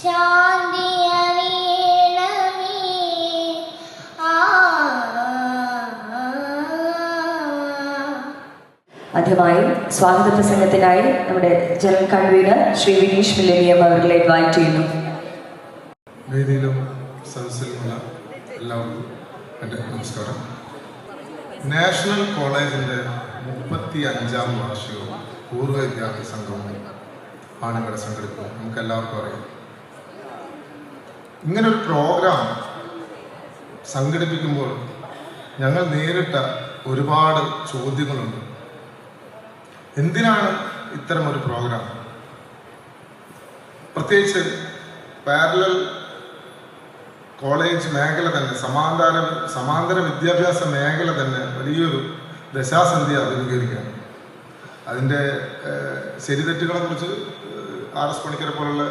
ആദ്യമായി സ്വാഗത പ്രസംഗത്തിനായി നമ്മുടെ general convener Shri Vineesh millennium അവരെ ഇൻവൈറ്റ് ചെയ്യുന്നു. വേദിയിലും സദസ്സിലുമുള്ള എല്ലാവർക്കും എൻ്റെ നമസ്കാരം. നാഷണൽ കോളേജിൻ്റെ 35ാം വാർഷികവും പൂർവ്വ വിദ്യാർത്ഥി സംഘവും ആണ് ഇവിടെ സംഘടിപ്പിക്കുന്നത്. നമുക്ക് എല്ലാവർക്കും അറിയാം. ഇങ്ങനൊരു പ്രോഗ്രാം സംഘടിപ്പിക്കുമ്പോൾ ഞങ്ങൾ നേരിട്ട ഒരുപാട് ചോദ്യങ്ങളുണ്ട്. എന്തിനാണ് ഇത്തരം ഒരു പ്രോഗ്രാം? പ്രത്യേകിച്ച് പാരലൽ കോളേജ് മേഖല തന്നെ, സമാന്തര വിദ്യാഭ്യാസ മേഖല തന്നെ വലിയൊരു ദശാസന്ധി അഭിമുഖീകരിക്കുകയാണ്. അതിൻ്റെ ശരിതെറ്റുകളെക്കുറിച്ച് RS പണിക്കരെ പോലുള്ള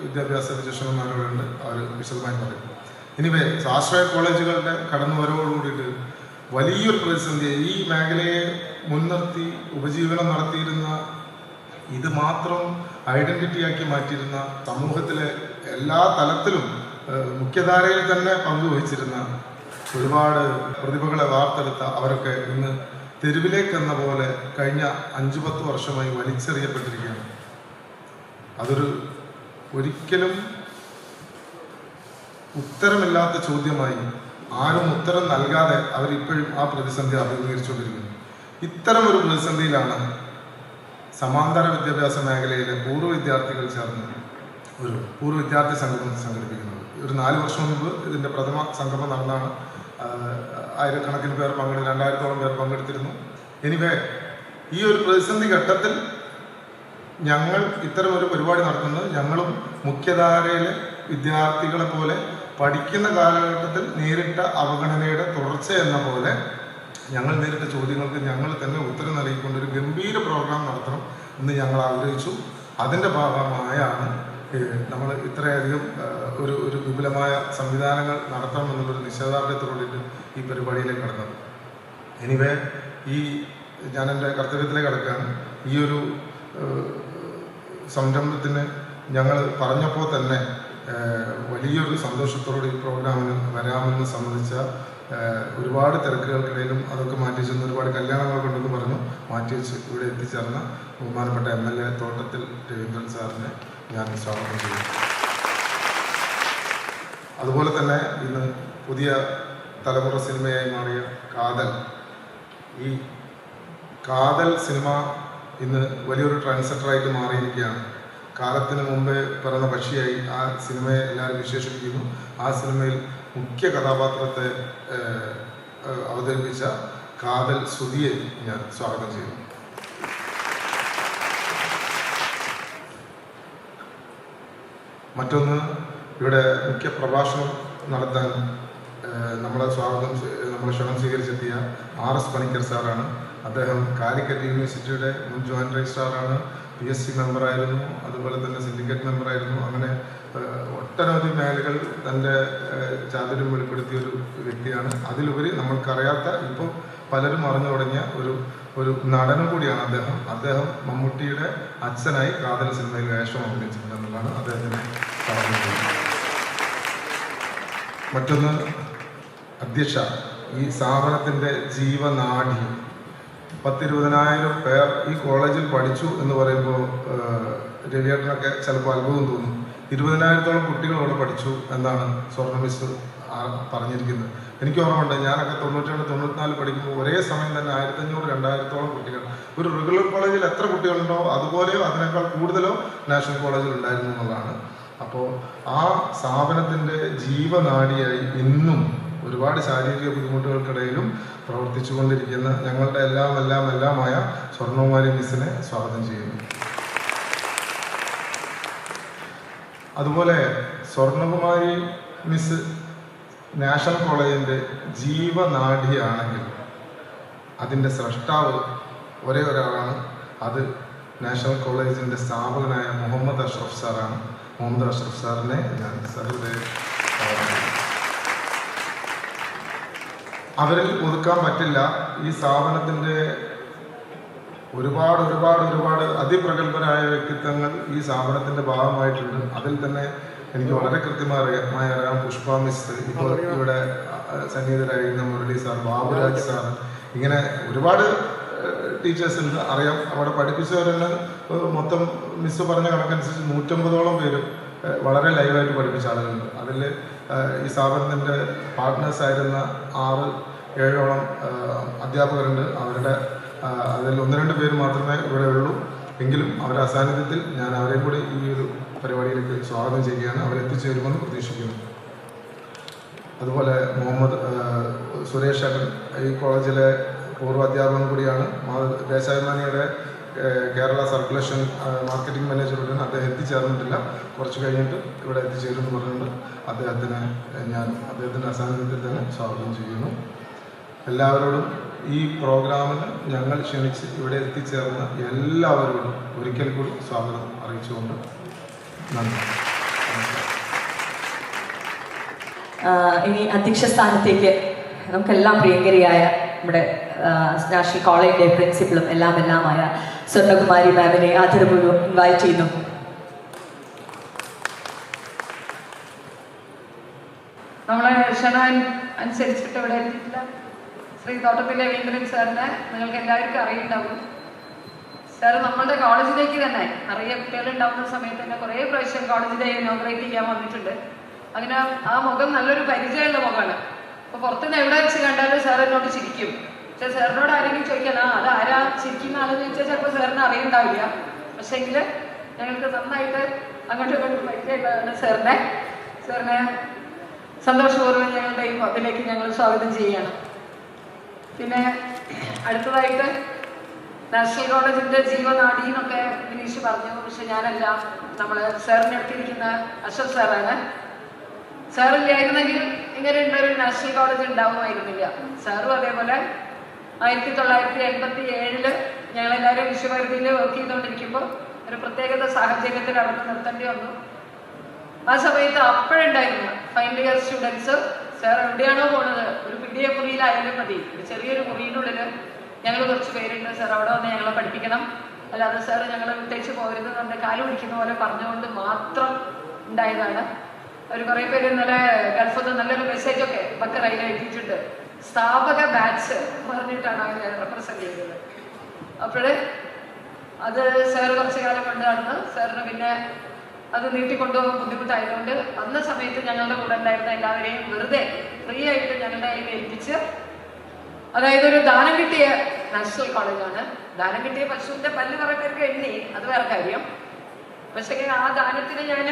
വിദ്യാഭ്യാസ വിചക്ഷണന്മാരുണ്ട്, അവർ വിശദമായി പറയും. എനിവേ, സ്വാശ്രയ കോളേജുകളുടെ കടന്നുവരവോട് കൂടിയിട്ട് വലിയൊരു പ്രതിസന്ധി ഈ മേഖലയെ മുൻനിർത്തി ഉപജീവനം നടത്തിയിരുന്ന, ഇത് മാത്രം ഐഡന്റിറ്റിയാക്കി മാറ്റിയിരുന്ന, സമൂഹത്തിലെ എല്ലാ തലത്തിലും മുഖ്യധാരയിൽ തന്നെ പങ്കുവഹിച്ചിരുന്ന ഒരുപാട് പ്രതിഭകളെ വാർത്തെടുത്ത അവരൊക്കെ ഇന്ന് തെരുവിലേക്കെന്ന പോലെ കഴിഞ്ഞ 5-10 വർഷമായി വലിച്ചെറിയപ്പെട്ടിരിക്കുകയാണ്. അതൊരു ഒരിക്കലും ഉത്തരമില്ലാത്ത ചോദ്യമായി, ആരും ഉത്തരം നൽകാതെ അവരിപ്പോഴും ആ പ്രതിസന്ധി അഭിമുഖീകരിച്ചുകൊണ്ടിരിക്കുന്നു. ഇത്തരം ഒരു പ്രതിസന്ധിയിലാണ് സമാന്തര വിദ്യാഭ്യാസ മേഖലയിലെ പൂർവ്വ വിദ്യാർത്ഥികൾ ചേർന്ന് ഒരു പൂർവ്വ വിദ്യാർത്ഥി സംഗമം സംഘടിപ്പിക്കുന്നത്. ഒരു 4 വർഷം മുമ്പ് ഇതിൻ്റെ പ്രഥമ സംഗമം നടന്നാണ്. ആയിരക്കണക്കിന് പേർ 2000-ഓളം പേർ പങ്കെടുത്തിരുന്നു. എനിവേ, ഈ ഒരു പ്രതിസന്ധി ഘട്ടത്തിൽ ഞങ്ങൾ ഇത്തരം ഒരു പരിപാടി നടത്തുന്നത് ഞങ്ങളും മുഖ്യധാരയിലെ വിദ്യാർത്ഥികളെ പോലെ പഠിക്കുന്ന കാലഘട്ടത്തിൽ നേരിട്ട അവഗണനയുടെ തുടർച്ച എന്ന പോലെ ഞങ്ങൾ നേരിട്ട ചോദ്യങ്ങൾക്ക് ഞങ്ങൾ തന്നെ ഉത്തരം നൽകിക്കൊണ്ട് ഒരു ഗംഭീര പ്രോഗ്രാം നടത്തണം എന്ന് ഞങ്ങൾ ആഗ്രഹിച്ചു. അതിൻ്റെ ഭാഗമായാണ് നമ്മൾ ഇത്രയധികം ഒരു വിപുലമായ സംവിധാനങ്ങൾ നടത്തണം എന്നുള്ളൊരു നിശ്ചയദാർഢ്യത്തോടുകൂടിയിട്ട് ഈ പരിപാടിയിലേക്ക് കടന്നത്. എനിവേ, ഞാൻ എൻ്റെ കർത്തവ്യത്തിലേക്ക് കടക്കുകയാണ്. ഈ ഒരു സംരംഭത്തിന് ഞങ്ങൾ പറഞ്ഞപ്പോൾ തന്നെ വലിയൊരു സന്തോഷത്തോടെ ഈ പ്രോഗ്രാമിന് വരാമെന്ന് സംബന്ധിച്ച ഒരുപാട് തിരക്കുകൾക്കിടയിലും അതൊക്കെ മാറ്റിവെച്ചെന്ന്, ഒരുപാട് കല്യാണങ്ങൾക്കുണ്ടെന്ന് പറഞ്ഞു മാറ്റിവെച്ച് ഇവിടെ എത്തിച്ചേർന്ന ബഹുമാനപ്പെട്ട MLA തോട്ടത്തിൽ രവീന്ദ്രൻ സാറിനെ ഞാൻ സ്വാഗതം ചെയ്യുന്നു. അതുപോലെ തന്നെ ഇന്ന് പുതിയ തലമുറ സിനിമയായി മാറിയ കാതൽ, ഈ കാതൽ സിനിമ ഇന്ന് വലിയൊരു ട്രാൻസ്ജെൻഡറായിട്ട് മാറിയിരിക്കുകയാണ്. കാലത്തിന് മുമ്പേ പിറന്ന പക്ഷിയായി ആ സിനിമയെ എല്ലാവരും വിശേഷിപ്പിക്കുന്നു. ആ സിനിമയിൽ മുഖ്യ കഥാപാത്രത്തെ അവതരിപ്പിച്ച കാതൽ ശ്രുതിയെ ഞാൻ സ്വാഗതം ചെയ്യുന്നു. മറ്റൊന്ന്, ഇവിടെ മുഖ്യ പ്രഭാഷണം നടത്താൻ നമ്മളെ ക്ഷണം സ്വീകരിച്ചെത്തിയ RS പണിക്കർ സാറാണ്. അദ്ദേഹം കാലിക്കറ്റ് യൂണിവേഴ്സിറ്റിയുടെ മുൻ ജോയിന്റ് രജിസ്ട്രാറാണ്, PSC മെമ്പറായിരുന്നു, അതുപോലെ തന്നെ സിൻഡിക്കേറ്റ് മെമ്പറായിരുന്നു. അങ്ങനെ ഒട്ടനവധി മേഖലകൾ തൻ്റെ ചാതുര്യം വെളിപ്പെടുത്തിയൊരു വ്യക്തിയാണ്. അതിലുപരി നമ്മൾക്കറിയാത്ത, ഇപ്പോൾ പലരും അറിഞ്ഞു തുടങ്ങിയ ഒരു നടനും കൂടിയാണ് അദ്ദേഹം മമ്മൂട്ടിയുടെ അച്ഛനായി കാതൽ സിനിമയിൽ വേഷം അഭിനയിച്ചിട്ടുണ്ട് എന്നുള്ളതാണ് അദ്ദേഹത്തിനെ പറഞ്ഞിട്ടുള്ളത്. മറ്റൊന്ന്, അധ്യക്ഷ, ഈ സ്ഥാപനത്തിൻ്റെ ജീവനാഡി, 10-20,000 പേർ ഈ കോളേജിൽ പഠിച്ചു എന്ന് പറയുമ്പോൾ രവിയേട്ടനൊക്കെ ചിലപ്പോൾ അത്ഭുതം തോന്നും. 20,000-ഓളം കുട്ടികൾ അവിടെ പഠിച്ചു എന്നാണ് സ്വർണ്ണ മിസ് പറഞ്ഞിരിക്കുന്നത്. എനിക്ക് ഓർമ്മയുണ്ട്, ഞാനൊക്കെ 92-94 പഠിക്കുമ്പോൾ ഒരേ സമയം തന്നെ 1500-2000-ഓളം കുട്ടികൾ. ഒരു റെഗുലർ കോളേജിൽ എത്ര കുട്ടികളുണ്ടോ അതുപോലെയോ അതിനേക്കാൾ കൂടുതലോ നാഷണൽ കോളേജിൽ ഉണ്ടായിരുന്നു എന്നുള്ളതാണ്. അപ്പോൾ ആ സ്ഥാപനത്തിൻ്റെ ജീവനാഡിയായി ഇന്നും ഒരുപാട് ശാരീരിക ബുദ്ധിമുട്ടുകൾക്കിടയിലും പ്രവർത്തിച്ചു കൊണ്ടിരിക്കുന്ന ഞങ്ങളുടെ എല്ലാമായ സ്വർണ്ണകുമാരി മിസ്സിനെ സ്വാഗതം ചെയ്യുന്നു. അതുപോലെ സ്വർണ്ണകുമാരി മിസ് നാഷണൽ കോളേജിൻ്റെ ജീവനാഡിയാണെങ്കിൽ അതിൻ്റെ സ്രഷ്ടാവ് ഒരേ ഒരാളാണ്. അത് നാഷണൽ കോളേജിൻ്റെ സ്ഥാപകനായ മുഹമ്മദ് അഷ്റഫ് സാറാണ്. മുഹമ്മദ് അഷ്റഫ് സാറിനെ ഞാൻ സഹൃദയം അവരിൽ ഒതുക്കാൻ പറ്റില്ല. ഈ സ്ഥാപനത്തിൻ്റെ ഒരുപാട് അതിപ്രഗത്ഭരായ വ്യക്തിത്വങ്ങൾ ഈ സ്ഥാപനത്തിൻ്റെ ഭാഗമായിട്ടുണ്ട്. അതിൽ തന്നെ എനിക്ക് വളരെ കൃത്യമായി അറിയാം. പുഷ്പ മിസ്, ഇപ്പോൾ ഇവിടെ സന്നിഹിതരായിരുന്ന മുരളി സാർ, ബാബുരാജ് സാർ, ഇങ്ങനെ ഒരുപാട് ടീച്ചേഴ്സ് ഉണ്ട് അറിയാം. അവിടെ പഠിപ്പിച്ചവരെല്ലാം മൊത്തം മിസ് പറഞ്ഞ കണക്കനുസരിച്ച് 150ഓളം പേര് വളരെ ലൈവായിട്ട് പഠിപ്പിച്ച ആളുകളുണ്ട്. അതിൽ ഈ സ്ഥാപനത്തിൻ്റെ പാർട്ട്നേഴ്സായിരുന്ന 6-7ഓളം അധ്യാപകരുണ്ട്. അവരുടെ അതിൽ 1-2 പേര് മാത്രമേ ഇവിടെ ഉള്ളൂ. എങ്കിലും അവരുടെ അസാന്നിധ്യത്തിൽ ഞാൻ അവരെയും കൂടി ഈ ഒരു പരിപാടിയിലേക്ക് സ്വാഗതം ചെയ്യുകയാണ്. അവരെത്തിച്ചേരുമെന്ന് പ്രതീക്ഷിക്കുന്നു. അതുപോലെ സുരേഷ് അകൻ ഈ കോളേജിലെ പൂർവ്വ അധ്യാപകൻ കൂടിയാണ്. ദേശാഭിമാനിയുടെ കേരള സർക്കുലേഷൻ മാർക്കറ്റിംഗ് മാനേജറുடன் അദ്ദേഹം എത്തിച്ചേർന്നിട്ടില്ല. കുറച്ച് കഴിഞ്ഞിട്ട് ഇവിടെ എത്തിച്ചേരുമെന്ന് പറഞ്ഞുകൊണ്ട് അദ്ദേഹത്തിൻ്റെ അസാന്നിധ്യത്തിൽ തന്നെ സ്വാഗതം ചെയ്യുന്നു. എല്ലാവരോടും ഈ പ്രോഗ്രാമിന് ഞങ്ങൾ ക്ഷണിച്ച് ഇവിടെ എത്തിച്ചേർന്ന എല്ലാവരോടും ഒരിക്കൽ കൂടി സ്വാഗതം അറിയിച്ചുകൊണ്ട് നന്ദി. ഇനി അധ്യക്ഷ സ്ഥാനത്തേക്ക് നമുക്കെല്ലാം പ്രിയങ്കരിയായ നമ്മുടെ നാഷണൽ കോളേജിലെ പ്രിൻസിപ്പളും എല്ലാമായ സ്വർണ്ണകുമാരി മാമിനെ ആദരപൂർവ്വം ഇൻവൈറ്റ് ചെയ്യുന്നു. നമ്മളെ ക്ഷണം അനുസരിച്ചിട്ട് ഇവിടെ എത്തിയിട്ടില്ല ശ്രീ തോട്ടത്തിലെ രവീന്ദ്രൻ സാറിനെ നിങ്ങൾക്ക് എല്ലാവർക്കും അറിയുണ്ടാവും. സാർ നമ്മളുടെ കോളേജിലേക്ക് തന്നെ നിറയെ കുട്ടികളുണ്ടാവുന്ന സമയത്ത് തന്നെ കുറേ പ്രാവശ്യം കോളേജിലെ ഇനോഗ്രേറ്റ് ചെയ്യാൻ വന്നിട്ടുണ്ട്. അങ്ങനെ ആ മുഖം നല്ലൊരു പരിചയമുള്ള മുഖമാണ്. അപ്പോൾ പുറത്തുനിന്ന് എവിടെ വെച്ച് കണ്ടാലും സാർ എന്നോട് ചിരിക്കും. പക്ഷെ സാറിനോട് ആരെങ്കിലും ചോദിക്കാൻ അത് ആരാ ചിരിക്കുന്ന ആളെന്ന് ചോദിച്ചാൽ ചിലപ്പോൾ സാറിന് അറിയുണ്ടാവില്ല. പക്ഷേങ്കിൽ ഞങ്ങൾക്ക് നന്നായിട്ട് അങ്ങോട്ടും ഇങ്ങോട്ടും പരിചയമുള്ളതാണ് സാറിനെ സന്തോഷപൂർവ്വം ഞങ്ങളുടെ ഈ അതിലേക്ക് ഞങ്ങൾ സ്വാഗതം ചെയ്യുകയാണ്. പിന്നെ അടുത്തതായിട്ട് നാഷണൽ കോളേജിൻ്റെ ജീവനാഡി എന്നൊക്കെ വിനീഷ് പറഞ്ഞു. പക്ഷെ ഞാനല്ല, നമ്മൾ സാറിൻ്റെ അടുത്തിരിക്കുന്ന അശ്വത് സാറാണ്. സാറില്ലായിരുന്നെങ്കിൽ ഇങ്ങനെയുള്ളൊരു നാഷണൽ കോളേജ് ഉണ്ടാവുമായിരുന്നില്ല. സാറും അതേപോലെ 1987 ഞങ്ങളെല്ലാവരും വിശ്വഭാരതിയിൽ വർക്ക് ചെയ്തുകൊണ്ടിരിക്കുമ്പോൾ ഒരു പ്രത്യേകത സാഹചര്യത്തിൽ അവിടെ നിർത്തേണ്ടി വന്നു. ആ സമയത്ത് അപ്പോഴുണ്ടായിരുന്നു ഫൈനൽ ഇയർ സ്റ്റുഡൻസ് സാർ എവിടെയാണോ പോകുന്നത് ഒരു പിടിയ മുറിയിലായാലും മതി, ചെറിയൊരു മുറിയിനുള്ളിൽ ഞങ്ങൾ കുറച്ച് പേരുണ്ട്, സാർ അവിടെ വന്ന് ഞങ്ങളെ പഠിപ്പിക്കണം, അല്ലാതെ സാർ ഞങ്ങളെ വിട്ടേച്ച് പോകരുത് നമ്മുടെ കാല് പിടിക്കുന്ന പോലെ പറഞ്ഞുകൊണ്ട് മാത്രം ഉണ്ടായതാണ്. അവർ കുറേ പേര് ഇന്നലെ ഗൾഫിൽ നിന്ന് നല്ലൊരു മെസ്സേജൊക്കെ ബക്കറയിൽ എഴുതിയിട്ടുണ്ട്. സ്ഥാപക ബാച്ച് പറഞ്ഞിട്ടാണ് അവർ റെപ്രസെന്റ് ചെയ്തത്. അപ്പോൾ അത് സാർ കുറച്ച് കാലം കൊണ്ട് നടന്ന് സാറിന് പിന്നെ അത് നീട്ടിക്കൊണ്ടുപോകാൻ ബുദ്ധിമുട്ടായതുകൊണ്ട് അന്ന സമയത്ത് ഞങ്ങളുടെ കൂടെ ഉണ്ടായിരുന്ന എല്ലാവരെയും വെറുതെ ഫ്രീ ആയിട്ട് ഞങ്ങളുടെ കയ്യിൽ ഏൽപ്പിച്ച്, അതായത് ഒരു ദാനം കിട്ടിയ നാഷണൽ കോളേജാണ്. ദാനം കിട്ടിയ പശുവിൻ്റെ പല്ല് കുറേ പേർക്ക് എണ്ണി, അത് വേറെ കാര്യം. പക്ഷേ ആ ദാനത്തിന് ഞാൻ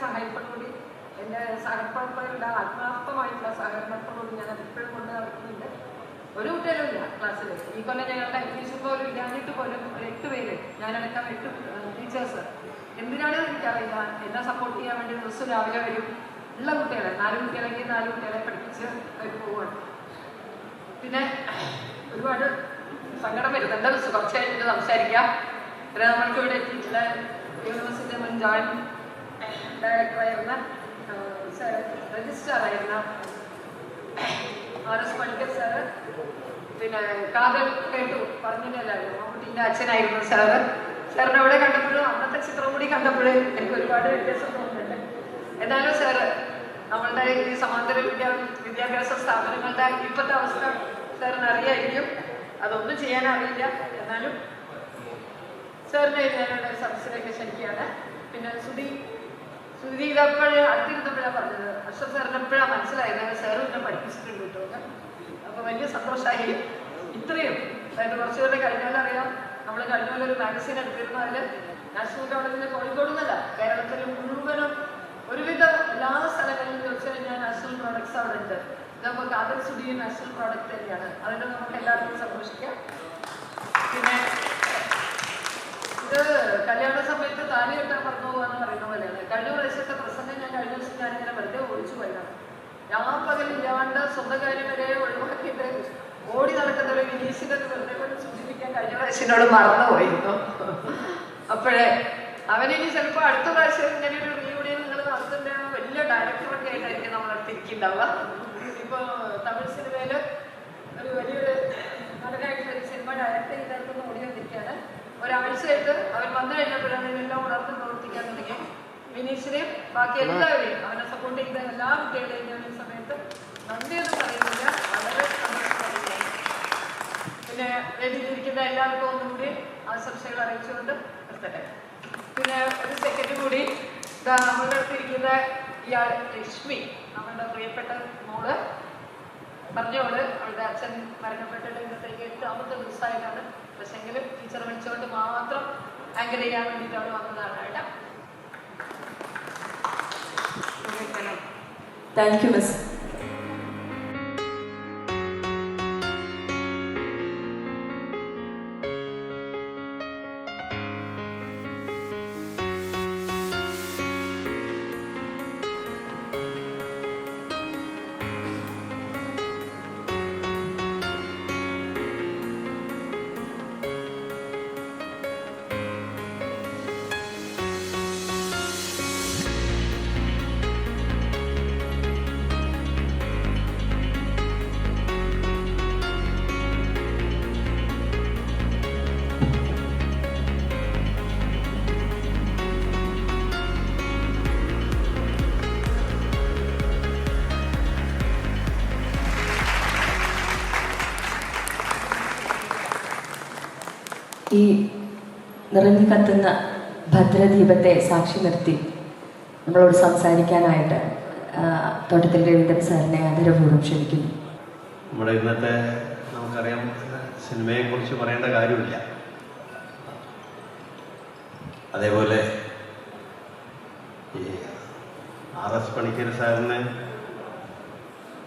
സഹായത്തോടുകൂടി എൻ്റെ സഹപ്രവർത്തകരുടെ ആത്മാർത്ഥമായിട്ടുള്ള സഹകരണത്തോടുകൂടി ഞാൻ അതിപ്പോഴും കൊണ്ട് നടക്കുന്നുണ്ട്. ഒരു കുട്ടികളും ഇല്ല ക്ലാസ്സിൽ. ഈ കൊല്ലം ഞങ്ങളുടെ അഡ്മിഷൻ പോലും ഇല്ലാഞ്ഞിട്ട് പോലും 8 പേര്, ഞാനടക്കം 8 ടീച്ചേഴ്സ്, എന്തിനാണെന്ന് എനിക്കറിയില്ല, എന്നെ സപ്പോർട്ട് ചെയ്യാൻ വേണ്ടി ദിവസം രാവിലെ വരും. ഉള്ള കുട്ടികളെ 4 കുട്ടികളെങ്കിൽ 4 കുട്ടികളെ പഠിപ്പിച്ച് അവർ പോവുകയാണ്. പിന്നെ ഒരുപാട് സങ്കടം വരുന്നുണ്ട്. കുറച്ച് കഴിഞ്ഞിട്ട് സംസാരിക്കാം. നമ്മൾക്ക് ഇവിടെ എത്തിയിട്ടുള്ള യൂണിവേഴ്സിറ്റി മുൻ ജോയിന്റ് ഡയറക്ടറായിരുന്ന രജിസ്ട്രാറായിരുന്ന RS പണിക്കർ സാറ്, പിന്നെ കാതൽ കേട്ടു പറഞ്ഞില്ലല്ലോ മമ്മൂട്ടിൻ്റെ അച്ഛനായിരുന്നു സാറ്. സാറിനെ അവിടെ കണ്ടപ്പോഴും അന്നത്തെ ചിത്രം കൂടി കണ്ടപ്പോഴും എനിക്ക് ഒരുപാട് വ്യത്യാസം തോന്നുന്നുണ്ട്. എന്നാലും സാറ് നമ്മളുടെ ഈ സമാന്തര വിദ്യാഭ്യാസ സ്ഥാപനങ്ങളുടെ ഇപ്പോഴത്തെ അവസ്ഥ സാറിന് അറിയായിരിക്കും. അതൊന്നും ചെയ്യാൻ അറിയില്ല. എന്നാലും സാറിനെ ഞാനിവിടെ സദസ്സിലേക്ക് ക്ഷണിക്കുകയാണ്. പിന്നെ സുധി ഇതപ്പോഴും അടുത്തിരുന്നപ്പോഴാണ് പറഞ്ഞത്, അശ്വത് സാറിന് എപ്പോഴാണ് മനസ്സിലായത് സാറും എന്നെ പഠിപ്പിച്ചിട്ടുണ്ട് കേട്ടോ. അപ്പോൾ വലിയ സന്തോഷമായി. ഇത്രയും അതായത് കുറച്ചുകൂടെ കഴിഞ്ഞാലറിയാം, നമ്മൾ കഴിഞ്ഞ പോലെ ഒരു മാഗസീൻ എടുത്തിരുന്നു. അതിൽ നാഷണൽ കോളേജിലെ കോഴിക്കോട് എന്നല്ല, കേരളത്തിൽ മുഴുവനും ഒരുവിധം എല്ലാ സ്ഥലങ്ങളിലും ചോദിച്ചു കഴിഞ്ഞാൽ നാഷണൽ പ്രോഡക്ട്സ് അവിടെ ഉണ്ട്. ഇതപ്പോൾ കാതൽ സുധി നാഷണൽ പ്രോഡക്റ്റ് തന്നെയാണ്. അതിന് നമുക്ക് എല്ലാവർക്കും സന്തോഷിക്കാം. പിന്നെ ഇത് കല്യാണ സമയത്ത് താലി കെട്ടാൻ പറഞ്ഞു പോകാന്ന് പറയുന്ന പോലെയാണ്. കഴിഞ്ഞ പ്രാവശ്യത്തെ പ്രസംഗം കഴിഞ്ഞ ദിവസം ഞാനിങ്ങനെ വെറുതെ ഓടിച്ചു പോയതാണ്. പകലില്ലാണ്ട് സ്വന്തം കാര്യം വരെ ഒഴിവാക്കിയിട്ട് ഓടി നടക്കുന്ന ഒരു വിനീഷിന്റെ കൊച്ചിനോട് മറന്നുപോയിരുന്നു. അപ്പോഴേ അവനിനി ചിലപ്പോൾ അടുത്ത പ്രാവശ്യം ഇങ്ങനെ ഒരു റീയൂണിയൻ നിങ്ങൾ നടത്തേണ്ട വലിയ ഡയറക്ടറൊക്കെ ആയിട്ടായിരിക്കും നമ്മളടുത്തിരിക്കുന്നുണ്ടാവുക. ഇപ്പോൾ തമിഴ് സിനിമയിൽ ഒരു വലിയൊരു നടനായിട്ട് സിനിമ ഡയറക്റ്റ് ചെയ്തെടുക്കുന്ന ഓടി വന്നിരിക്കുകയാണ്. ഒരാഴ്ചയായിട്ട് അവൻ വന്നു കഴിഞ്ഞപ്പോഴാണ് ഇതെല്ലാം ഉണർന്ന് പ്രവർത്തിക്കാൻ തുടങ്ങി. വിനീഷിനെയും ബാക്കി എല്ലാവരെയും അവനെ സപ്പോർട്ട് ചെയ്ത എല്ലാ കുട്ടികളെയും ഞാൻ ഈ സമയത്ത് നന്ദിയൊന്നും പറയുന്നില്ല, വളരെ സന്തോഷമായിരിക്കും. പിന്നെ വേദിയിലിരിക്കുന്ന എല്ലാവർക്കും ഒന്നും കൂടി ആശംസകൾ അറിയിച്ചുകൊണ്ട് നിർത്തട്ടെ. പിന്നെ ഒരു സെക്കൻഡ് കൂടി നമ്മളുടെ അടുത്തിരിക്കുന്ന ഇയാൾ ലക്ഷ്മി, നമ്മളുടെ പ്രിയപ്പെട്ട മോള് പറഞ്ഞോള്, അവളുടെ അച്ഛൻ മരണപ്പെട്ടിട്ട് ഇന്നത്തേക്ക് 8ാമത്തെ ദിവസമായിട്ടാണ്. പക്ഷെങ്കിലും ടീച്ചർ വിളിച്ചുകൊണ്ട് മാത്രം ആങ്കർ ചെയ്യാൻ വേണ്ടിയിട്ട് അവിടെ വന്നതാണ് കേട്ടോ. Thank you miss. ഈ നിറഞ്ഞു കത്തുന്ന ഭദ്രദീപത്തെ സാക്ഷി നിർത്തി നമ്മളോട് സംസാരിക്കാനായിട്ട് തോട്ടത്തിൽ രവീന്ദ്രൻ സാറിനെ ആദരപൂർവ്വം ക്ഷണിക്കുന്നു. നമ്മുടെ ഇന്നത്തെ നമുക്കറിയാം, സിനിമയെക്കുറിച്ച് പറയേണ്ട കാര്യമില്ല. അതേപോലെ ഈ RS പണിക്കർ സാറിനെ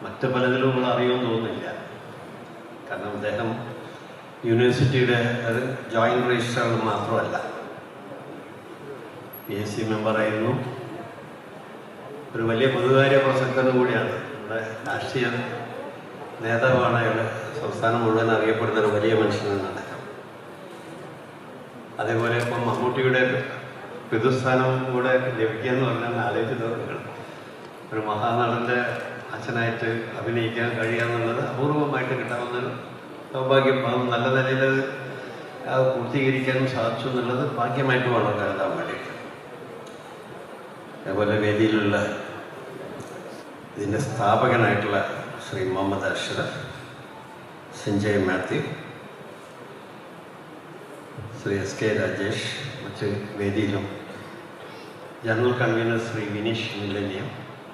മറ്റ് പലതിലും നമ്മൾ അറിയുമെന്ന് തോന്നുന്നില്ല. കാരണം അദ്ദേഹം യൂണിവേഴ്സിറ്റിയുടെ ഒരു ജോയിൻറ്റ് രജിസ്ട്രാർ മാത്രമല്ല, PSC മെമ്പറായിരുന്നു. ഒരു വലിയ പൊതുകാര്യ പ്രസക്തനും കൂടിയാണ്. നമ്മുടെ രാഷ്ട്രീയ നേതാവാണ് അയാൾ. സംസ്ഥാനം മുഴുവൻ അറിയപ്പെടുന്ന ഒരു വലിയ മനുഷ്യനെന്നടക്കം. അതേപോലെ ഇപ്പം മമ്മൂട്ടിയുടെ പിതൃസ്ഥാനം കൂടെ ലഭിക്കുക എന്ന് പറഞ്ഞാൽ ആലോചിച്ച് തോന്നുകൾ. ഒരു മഹാനടൻ്റെ അച്ഛനായിട്ട് അഭിനയിക്കാൻ കഴിയുക എന്നുള്ളത് അപൂർവമായിട്ട് കിട്ടാവുന്നൊരു സൗഭാഗ്യം. നല്ല നിലയിൽ പൂർത്തീകരിക്കാനും സാധിച്ചു എന്നുള്ളത് ഭാഗ്യമായിട്ട് വേണം കരുതാൻ വേണ്ടിയിട്ട്. അതേപോലെ വേദിയിലുള്ള ഇതിൻ്റെ സ്ഥാപകനായിട്ടുള്ള ശ്രീ മുഹമ്മദ് അഷ്റഫ്, സഞ്ജയ് മാത്യു, ശ്രീ SK രാജേഷ്, മറ്റ് വേദിയിലും general convener Shri Vineesh millennium,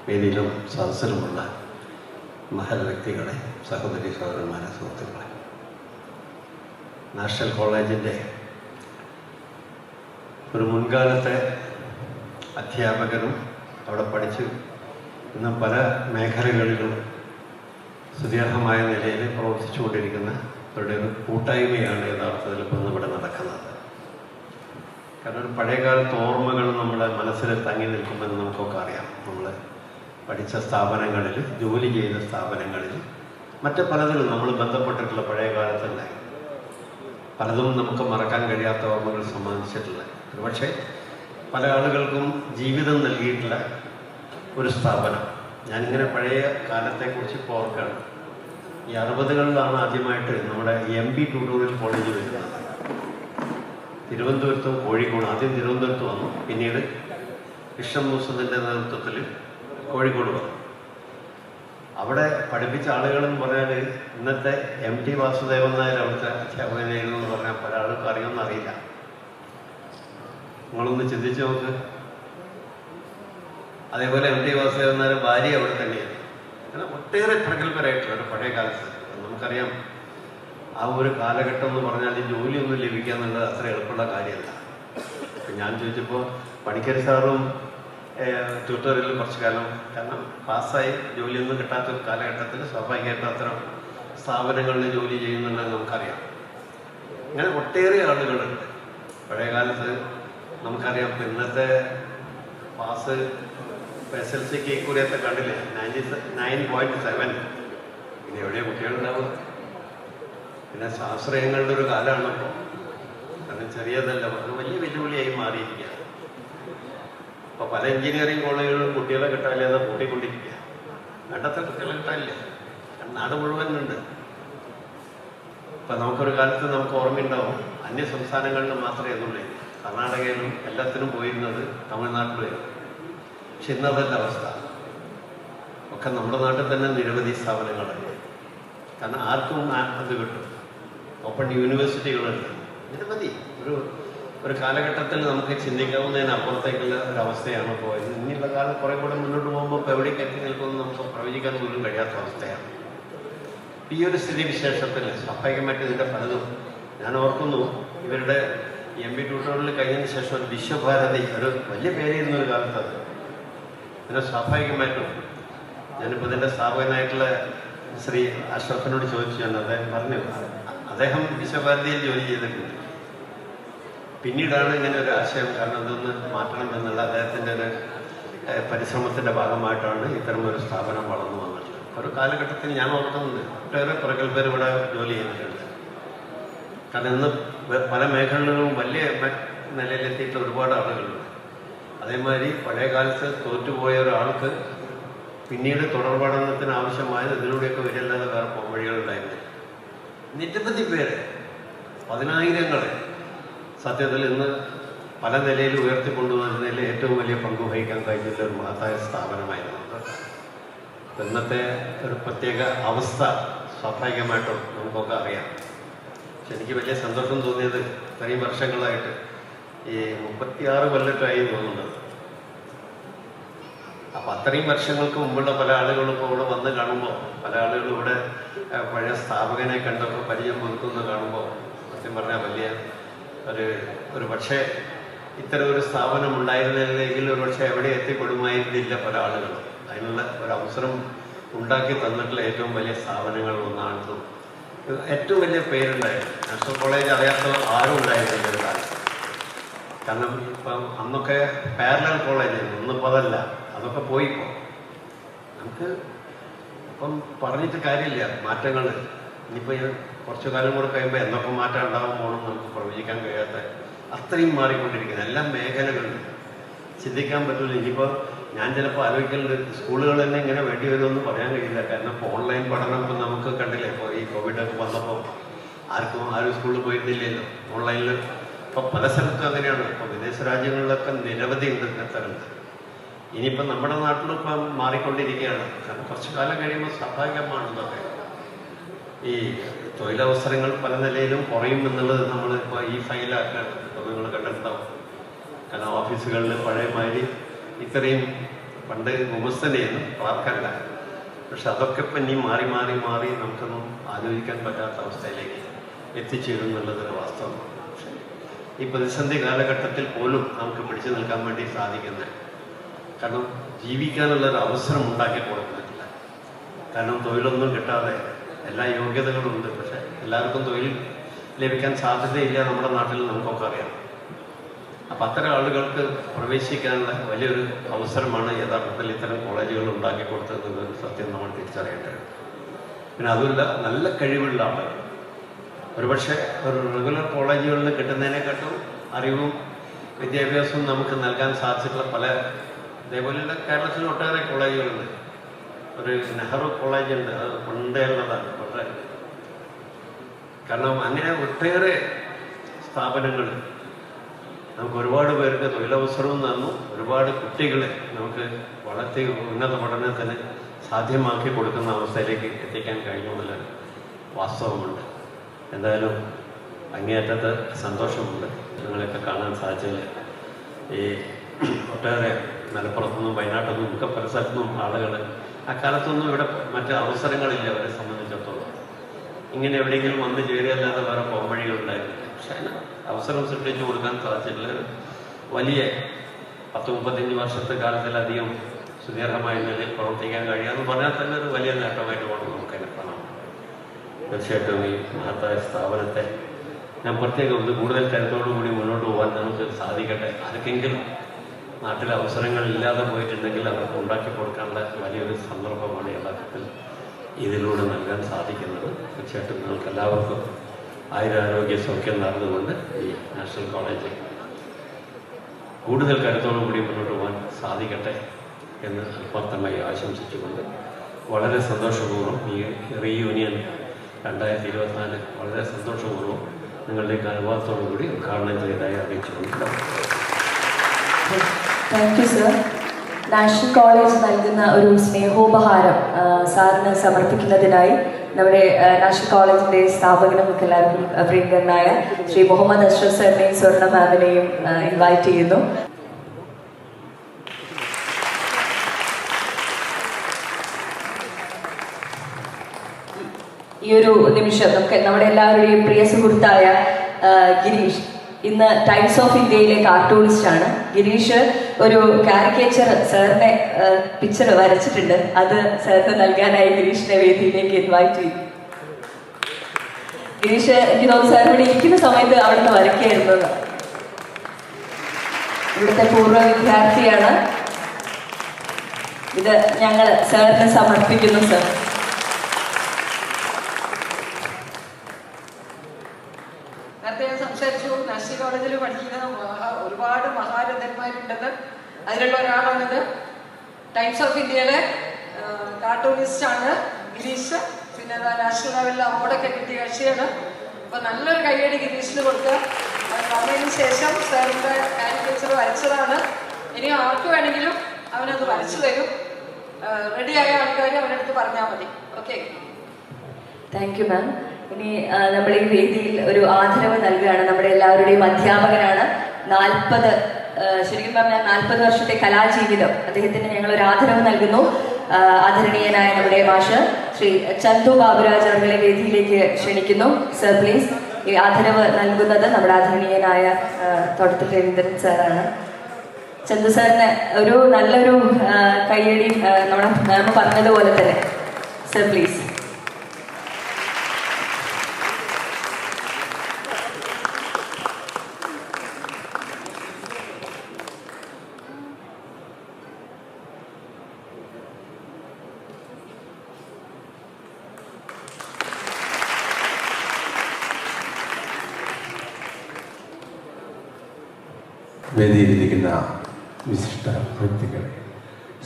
വേദിയിലും സദസ്സിലുമുള്ള മഹൽ വ്യക്തികളെ, സഹോദരി സഹോദരന്മാരെ, സുഹൃത്തുക്കളെ, നാഷണൽ കോളേജിൻ്റെ ഒരു മുൻകാലത്തെ അധ്യാപകരും അവിടെ പഠിച്ച് ഇന്ന് പല മേഖലകളിലും സുദീർഘമായ നിലയിൽ പ്രവർത്തിച്ചുകൊണ്ടിരിക്കുന്ന അവരുടെ ഒരു കൂട്ടായ്മയാണ് യഥാർത്ഥത്തിൽ ഇപ്പം ഇവിടെ നടക്കുന്നത്. കാരണം ഒരു പഴയകാലത്ത് ഓർമ്മകൾ നമ്മുടെ മനസ്സിൽ തങ്ങി നിൽക്കുമെന്ന് നമുക്കൊക്കെ അറിയാം. നമ്മൾ പഠിച്ച സ്ഥാപനങ്ങളിൽ, ജോലി ചെയ്ത സ്ഥാപനങ്ങളിൽ, മറ്റ് പലതിലും നമ്മൾ ബന്ധപ്പെട്ടിട്ടുള്ള പഴയ കാലത്തല്ല പലതും നമുക്ക് മറക്കാൻ കഴിയാത്ത ഓർമ്മകൾ സമ്മാനിച്ചിട്ടുള്ള, പക്ഷേ പല ആളുകൾക്കും ജീവിതം നൽകിയിട്ടുള്ള ഒരു സ്ഥാപനം. ഞാനിങ്ങനെ പഴയ കാലത്തെക്കുറിച്ച് ഇപ്പോൾ ഓർക്കുകയാണ്. ഈ 60കളിലാണ് ആദ്യമായിട്ട് നമ്മുടെ MB ട്യൂട്ടോറിയൽ കോളേജ് വരുന്നത്. തിരുവനന്തപുരത്തും കോഴിക്കോട്. ആദ്യം തിരുവനന്തപുരത്ത് വന്നു, പിന്നീട് കൃഷ്ണൻ മൂസത്തിൻ്റെ നേതൃത്വത്തിൽ കോഴിക്കോട് വന്നു. അവിടെ പഠിപ്പിച്ച ആളുകളെന്ന് പറഞ്ഞാൽ ഇന്നത്തെ MT വാസുദേവൻ നായർ അവിടുത്തെ അധ്യാപകനായിരുന്നു എന്ന് പറഞ്ഞാൽ പല ആൾക്കും അറിയുമെന്ന് അറിയില്ല. നിങ്ങളൊന്ന് ചിന്തിച്ച് നോക്ക്. അതേപോലെ MT വാസുദേവൻ നായർ ഭാര്യ അവിടെ തന്നെയാണ്. അങ്ങനെ ഒട്ടേറെ പ്രഗത്ഭരായിട്ടുള്ള ഒരു പഴയ കാലത്ത് നമുക്കറിയാം. ആ ഒരു കാലഘട്ടം എന്ന് പറഞ്ഞാൽ ഈ ജോലിയൊന്നും ലഭിക്കുക എന്നുള്ളത് അത്ര എളുപ്പമുള്ള കാര്യമല്ല. ഇപ്പം ഞാൻ ചോദിച്ചപ്പോൾ പണിക്കർ സാറും ട്യൂട്ടോറിയലിൽ കുറച്ച് കാലം, കാരണം പാസ്സായി ജോലിയൊന്നും കിട്ടാത്തൊരു കാലഘട്ടത്തിൽ സ്വാഭാവികമായിട്ടും അത്തരം സ്ഥാപനങ്ങളിൽ ജോലി ചെയ്യുന്നുണ്ടെന്ന് നമുക്കറിയാം. അങ്ങനെ ഒട്ടേറെ ആളുകളുണ്ട്. പഴയ കാലത്ത് നമുക്കറിയാം. ഇന്നത്തെ പാസ് SLCക്ക് ഇക്കുറിയത്തെ കണ്ടില്ലേ, 99.7. ഇനി എവിടെയാണ് കുട്ടികളുണ്ടാവുക? പിന്നെ സ്വാശ്രയങ്ങളുടെ ഒരു കാലമാണിപ്പോൾ. കാരണം ചെറിയതല്ല, അത് വലിയ വെല്ലുവിളിയായി മാറിയിരിക്കുകയാണ്. അപ്പോൾ പല എഞ്ചിനീയറിംഗ് കോളേജുകളും കുട്ടികളെ കിട്ടാനില്ലാതെ പൂട്ടിക്കൊണ്ടിരിക്കുക. വേണ്ടത്ര കുട്ടികളെ കിട്ടാനില്ല, നാട് മുഴുവനുണ്ട്. ഇപ്പം നമുക്കൊരു കാലത്ത് നമുക്ക് ഓർമ്മയുണ്ടാവും, അന്യ സംസ്ഥാനങ്ങളിൽ മാത്രമേ എന്നുള്ളൂ. കർണാടകയിലും എല്ലാത്തിനും പോയിരുന്നത് തമിഴ്നാട്ടിലും. പക്ഷെ ഇന്നതല്ല അവസ്ഥ. ഒക്കെ നമ്മുടെ നാട്ടിൽ തന്നെ നിരവധി സ്ഥാപനങ്ങളുണ്ട്. കാരണം ആർക്കും അത് കിട്ടും. ഓപ്പൺ യൂണിവേഴ്സിറ്റികളുണ്ട്, നിരവധി. ഒരു കാലഘട്ടത്തിൽ നമുക്ക് ചിന്തിക്കാവുന്നതിനപ്പുറത്തേക്കുള്ള ഒരവസ്ഥയാണ് പോയത്. ഇനിയുള്ള കാലം കുറേ കൂടെ മുന്നോട്ട് പോകുമ്പോൾ ഇപ്പോൾ എവിടേക്ക് എത്തി നിൽക്കുമെന്ന് നമുക്ക് പ്രവചിക്കാൻ പോലും കഴിയാത്ത അവസ്ഥയാണ്. ഈ ഒരു സ്ഥിതിവിശേഷത്തിൽ സ്വാഭാവികമായിട്ട് ഇതിൻ്റെ പലതും ഞാൻ ഓർക്കുന്നു. ഇവരുടെ MB ട്യൂട്ടോറിയൽ കഴിഞ്ഞതിന് ശേഷം ഒരു വിശ്വഭാരതി ഒരു വലിയ പേരായിരുന്നു ഒരു കാലത്ത്. അത് പിന്നെ സ്വാഭാവികമായിട്ടും ഞാനിപ്പോൾ ഇതിൻ്റെ സ്ഥാപകനായിട്ടുള്ള ശ്രീ അഷ്റഫിനോട് ചോദിച്ചു. അദ്ദേഹം പറഞ്ഞു അദ്ദേഹം വിശ്വഭാരതിയിൽ ജോലി ചെയ്തിട്ടുണ്ട്. പിന്നീടാണ് ഇങ്ങനെ ഒരു ആശയം, കാരണം അതൊന്ന് മാറ്റണം എന്നുള്ള അദ്ദേഹത്തിൻ്റെ ഒരു പരിശ്രമത്തിൻ്റെ ഭാഗമായിട്ടാണ് ഇത്തരം ഒരു സ്ഥാപനം വളർന്നു വന്നിട്ടുള്ളത്. ഒരു കാലഘട്ടത്തിൽ ഞാൻ ഓർക്കുന്നുണ്ട് ഒട്ടേറെ പ്രഗത്ഭർ ഇവിടെ ജോലി ചെയ്തിട്ടുണ്ട്. കാരണം ഇന്ന് പല മേഖലകളിലും വലിയ നിലയിലെത്തിയിട്ട് ഒരുപാട് ആളുകളുണ്ട്. അതേമാതിരി പഴയ കാലത്ത് തോറ്റുപോയ ഒരാൾക്ക് പിന്നീട് തുടർ പഠനത്തിന് ആവശ്യമായത് ഇതിലൂടെയൊക്കെ വരില്ലാതെ വേറെ പോംവഴികളുണ്ടായിരുന്നു. നിരവധി പേര്, പതിനായിരങ്ങളെ സത്യത്തിൽ ഇന്ന് പല നിലയിൽ ഉയർത്തിക്കൊണ്ടുവന്നതിൽ ഏറ്റവും വലിയ പങ്ക് വഹിക്കാൻ കഴിഞ്ഞിട്ടുള്ള ഒരു മഹത്തായ സ്ഥാപനമായിരുന്നു. ഇന്നത്തെ ഒരു പ്രത്യേക അവസ്ഥ സ്വാഭാവികമായിട്ടും നമുക്കൊക്കെ അറിയാം. പക്ഷെ എനിക്ക് വലിയ സന്തോഷം തോന്നിയത് ഇത്രയും വർഷങ്ങളായിട്ട് ഈ 36 കൊല്ലത്തായി തോന്നുന്നത്. അപ്പം അത്രയും വർഷങ്ങൾക്ക് മുമ്പുള്ള പല ആളുകളും ഇപ്പോൾ ഇവിടെ വന്ന് കാണുമ്പോൾ, പല ആളുകളും ഇവിടെ പഴയ സ്ഥാപകനെ കണ്ടപ്പോൾ പരിചയം പുതുക്കുന്ന കാണുമ്പോൾ സത്യം പറഞ്ഞാൽ വലിയ ഒരു പക്ഷേ ഇത്തരം ഒരു സ്ഥാപനം ഉണ്ടായിരുന്നില്ലെങ്കിൽ ഒരു പക്ഷേ എവിടെ എത്തിപ്പെടുമായിരുന്നില്ല പല ആളുകളും. അതിനുള്ള ഒരു അവസരം ഉണ്ടാക്കി തന്നിട്ടുള്ള ഏറ്റവും വലിയ സ്ഥാപനങ്ങളിൽ ഒന്നാണ്. ഏറ്റവും വലിയ പേരുണ്ടായിരുന്നു. നാഷണൽ കോളേജ് അറിയാത്തവർ ആരും ഉണ്ടായിരുന്നില്ല ഒരു കാലത്ത്. കാരണം ഇപ്പം അന്നൊക്കെ പാരലൽ കോളേജായിരുന്നു, ഒന്നിപ്പോൾ അതല്ല. അതൊക്കെ പോയിപ്പോൾ നമുക്ക് ഇപ്പം പറഞ്ഞിട്ട് കാര്യമില്ല. മാറ്റങ്ങൾ ഇനിയിപ്പോൾ കുറച്ചു കാലം കൂടെ കഴിയുമ്പോൾ എന്തൊക്കെ മാറ്റം ഉണ്ടാവും പോകണം നമുക്ക് പ്രവചിക്കാൻ കഴിയാത്ത അത്രയും മാറിക്കൊണ്ടിരിക്കുന്നത് എല്ലാ മേഖലകളിലും ചിന്തിക്കാൻ പറ്റില്ല. ഇനിയിപ്പോൾ ഞാൻ ചിലപ്പോൾ ആലോചിക്കലുണ്ട്, സ്കൂളുകൾ തന്നെ ഇങ്ങനെ വേണ്ടി വരുമെന്ന് പറയാൻ കഴിയില്ല. കാരണം ഇപ്പോൾ ഓൺലൈൻ പഠനം ഇപ്പം നമുക്ക് കണ്ടില്ലേ, ഇപ്പോൾ ഈ കോവിഡൊക്കെ വന്നപ്പോൾ ആരും സ്കൂളിൽ പോയിരുന്നില്ലല്ലോ. ഓൺലൈനിൽ ഇപ്പോൾ പല സ്ഥലത്തും അങ്ങനെയാണ്. ഇപ്പോൾ വിദേശ രാജ്യങ്ങളിലൊക്കെ നിരവധി ഉണ്ട് ഇങ്ങനത്തെ. ഇനിയിപ്പം നമ്മുടെ നാട്ടിലിപ്പം മാറിക്കൊണ്ടിരിക്കുകയാണ്. കാരണം കുറച്ചു കാലം കഴിയുമ്പോൾ സ്വാഭാവികമാണെന്നൊക്കെ ഈ തൊഴിലവസരങ്ങൾ പല നിലയിലും കുറയും എന്നുള്ളത് നമ്മളിപ്പോൾ ഈ ഫയലാക്കുകയാണ്. ഇപ്പോൾ നിങ്ങൾ കണ്ടെത്താവും. കാരണം ഓഫീസുകളിൽ പഴയ മാതിരി ഇത്രയും പണ്ട് ഗുമസ്തനെയൊന്നും ക്ലാർക്കല്ല. പക്ഷെ അതൊക്കെ ഇപ്പം ഇനി മാറി മാറി മാറി നമുക്കൊന്നും ആലോചിക്കാൻ പറ്റാത്ത അവസ്ഥയിലേക്ക് എത്തിച്ചേരുന്നുള്ളതൊരു വാസ്തവമാണ്. പക്ഷേ ഈ പ്രതിസന്ധി കാലഘട്ടത്തിൽ പോലും നമുക്ക് പിടിച്ചു നിൽക്കാൻ വേണ്ടി സാധിക്കുന്നത് കാരണം ജീവിക്കാനുള്ളൊരു അവസരം ഉണ്ടാക്കി കൊടുക്കുന്നില്ല. കാരണം തൊഴിലൊന്നും കിട്ടാതെ എല്ലാ യോഗ്യതകളും ഉണ്ട്, പക്ഷെ എല്ലാവർക്കും തൊഴിൽ ലഭിക്കാൻ സാധ്യതയില്ല നമ്മുടെ നാട്ടിൽ, നമുക്കൊക്കെ അറിയാം. അപ്പം അത്തരം ആളുകൾക്ക് പ്രവേശിക്കാനുള്ള വലിയൊരു അവസരമാണ് യഥാർത്ഥത്തിൽ ഇത്തരം കോളേജുകൾ ഉണ്ടാക്കി കൊടുത്തതെന്നൊരു സത്യം നമ്മൾ തിരിച്ചറിയേണ്ടത്. പിന്നെ അതുമല്ല, നല്ല കഴിവുള്ള ആളുകൾ ഒരുപക്ഷെ ഒരു റെഗുലർ കോളേജുകളിൽ കിട്ടുന്നതിനെക്കാട്ടും അറിവും വിദ്യാഭ്യാസവും നമുക്ക് നൽകാൻ സാധിച്ചിട്ടുള്ള പല ഇതേപോലെയുള്ള കേരളത്തിൽ ഒട്ടേറെ കോളേജുകളുണ്ട്. ഒരു നെഹ്റു കോളേജ് ഉണ്ട്, അത് പണ്ടേ ഉള്ളതാണ്. പക്ഷേ കാരണം അങ്ങനെ ഒട്ടേറെ സ്ഥാപനങ്ങൾ നമുക്ക് ഒരുപാട് പേർക്ക് തൊഴിലവസരവും തന്നു, ഒരുപാട് കുട്ടികളെ നമുക്ക് വളർത്തി ഉന്നത പഠനത്തിന് സാധ്യമാക്കി കൊടുക്കുന്ന അവസ്ഥയിലേക്ക് എത്തിക്കാൻ കഴിഞ്ഞു എന്നുള്ള വാസ്തവമുണ്ട്. എന്തായാലും അങ്ങേയറ്റത്ത് സന്തോഷമുണ്ട് നിങ്ങളെയൊക്കെ കാണാൻ സാധിച്ചതിൽ. ഈ ഒട്ടേറെ മലപ്പുറത്തുനിന്നും വയനാട്ടിൽ ഒക്കെ പല സ്ഥലത്തുനിന്നും ആളുകൾ, അക്കാലത്തൊന്നും ഇവിടെ മറ്റ് അവസരങ്ങളില്ല അവരെ സംബന്ധിച്ചിടത്തോളം. ഇങ്ങനെ എവിടെയെങ്കിലും വന്ന് ചേരുകയല്ലാതെ വേറെ പോംവഴികളുണ്ടായിരുന്നു. പക്ഷെ അതിന് അവസരം സൃഷ്ടിച്ചു കൊടുക്കാൻ സാധിച്ചിട്ടുള്ള വലിയ 10-35 വർഷത്തെ കാലത്തിലധികം സുദീർഘമായ നിലയിൽ പ്രവർത്തിക്കാൻ കഴിയാമെന്ന് പറഞ്ഞാൽ തന്നെ ഒരു വലിയ നേട്ടമായിട്ട് കൊണ്ട് നമുക്ക് അതിനെ കാണാം. തീർച്ചയായിട്ടും ഈ മഹത്തായ സ്ഥാപനത്തെ ഞാൻ പ്രത്യേകം ഒന്ന് കൂടുതൽ കരുത്തോടുകൂടി മുന്നോട്ട് പോകാൻ നമുക്ക് സാധിക്കട്ടെ. ആർക്കെങ്കിലും നാട്ടിലെ അവസരങ്ങൾ ഇല്ലാതെ പോയിട്ടുണ്ടെങ്കിൽ അവർക്ക് ഉണ്ടാക്കി കൊടുക്കാനുള്ള വലിയൊരു സന്ദർഭമാണ് യഥാർത്ഥത്തിൽ ഇതിലൂടെ നൽകാൻ സാധിക്കുന്നത്. തീർച്ചയായിട്ടും നിങ്ങൾക്ക് എല്ലാവർക്കും ആയുരാരോഗ്യ സൗഖ്യം നടന്നുകൊണ്ട് ഈ നാഷണൽ കോളേജ് കൂടുതൽ കരുത്തോടുകൂടി മുന്നോട്ട് പോകാൻ സാധിക്കട്ടെ എന്ന് ആത്മാർത്ഥമായി ആശംസിച്ചുകൊണ്ട് വളരെ സന്തോഷപൂർവ്വം ഈ റീയൂണിയൻ 2024 വളരെ സന്തോഷപൂർവ്വം നിങ്ങളുടെയൊക്കെ അനുഭവത്തോടു കൂടി ഉദ്ഘാടനം ചെയ്തതായി അറിയിച്ചുകൊണ്ട് thank you sir. National college നൽകുന്ന ഒരു സ്നേഹോപഹാരം സാറിന് സമർപ്പിക്കുന്നതിനായി നമ്മുടെ നാഷണൽ കോളേജിൻ്റെ സ്ഥാപകനും നമുക്ക് എല്ലാവർക്കും പ്രിയങ്കരനായ ശ്രീ മുഹമ്മദ് അഷ്റഫ് സാറിനെയും സ്വർണ്ണ മാമിനെയും ഇൻവൈറ്റ് ചെയ്യുന്നു. ഈ ഒരു നിമിഷം നമുക്ക് നമ്മുടെ എല്ലാവരുടെയും പ്രിയ സുഹൃത്തായ ഗിരീഷ് ഇന്ന് ടൈംസ് ഓഫ് ഇന്ത്യയിലെ കാർട്ടൂണിസ്റ്റ് ആണ്. ഗിരീഷ് ഒരു കാരിക്കേച്ചർ സാറിനെ പിക്ചർ വരച്ചിട്ടുണ്ട്. അത് സാറിന് നൽകാനായി ഗിരീഷിനെ വേദിയിലേക്ക് ഇൻവൈറ്റ് ചെയ്യും. ഗിരീഷ് എനിക്ക് തോന്നുന്നു സാർ ഇവിടെ ഇരിക്കുന്ന സമയത്ത് അവിടുന്ന് വരയ്ക്കായിരുന്നത്. ഇവിടുത്തെ പൂർവ്വ വിദ്യാർത്ഥിയാണ്. ഇത് ഞങ്ങൾ സാറിന് സമർപ്പിക്കുന്നു സർ. നേരത്തെ ഞാൻ സംസാരിച്ചു, നാഷണൽ കോളേജിൽ പഠിക്കുന്ന ഒരുപാട് മഹാരഥന്മാരുണ്ടെന്ന്. അതിലുള്ള ഒരാളാണിത്. ടൈംസ് ഓഫ് ഇന്ത്യയിലെ കാർട്ടൂണിസ്റ്റ് ആണ് ഗിരീഷ്. പിന്നെ നാഷണൽ ലെവലിൽ അവാർഡൊക്കെ കിട്ടിയ കക്ഷിയാണ്. അപ്പൊ നല്ലൊരു കൈയടി ഗിരീഷിന് കൊടുക്കുക. അത് വന്നതിന് ശേഷം സാറിന്റെ കാരിക്കേച്ചർ വരച്ചതാണ്. ഇനി ആർക്ക് വേണമെങ്കിലും അവനത് വരച്ചു തരും. റെഡിയായ ആൾക്കാർ അവനടുത്ത് പറഞ്ഞാൽ മതി. Okay, thank you ma'am. ഇനി നമ്മൾ ഈ വേദിയിൽ ഒരു ആദരവ് നൽകുകയാണ്. നമ്മുടെ എല്ലാവരുടെയും അധ്യാപകനാണ്. 40 ശരിക്കും പറഞ്ഞാൽ 40 വർഷത്തെ കലാജീവിതം അദ്ദേഹത്തിന് ഞങ്ങൾ ഒരു ആദരവ് നൽകുന്നു. ആദരണീയനായ നമ്മുടെ മാഷ് ശ്രീ ചന്തു ബാബുരാജ് അവരുടെ വേദിയിലേക്ക് ക്ഷണിക്കുന്നു. Sir please. ഈ ആദരവ് നൽകുന്നത് നമ്മുടെ ആദരണീയനായ തോട്ടത്തിൽ രവീന്ദ്രൻ സാറാണ്. ചന്തു സാറിന് ഒരു നല്ലൊരു കയ്യടി നമ്മുടെ മാം പറഞ്ഞതുപോലെ തന്നെ. Sir please. വേദിയിലിരിക്കുന്ന വിശിഷ്ട വ്യക്തികളെ,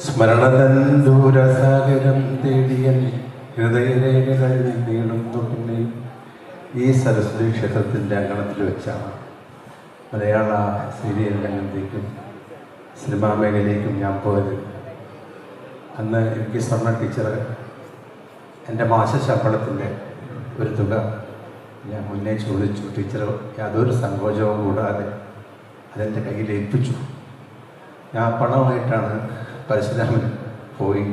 സ്മരണതന്തൂരസാഗരം തേടിയൻ ഹൃദയരേഖകൾ നീളുന്നു. പിന്നെ ഈ സരസ്വതി ക്ഷേത്രത്തിൻ്റെ അങ്കണത്തിൽ വെച്ചാണ് മലയാള സീരിയൽ രംഗത്തേക്കും സിനിമാ മേഖലയിലേക്കും ഞാൻ പോയത്. അന്ന് എനിക്ക് സ്വർണ്ണ ടീച്ചർ എൻ്റെ മാസ ശമ്പളത്തിൻ്റെ ഒരു തുക ഞാൻ മുന്നേ ചോദിച്ചു. ടീച്ചർ യാതൊരു സങ്കോചവും കൂടാതെ അതെൻ്റെ കയ്യിൽ ഏൽപ്പിച്ചു. ഞാൻ പണമായിട്ടാണ് പരശുരാമൻ പോയി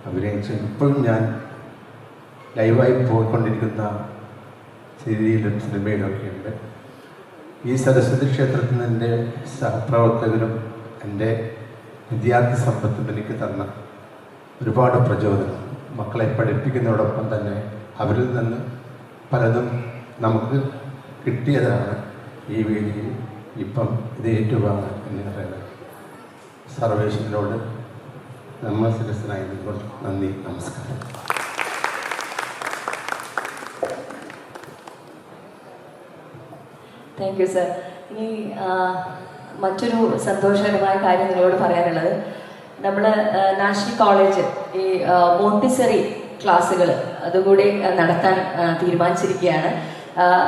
അഭിനയിച്ചു. ഇപ്പോഴും ഞാൻ ലൈവായി പോയിക്കൊണ്ടിരിക്കുന്ന സീരിയലും സിനിമയിലൊക്കെ ഉണ്ട്. ഈ സരസ്വതി ക്ഷേത്രത്തിൽ എൻ്റെ സഹപ്രവർത്തകരും എൻ്റെ വിദ്യാർത്ഥി സമ്പത്തും എനിക്ക് തന്ന ഒരുപാട് പ്രചോദനം. മക്കളെ പഠിപ്പിക്കുന്നതോടൊപ്പം തന്നെ അവരിൽ നിന്ന് പലതും നമുക്ക് കിട്ടിയതാണ്. ഈ വേദിയിൽ ഇപ്പം ഇത് ഏറ്റുവാങ്ങാൻ എന്ന് പറയുന്നത് സർവേശ്വരനോട് നമ്മൾ സദസ്സനായതുകൊണ്ട് നന്ദി, നമസ്കാരം. Thank you sir. ഇനി മറ്റൊരു സന്തോഷകരമായ കാര്യം നിങ്ങളോട് പറയാനുള്ളത്, നമ്മൾ നാഷണൽ കോളേജ് ഈ മോണ്ടിസറി ക്ലാസ്സുകൾ അതുകൂടി നടത്താൻ തീരുമാനിച്ചിരിക്കുകയാണ്.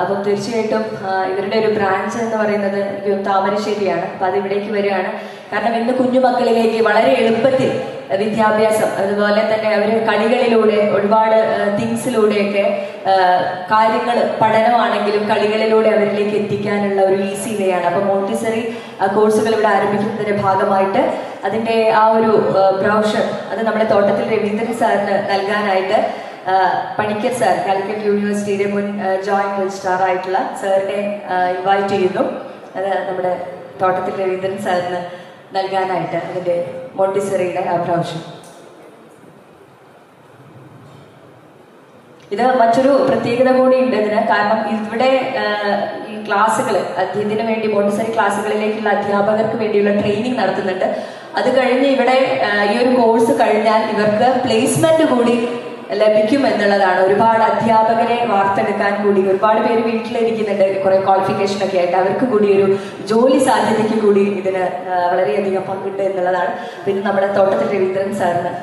അപ്പം തീർച്ചയായിട്ടും ഇവരുടെ ഒരു ബ്രാഞ്ച് എന്ന് പറയുന്നത് എനിക്ക് താമരശ്ശേരിയാണ്. അപ്പം അതിവിടേക്ക് വരികയാണ്. കാരണം ഇന്ന് കുഞ്ഞുമക്കളിലേക്ക് വളരെ എളുപ്പത്തിൽ വിദ്യാഭ്യാസം, അതുപോലെ തന്നെ അവർ കളികളിലൂടെ ഒരുപാട് തിങ്സിലൂടെയൊക്കെ കാര്യങ്ങൾ പഠനമാണെങ്കിലും കളികളിലൂടെ അവരിലേക്ക് എത്തിക്കാനുള്ള ഒരു ഈസി വേ ആണ്. അപ്പം മോണ്ടിസറി കോഴ്സുകൾ ഇവിടെ ആരംഭിക്കുന്നതിൻ്റെ ഭാഗമായിട്ട് അതിൻ്റെ ആ ഒരു ബ്രോഷർ അത് നമ്മുടെ തോട്ടത്തിൽ രവീന്ദ്രൻ സാറിന് നൽകാനായിട്ട് പണിക്കർ സാർ, കാലിക്കറ്റ് യൂണിവേഴ്സിറ്റിയുടെ മുൻ ജോയിന്റ് രജിസ്ട്രാർ ആയിട്ടുള്ള സാറിനെ ഇൻവൈറ്റ് ചെയ്യുന്നു. അത് നമ്മുടെ തോട്ടത്തിൽ രവീന്ദ്രൻ സാറിന് നൽകാനായിട്ട് അതിൻ്റെ മോണ്ടിസറിയുടെ ആ ബ്രോഷർ. ഇത് മറ്റൊരു പ്രത്യേകത കൂടി ഉണ്ട് ഇതിന്. കാരണം ഇവിടെ ഈ ക്ലാസ്സുകൾ ഇതിനു വേണ്ടി മോണ്ടിസറി ക്ലാസ്സുകളിലേക്കുള്ള അധ്യാപകർക്ക് വേണ്ടിയുള്ള ട്രെയിനിങ് നടത്തുന്നുണ്ട്. അത് കഴിഞ്ഞ് ഇവിടെ ഈ ഒരു കോഴ്സ് കഴിഞ്ഞാൽ ഇവർക്ക് പ്ലേസ്മെന്റ് കൂടി ലഭിക്കും എന്നുള്ളതാണ്. ഒരുപാട് അധ്യാപകരെ വാർത്തെടുക്കാൻ കൂടി ഒരുപാട് പേര് വീട്ടിലിരിക്കുന്നുണ്ട്, കുറെ ക്വാളിഫിക്കേഷൻ ഒക്കെ ആയിട്ട്. അവർക്ക് കൂടി ഒരു ജോലി സാധ്യതയ്ക്ക് കൂടി ഇതിന് വളരെയധികം പങ്കുണ്ട് എന്നുള്ളതാണ്. പിന്നെ നമ്മുടെ തോട്ടത്തിൽ രവീന്ദ്രൻ സാറിന്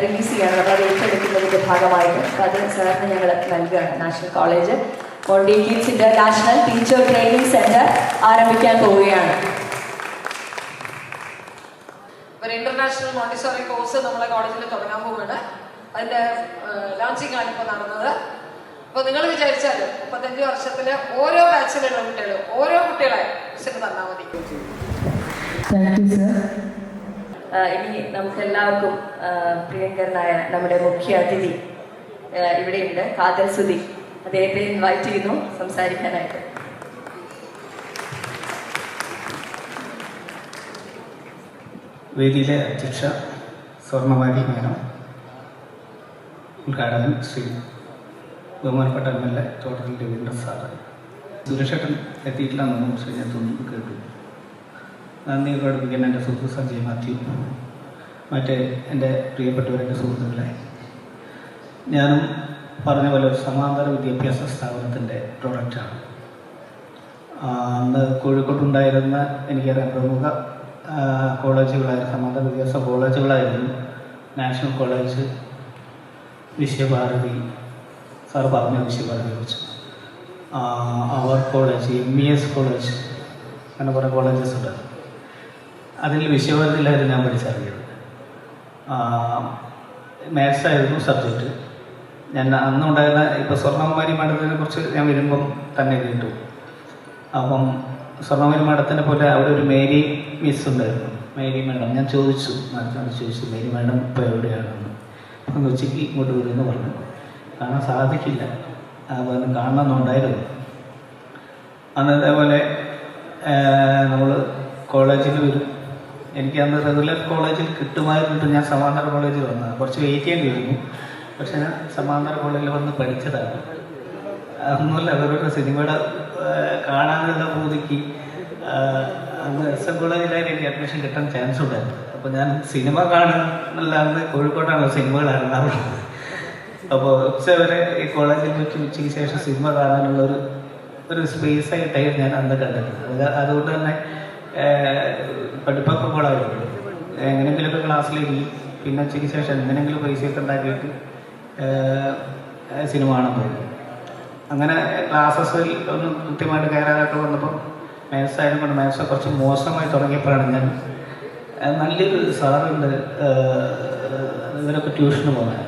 റിലീസ് ചെയ്യാണ് നമ്മളത് ഏറ്റെടുക്കുന്നതിൻ്റെ ഭാഗമായിട്ട്. അപ്പോൾ അത് സാറിന് ഞങ്ങൾ നൽകുകയാണ്. National college Monty kids international teacher training centre ആരംഭിക്കാൻ പോവുകയാണ്. ഒരു ഇന്റർനാഷണൽ മോണ്ടിസോറി കോഴ്സ് നമ്മളെ കോളേജിൽ തുടങ്ങാൻ പോവുകയാണ്. അതിന്റെ ലോഞ്ചിങ് ആണ് ഇപ്പോൾ നടന്നത്. അപ്പോൾ നിങ്ങൾ വിചാരിച്ചാൽ 35 വർഷത്തില് ഓരോ ബാച്ചിലുള്ള കുട്ടികളും ഓരോ കുട്ടികളെ മിസ്സിന് തന്നാൽ മതി. ഇനി നമുക്ക് എല്ലാവർക്കും പ്രിയങ്കരനായ നമ്മുടെ മുഖ്യ അതിഥി ഇവിടെയുണ്ട്, കാതൽ സുധി. അദ്ദേഹത്തെ ഇൻവൈറ്റ് ചെയ്യുന്നു സംസാരിക്കാനായിട്ട്. വേദിയിലെ അധ്യക്ഷ സ്വർണ്ണവാരി മേനം, ഉദ്ഘാടകൻ ശ്രീ ബഹുമാനപ്പെട്ട MLA തോട്ടത്തിൽ രവീന്ദ്രൻ സാറ്, സുരക്ഷേട്ടൻ എത്തിയിട്ടില്ലെന്നും ശ്രീഞ്ഞത്തൊന്നും കേട്ടു. നന്ദി പ്രകടിപ്പിക്കാൻ എൻ്റെ സുഹൃത്ത് സഞ്ജയ് മാത്യു, മറ്റേ എൻ്റെ പ്രിയപ്പെട്ടവരുടെ സുഹൃത്തുക്കളെ, ഞാനും പറഞ്ഞ പോലെ ഒരു സമാന്തര വിദ്യാഭ്യാസ സ്ഥാപനത്തിൻ്റെ പ്രൊഡക്റ്റാണ്. അന്ന് കോഴിക്കോട്ടുണ്ടായിരുന്ന എനിക്കറിയാം പ്രമുഖ കോളേജുകളായിരുന്നു, സമാന്തര വിദ്യാഭ്യാസ കോളേജുകളായിരുന്നു നാഷണൽ കോളേജ്, വിശ്വഭാരതി, സാർ പറഞ്ഞ വിശ്വഭാരതിയെ കുറിച്ച്, അവർ കോളേജ്, MES കോളേജ്, അങ്ങനെ കുറേ കോളേജസ് ഉണ്ട്. അതിൽ വിശ്വഭാരതിയിലായിരുന്നു ഞാൻ പഠിച്ചിറങ്ങിയത്. മാത്സ് ആയിരുന്നു സബ്ജക്റ്റ്. ഞാൻ അന്നുണ്ടായിരുന്ന ഇപ്പോൾ സ്വർണ്ണകുമാരി മാഡത്തിനെ കുറിച്ച് ഞാൻ വരുമ്പം തന്നെ കേട്ടു. അപ്പം സ്വർണ്ണകുമാരി മാഡത്തിനെ പോലെ അവിടെ ഒരു മേരി മിസ് ഉണ്ടായിരുന്നു, മേരി മാഡം. ഞാൻ ചോദിച്ചു, മാഡത്തിനോട് ചോദിച്ചു, മേരി മാഡം ഇപ്പോൾ എവിടെയാണെന്ന്. അപ്പം ഉച്ചയ്ക്ക് ഇങ്ങോട്ട് വരുമെന്ന് പറഞ്ഞു. കാണാൻ സാധിക്കില്ല, അപ്പം കാണണമെന്നുണ്ടായിരുന്നു. അന്ന് അതേപോലെ നമ്മൾ കോളേജിൽ വരും. എനിക്ക് അന്ന് റെഗുലർ കോളേജിൽ കിട്ടുമായിരുന്നിട്ട് ഞാൻ സമാന്തര കോളേജിൽ വന്നത്. കുറച്ച് വെയിറ്റ് ചെയ്യേണ്ടി വരുന്നു, പക്ഷെ ഞാൻ സമാന്തര കോളേജിൽ വന്ന് പഠിച്ചതാണ്. ഒന്നുമില്ല, അവരുടെ സിനിമയുടെ കാണാനുള്ള പൂതിക്ക് അന്ന് SM കോളേജിലായിരുന്നു എനിക്ക് അഡ്മിഷൻ കിട്ടാൻ ചാൻസ് ഉണ്ടായിരുന്നു. അപ്പോൾ ഞാൻ സിനിമ കാണുന്നില്ല, അന്ന് കോഴിക്കോട്ടാണ് സിനിമകൾ ഇറങ്ങാറുള്ളത്. അപ്പോൾ ഉച്ച വരെ ഈ കോളേജിൽ വെച്ച് ഉച്ചയ്ക്ക് ശേഷം സിനിമ കാണാനുള്ളൊരു സ്പേസ് ആയിട്ടായിരുന്നു ഞാൻ അന്ന് കണ്ടിരുന്നത്. അതുകൊണ്ട് തന്നെ പഠിപ്പൊക്കെ കൂടായിരുന്നു. എങ്ങനെയെങ്കിലുമൊക്കെ ക്ലാസ്സിലിരിക്കും, പിന്നെ ഉച്ചയ്ക്ക് ശേഷം എങ്ങനെയെങ്കിലും പൈസയൊക്കെ ഉണ്ടാക്കിയിട്ട് സിനിമ കാണാൻ പോകും. അങ്ങനെ ക്ലാസ്സസിൽ ഒന്ന് കൃത്യമായിട്ട് കയറാതൊക്കെ വന്നപ്പോൾ മാത്സ് ആയതുകൊണ്ട് മാത്സ് കുറച്ച് മോശമായി തുടങ്ങിയപ്പോഴാണ് ഞാൻ നല്ലൊരു സാറുണ്ട് ഇവരൊക്കെ ട്യൂഷന് പോകുന്നത്.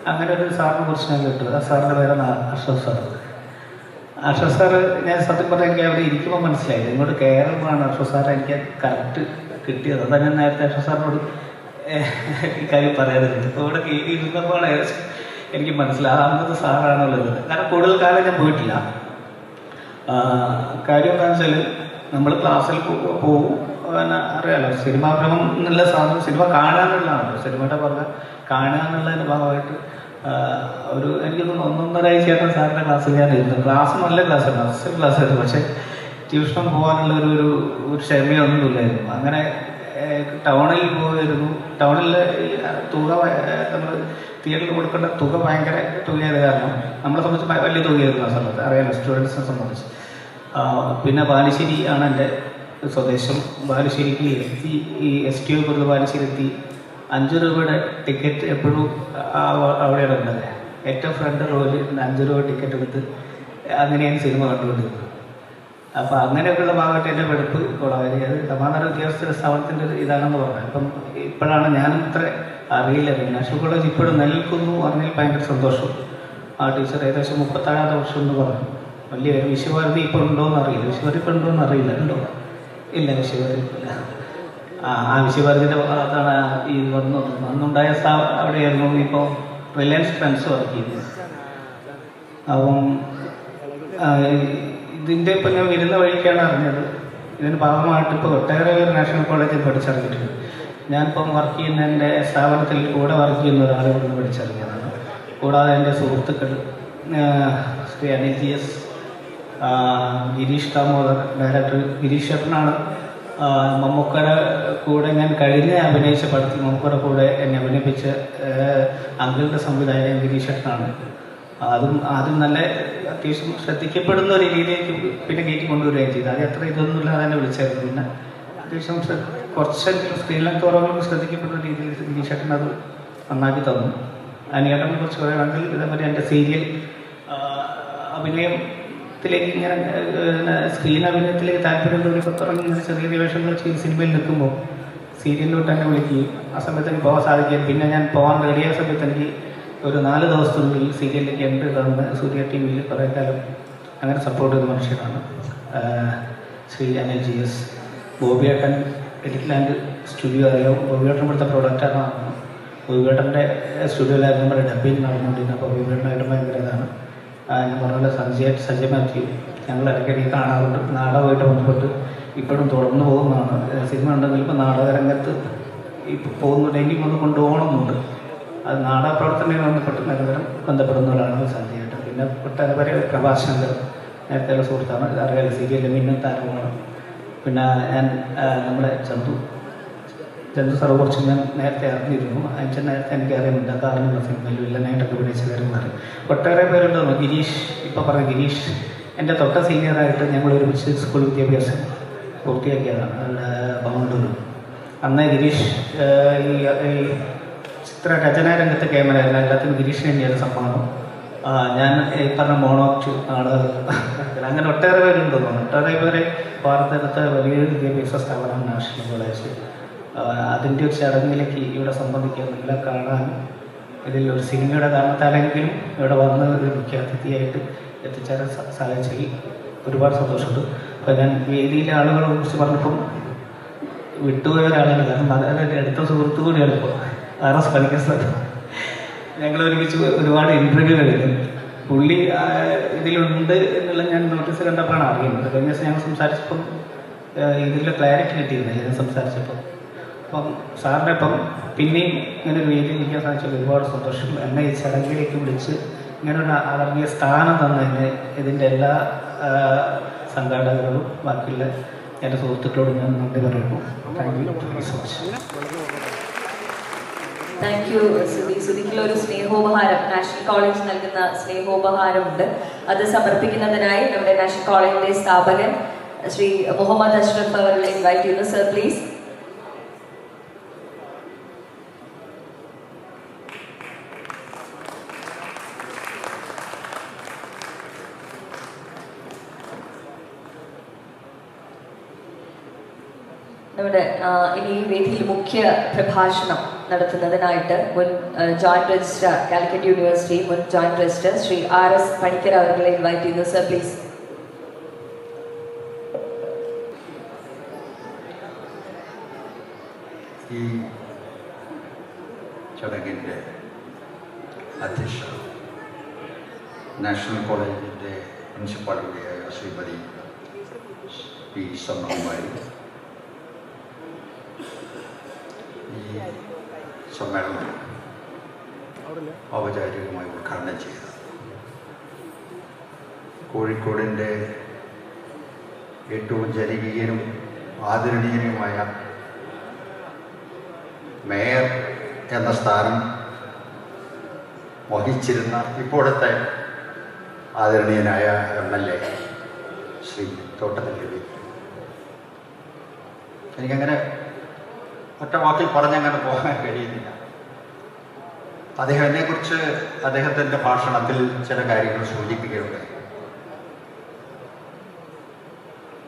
അങ്ങനെ ഒരു സാറിനെ കുറിച്ച് ഞാൻ കേട്ടു. ആ സാറിൻ്റെ പേരാണ് അഷ്റഫ് സാർ. അഷ്റഫ് സാറ് ഞാൻ സത്യം പറഞ്ഞാൽ എനിക്ക് അവിടെ ഇരിക്കുമ്പോൾ മനസ്സിലായില്ല, ഇങ്ങോട്ട് കയറുമ്പോഴാണ് അഷ്റഫ് സാർ എനിക്ക് കറക്റ്റ് കിട്ടിയത്. അതാണ് ഞാൻ നേരത്തെ അഷ്റഫ് സാറിനോട് ഈ കാര്യം പറയാറുണ്ട്. അപ്പോൾ ഇവിടെ ഇരുന്നപ്പോഴാണ് എനിക്ക് മനസ്സിലാവും അന്നത്തെ സാറാണുള്ളത്. കാരണം കൂടുതൽ കാലം ഞാൻ പോയിട്ടില്ല. കാര്യം എന്താണെന്ന് വെച്ചാൽ നമ്മൾ ക്ലാസ്സിൽ പോകും, പിന്നെ അറിയാലോ സിനിമാഭ്രമം എന്നുള്ള സാധനം സിനിമ കാണാനുള്ളതാണ്. സിനിമയുടെ പറഞ്ഞ കാണുക എന്നുള്ളതിൻ്റെ ഭാഗമായിട്ട് ഒരു എനിക്ക് തോന്നുന്നു 1.5 ആഴ്ചയായിട്ട് സാറിൻ്റെ ക്ലാസ്സിൽ ഞാൻ ഇരുന്നു. ക്ലാസ് നല്ല ക്ലാസ്സായിരുന്നു, അസൽ ക്ലാസ്സായിരുന്നു. പക്ഷേ ട്യൂഷൻ പോകാനുള്ള ഒരു ക്ഷമയൊന്നുമില്ലായിരുന്നു. അങ്ങനെ ടൗണിൽ പോയിരുന്നു. ടൗണിൽ തുക നമ്മൾ തിയേറ്ററിൽ കൊടുക്കേണ്ട തുക ഭയങ്കര തുകയായത് കാരണം നമ്മളെ സംബന്ധിച്ച് വലിയ തുകയായിരുന്നു ആ സമയത്ത്, അറിയാലോ സ്റ്റുഡൻസിനെ സംബന്ധിച്ച്. പിന്നെ ബാലുശ്ശേരി ആണ് എൻ്റെ സ്വദേശം. ബാലുശ്ശേരിക്ക് എത്തി, ഈ STO കൊടുത്ത് ബാലുശ്ശേരി എത്തി. 5 രൂപയുടെ ടിക്കറ്റ് എപ്പോഴും അവിടെയാണ് ഉള്ളത്. ഏറ്റവും ഫ്രണ്ട് റോയിൽ 5 രൂപ ടിക്കറ്റ് എടുത്ത് അങ്ങനെയാണ് സിനിമ കണ്ടുകൊണ്ടിരുന്നത്. അപ്പോൾ അങ്ങനെയൊക്കെയുള്ള ഭാഗമായിട്ട് എൻ്റെ വെടുപ്പ് കൊള്ളാതെ അത് സമാന്തര വിദ്യാഭ്യാസ സ്ഥാപനത്തിൻ്റെ ഇതാണെന്ന് പറഞ്ഞു. അപ്പം ഇപ്പോഴാണ് ഞാനും ഇത്ര അറിയില്ല. നാഷണൽ കോളേജ് ഇപ്പോഴും നിലനിൽക്കുന്നു പറഞ്ഞാൽ ഭയങ്കര സന്തോഷം. ആ ടീച്ചർ ഏകദേശം 36 വർഷം എന്ന് പറഞ്ഞു. വലിയ വിശ്വഭാരതി ഇപ്പോൾ ഉണ്ടോയെന്ന് അറിയില്ല. വിശ്വഭാരതി ഇപ്പോൾ ഉണ്ടോയെന്ന് അറിയില്ല. ഉണ്ടോ? ഇല്ല, വിശ്വഭാരതി ഇല്ല. ആ വിശ്വഭാരതിൻ്റെ ഭാഗത്താണ് ഈ അന്നുണ്ടായ അവിടെയായിരുന്നു. ഇപ്പോൾ റിലയൻസ് ട്രെൻഡ്സ് വർക്ക് ചെയ്യുന്നത്. അപ്പം ഇതിൻ്റെ ഇപ്പം ഞാൻ വരുന്ന വഴിക്കാണ് അറിഞ്ഞത്. ഇതിന് ഭാഗമായിട്ട് ഇപ്പോൾ ഒട്ടേറെ നാഷണൽ കോളേജിൽ പഠിച്ചിറങ്ങിയിട്ടുണ്ട്. ഞാനിപ്പം വർക്ക് ചെയ്യുന്ന എൻ്റെ സ്ഥാപനത്തിൽ കൂടെ വർക്ക് ചെയ്യുന്ന ഒരാളെ കൊണ്ട് പഠിച്ചിറങ്ങിയതാണ്. കൂടാതെ എൻ്റെ സുഹൃത്തുക്കൾ ശ്രീ അനിൽ GS, ഗിരീഷ് ദാമോദർ, ഡയറക്ടർ ഗിരീഷ് ചേട്ടനാണ് മമ്മൂക്കയുടെ കൂടെ ഞാൻ കഴിഞ്ഞ അഭിനയിച്ച പടത്തിൽ മമ്മൂക്കയുടെ കൂടെ എന്നെ അഭിനയിപ്പിച്ച അങ്കിളുടെ സംവിധായകൻ ഗിരീഷേട്ടനാണ്. അതും ആദ്യം നല്ല അത്യാവശ്യം ശ്രദ്ധിക്കപ്പെടുന്ന ഒരു രീതിയിലേക്ക് പിന്നെ കയറ്റി കൊണ്ടുവരികയും ചെയ്തു. അത് അത്ര ഇതൊന്നും ഇല്ലാതെ തന്നെ വിളിച്ചായിരുന്നു. പിന്നെ അത്യാവശ്യം കുറച്ചെങ്കിലും സ്ക്രീനിലൊക്കെ കുറവെങ്കിലും ശ്രദ്ധിക്കപ്പെടുന്ന രീതിയിൽ ഗിരീഷേട്ടൻ അത് നന്നാക്കി തന്നു. അനിയേട്ടനെ കുറിച്ച് പറയുകയാണെങ്കിൽ ഇതേപോലെ എൻ്റെ സീരിയൽ അഭിനയത്തിലേക്ക് ഇങ്ങനെ സ്ക്രീൻ അഭിനയത്തിലേക്ക് താല്പര്യമുള്ള പുറത്തിറങ്ങി ഇങ്ങനെ ചെറിയ ചെറിയ വേഷങ്ങൾ ചെയ്ത് സിനിമയിൽ നിൽക്കുമ്പോൾ സീരിയലിലോട്ട് തന്നെ വിളിക്കുകയും ആ സമയത്ത് എനിക്ക് പോകാൻ സാധിക്കുകയും പിന്നെ ഞാൻ പോകാൻ റെഡിയായ സമയത്ത് എനിക്ക് ഒരു 4 ദിവസത്തിനുള്ളിൽ സീരിയലിലേക്ക് എൻട്രി തന്ന് സൂര്യ ടി വിയിൽ കുറേ കാലം അങ്ങനെ സപ്പോർട്ട് ചെയ്ത മനുഷ്യരാണ് ശ്രീ അനിൽ GS. ബോബിയേട്ടൻ എഡിറ്റ് ലാൻഡ് സ്റ്റുഡിയോ അറിയാം. ബോബിയേട്ടൻ ഇവിടുത്തെ പ്രൊഡക്റ്റാണ്. ബോബിയേട്ടൻ്റെ സ്റ്റുഡിയോയിലായിരുന്നു നമ്മുടെ ഡബ്ബിങ് നടന്നുകൊണ്ടിരുന്നത്. അപ്പോൾ ബോബിയേട്ടനായിട്ട് ഭയങ്കര ഇതാണ്. ഞാൻ പറഞ്ഞ സഞ്ജയ് മാത്യു ഞങ്ങൾ ഇടയ്ക്കിടയ്ക്ക് കാണാറുണ്ട്. നാടകമായിട്ട് ബന്ധപ്പെട്ട് ഇപ്പോഴും തുടർന്ന് പോകുന്നതാണ്. സിനിമ ഉണ്ടെങ്കിൽ ഇപ്പോൾ നാടകരംഗത്ത് ഇപ്പോൾ പോകുന്നുണ്ട്. ഇനിയും ഒന്ന് കൊണ്ടുപോകണമെന്നുണ്ട്. അത് നാടക പ്രവർത്തനവുമായി ബന്ധപ്പെട്ട് നിരന്തരം ബന്ധപ്പെടുന്ന ഒരാളാണ് സഞ്ജയേട്ടൻ. പിന്നെ ഒട്ടനവധി പ്രഭാഷണങ്ങൾ നേരത്തെയുള്ള സുഹൃത്താണ്. അറിയാതെ സീരിയലിൽ മിന്നും താരമാണ്. പിന്നെ ഞാൻ നമ്മുടെ ചന്തു സാറെ കുറിച്ച് ഞാൻ നേരത്തെ അറിഞ്ഞിരുന്നു. അച്ഛൻ നേരത്തെ എനിക്കറിയുന്നുണ്ട്. കാരണമുള്ള സിനിമയിൽ വില്ലനായിട്ടൊക്കെ അഭിനയിച്ച കാര്യങ്ങളറിയും. ഒട്ടേറെ പേരുണ്ടെന്ന്. ഗിരീഷ് ഇപ്പോൾ പറഞ്ഞ ഗിരീഷ് എൻ്റെ തൊട്ട സീനിയറായിട്ട് ഞങ്ങൾ ഒരുമിച്ച് സ്കൂൾ വിദ്യാഭ്യാസം പൂർത്തിയാക്കിയതാണ് ബൗണ്ടൂർ. അന്ന് ഗിരീഷ് ഈ ചിത്ര രചനാ രംഗത്ത് ക്യാമറയായിരുന്നു. എല്ലാത്തിനും ഗിരീഷ് തന്നെയാണ് സംഭവം. ഞാൻ ഈ പറഞ്ഞ മോണോക്ട് നാടകം അങ്ങനെ ഒട്ടേറെ പേരുണ്ടെന്ന്. ഒട്ടേറെ പേരെ ഭാരതത്തെ വലിയൊരു വിദ്യാഭ്യാസ സ്ഥാപനം നാഷണൽ കോളേജ്. അതിൻ്റെ ഒരു ചടങ്ങിലേക്ക് ഇവിടെ സംബന്ധിക്കാൻ എല്ലാം കാണാനും ഇതിൽ ഒരു സിനിമയുടെ കാരണത്താലെങ്കിലും ഇവിടെ വന്ന് ഒരു മുഖ്യാതിഥിയായിട്ട് എത്തിച്ചേരാൻ സാധിച്ചതിൽ ഒരുപാട് സന്തോഷമുണ്ട്. അപ്പോൾ ഞാൻ വേദിയിലെ ആളുകളെ കുറിച്ച് പറഞ്ഞപ്പം വിട്ടുപോയ ഒരാളാണ്. കാരണം അതായത് അടുത്ത സുഹൃത്തു കൂടിയാണ് ഇപ്പോൾ RS പണിക്കർ സാർ. ഞങ്ങൾ ഒരുമിച്ച് ഒരുപാട് ഇൻ്റർവ്യൂ കഴിഞ്ഞു. പുള്ളി ഇതിലുണ്ട് എന്നുള്ള ഞാൻ നോട്ടീസ് കണ്ടപ്പോഴാണ് അറിയുന്നത്. കഴിഞ്ഞ ദിവസം ഞങ്ങൾ സംസാരിച്ചപ്പം ഇതിൽ ക്ലാരിറ്റി കിട്ടിയിരുന്നില്ല ഞാൻ സംസാരിച്ചപ്പോൾ. അപ്പം സാറിൻ്റെ ഇപ്പം പിന്നെയും ഇങ്ങനെ ഒരു വേദി നിൽക്കാൻ സാധിച്ചാൽ ഒരുപാട് സന്തോഷം. എന്നെ ഈ ചടങ്ങിലേക്ക് വിളിച്ച് ഇങ്ങനെ ഒരു ആദരണീയ സ്ഥാനം തന്നതിന് ഇതിൻ്റെ എല്ലാ സംഘാടകരോടും ബാക്കിയുള്ള എൻ്റെ സുഹൃത്തുക്കളോടും ഞാൻ നന്ദി പറയുന്നു. Thank you so much. Thank you Sudhi. സുധിക്കുള്ള ഒരു സ്നേഹോപഹാരം നാഷണൽ കോളേജ് നൽകുന്ന സ്നേഹോപഹാരമുണ്ട്. അത് സമർപ്പിക്കുന്നതിനായി നമ്മുടെ നാഷണൽ കോളേജിന്റെ സ്ഥാപകൻ ശ്രീ മുഹമ്മദ് അഷ്റഫ് അവരെ ഇൻവൈറ്റ് ചെയ്യുന്നു. Sir please. നമ്മുടെ ഇനി ഈ വേദിയിൽ മുഖ്യ പ്രഭാഷണം നടത്തുന്നതിനായിട്ട് മുൻ ജോയിന്റ് രജിസ്ട്രാർ കാലിക്കറ്റ് യൂണിവേഴ്സിറ്റി മുൻ joint registrar Shri RS Panicker അവരെ ഇൻവൈറ്റ് ചെയ്യുന്നു. Sir please. ഈ ചടങ്ങിൻ്റെ അധ്യക്ഷ നാഷണൽ കോളേജിൻ്റെ പ്രിൻസിപ്പാൾ കൂടിയായ ശ്രീമതി പി സ്വർണ്ണകുമാരി, ഈ സമ്മേളനം ഔപചാരികമായി ഉദ്ഘാടനം ചെയ്തത് കോഴിക്കോടിൻ്റെ ഏറ്റവും ജനകീയനും ആദരണീയനുമായ മേയർ എന്ന സ്ഥാനം വഹിച്ചിരുന്ന ഇപ്പോഴത്തെ ആദരണീയനായ MLA ശ്രീ തോട്ടത്തിൽ രവി. എനിക്കങ്ങനെ ഒറ്റ വാക്കിൽ പറഞ്ഞങ്ങനെ പോകാൻ കഴിയുന്നില്ല. അദ്ദേഹം എന്നെക്കുറിച്ച് അദ്ദേഹത്തിൻ്റെ ഭാഷണത്തിൽ ചില കാര്യങ്ങൾ സൂചിപ്പിക്കുകയുണ്ടായി.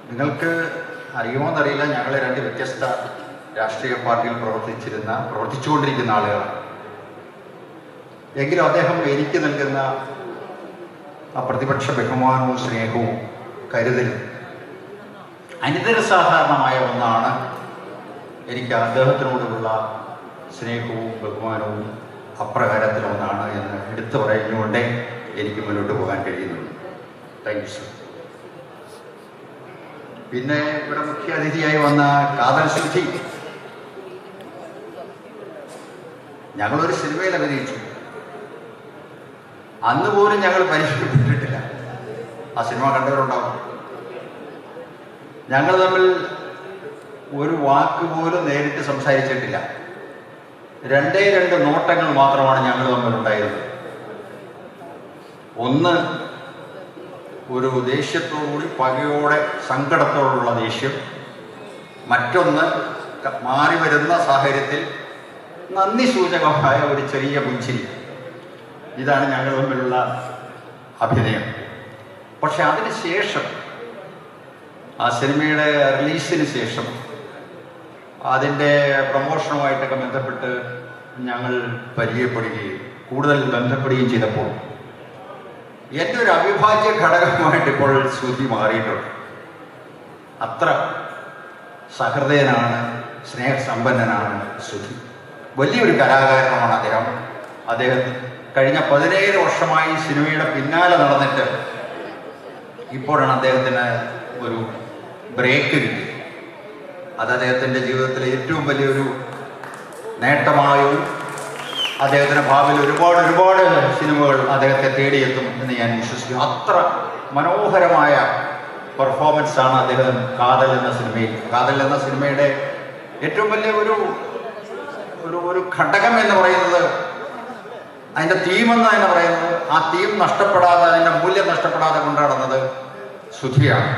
നിങ്ങൾക്ക് അറിയുമോയെന്നറിയില്ല, ഞങ്ങൾ 2 വ്യത്യസ്ത രാഷ്ട്രീയ പാർട്ടിയിൽ പ്രവർത്തിച്ചുകൊണ്ടിരിക്കുന്ന ആളുകളാണ്. എങ്കിലും അദ്ദേഹം എനിക്ക് നൽകുന്ന ആ പ്രതിപക്ഷ ബഹുമാനവും സ്നേഹവും കരുതലും അനിതരസാധാരണമായ ഒന്നാണ്. എനിക്ക് അദ്ദേഹത്തിനോടുള്ള സ്നേഹവും ബഹുമാനവും അപ്രകാരത്തിലൊന്നാണ് എന്ന് എടുത്തു പറഞ്ഞുകൊണ്ടേ എനിക്ക് മുന്നോട്ട് പോകാൻ കഴിയുന്നുള്ളൂ. Thank you sir. പിന്നെ ഇവിടെ മുഖ്യ അതിഥിയായി വന്ന കാതൽ ശുദ്ധി, ഞങ്ങളൊരു സിനിമയിൽ അഭിനയിച്ചു. അന്ന് പോലും ഞങ്ങൾ പരിചയപ്പെട്ടിട്ടില്ല. ആ സിനിമ കണ്ടവരുണ്ടാവും. ഞങ്ങൾ തമ്മിൽ ഒരു വാക്ക് പോലും നേരിട്ട് സംസാരിച്ചിട്ടില്ല. 2 നോട്ടങ്ങൾ മാത്രമാണ് ഞങ്ങൾ തമ്മിലുണ്ടായിരുന്നത്. ഒന്ന് ഒരു ദേഷ്യത്തോടുകൂടി, പകയോടെ, സങ്കടത്തോടുള്ള ദേഷ്യം. മറ്റൊന്ന് മാറി വരുന്ന സാഹചര്യത്തിൽ നന്ദി സൂചകമായ ഒരു ചെറിയ പുഞ്ചിരി. ഇതാണ് ഞങ്ങൾ തമ്മിലുള്ള അഭിനയം. പക്ഷെ അതിന് ശേഷം, ആ സിനിമയുടെ റിലീസിന് ശേഷം, അതിൻ്റെ പ്രമോഷനുമായിട്ടൊക്കെ ബന്ധപ്പെട്ട് ഞങ്ങൾ പരിചയപ്പെടുകയും കൂടുതൽ ബന്ധപ്പെടുകയും ചെയ്തപ്പോൾ എൻ്റെ ഒരു അവിഭാജ്യ ഘടകമായിട്ട് ഇപ്പോൾ ശ്രുതി മാറിയിട്ടുണ്ട്. അത്ര സഹൃദയനാണ്, സ്നേഹസമ്പന്നനാണ് ശ്രുതി. വലിയൊരു കലാകാരനാണ് അദ്ദേഹം. അദ്ദേഹം കഴിഞ്ഞ 17 വർഷമായി സിനിമയുടെ പിന്നാലെ നടന്നിട്ട് ഇപ്പോഴാണ് അദ്ദേഹത്തിന് ഒരു ബ്രേക്ക് കിട്ടി. അത് അദ്ദേഹത്തിൻ്റെ ജീവിതത്തിലെ ഏറ്റവും വലിയൊരു നേട്ടമായും അദ്ദേഹത്തിന് ഭാവിയിൽ ഒരുപാട് സിനിമകൾ അദ്ദേഹത്തെ തേടിയെത്തും എന്ന് ഞാൻ വിശ്വസിക്കുന്നു. അത്ര മനോഹരമായ പെർഫോമൻസാണ് അദ്ദേഹം കാതൽ എന്ന സിനിമയുടെ ഏറ്റവും വലിയ ഒരു ഘടകം എന്ന് പറയുന്നത്, അതിൻ്റെ തീമെന്ന് തന്നെ പറയുന്നത്, ആ തീം നഷ്ടപ്പെടാതെ, അതിൻ്റെ മൂല്യം നഷ്ടപ്പെടാതെ കൊണ്ടുനടന്നത് ശ്രുതിയാണ്.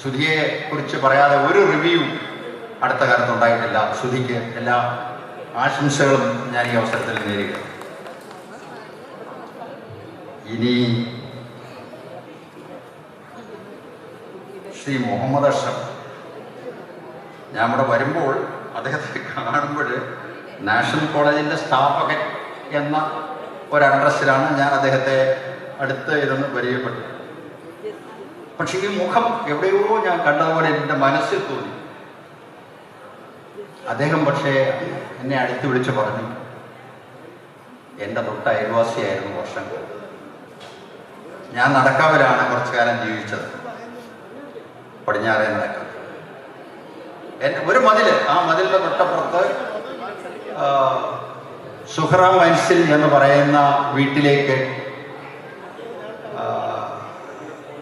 ശ്രുതിയെ കുറിച്ച് പറയാതെ ഒരു റിവ്യൂ അടുത്ത കാലത്ത് ഉണ്ടായിട്ടില്ല. ശ്രുതിക്ക് എല്ലാ ആശംസകളും ഞാൻ ഈ അവസരത്തിൽ നേരുക. ഇനി ശ്രീ മുഹമ്മദ് അഷ്റഫ്, ഞാൻ ഇവിടെ വരുമ്പോൾ അദ്ദേഹത്തെ കാണുമ്പോൾ നാഷണൽ കോളേജിൻ്റെ സ്ഥാപകൻ എന്ന ഒരു അഡ്രസ്സിലാണ് ഞാൻ അദ്ദേഹത്തെ അടുത്ത് ഇരുന്ന് പരിചയപ്പെട്ടത്. പക്ഷെ ഈ മുഖം എവിടെയോ ഞാൻ കണ്ടതുപോലെ എൻ്റെ മനസ്സിൽ തോന്നി. അദ്ദേഹം പക്ഷേ എന്നെ അടുത്ത് വിളിച്ച് പറഞ്ഞു, എൻ്റെ തൊട്ട് അയൽവാസിയായിരുന്നു വർഷങ്ങൾ. ഞാൻ നടക്കാവിലാണ് കുറച്ചു കാലം ജീവിച്ചത്, പടിഞ്ഞാറേ നടക്കാം. ഒരു മതില്, ആ മതിലിൻ്റെ തൊട്ടപ്പുറത്ത് സുഹ്റ മൻസിൽ എന്ന് പറയുന്ന വീട്ടിലേക്ക്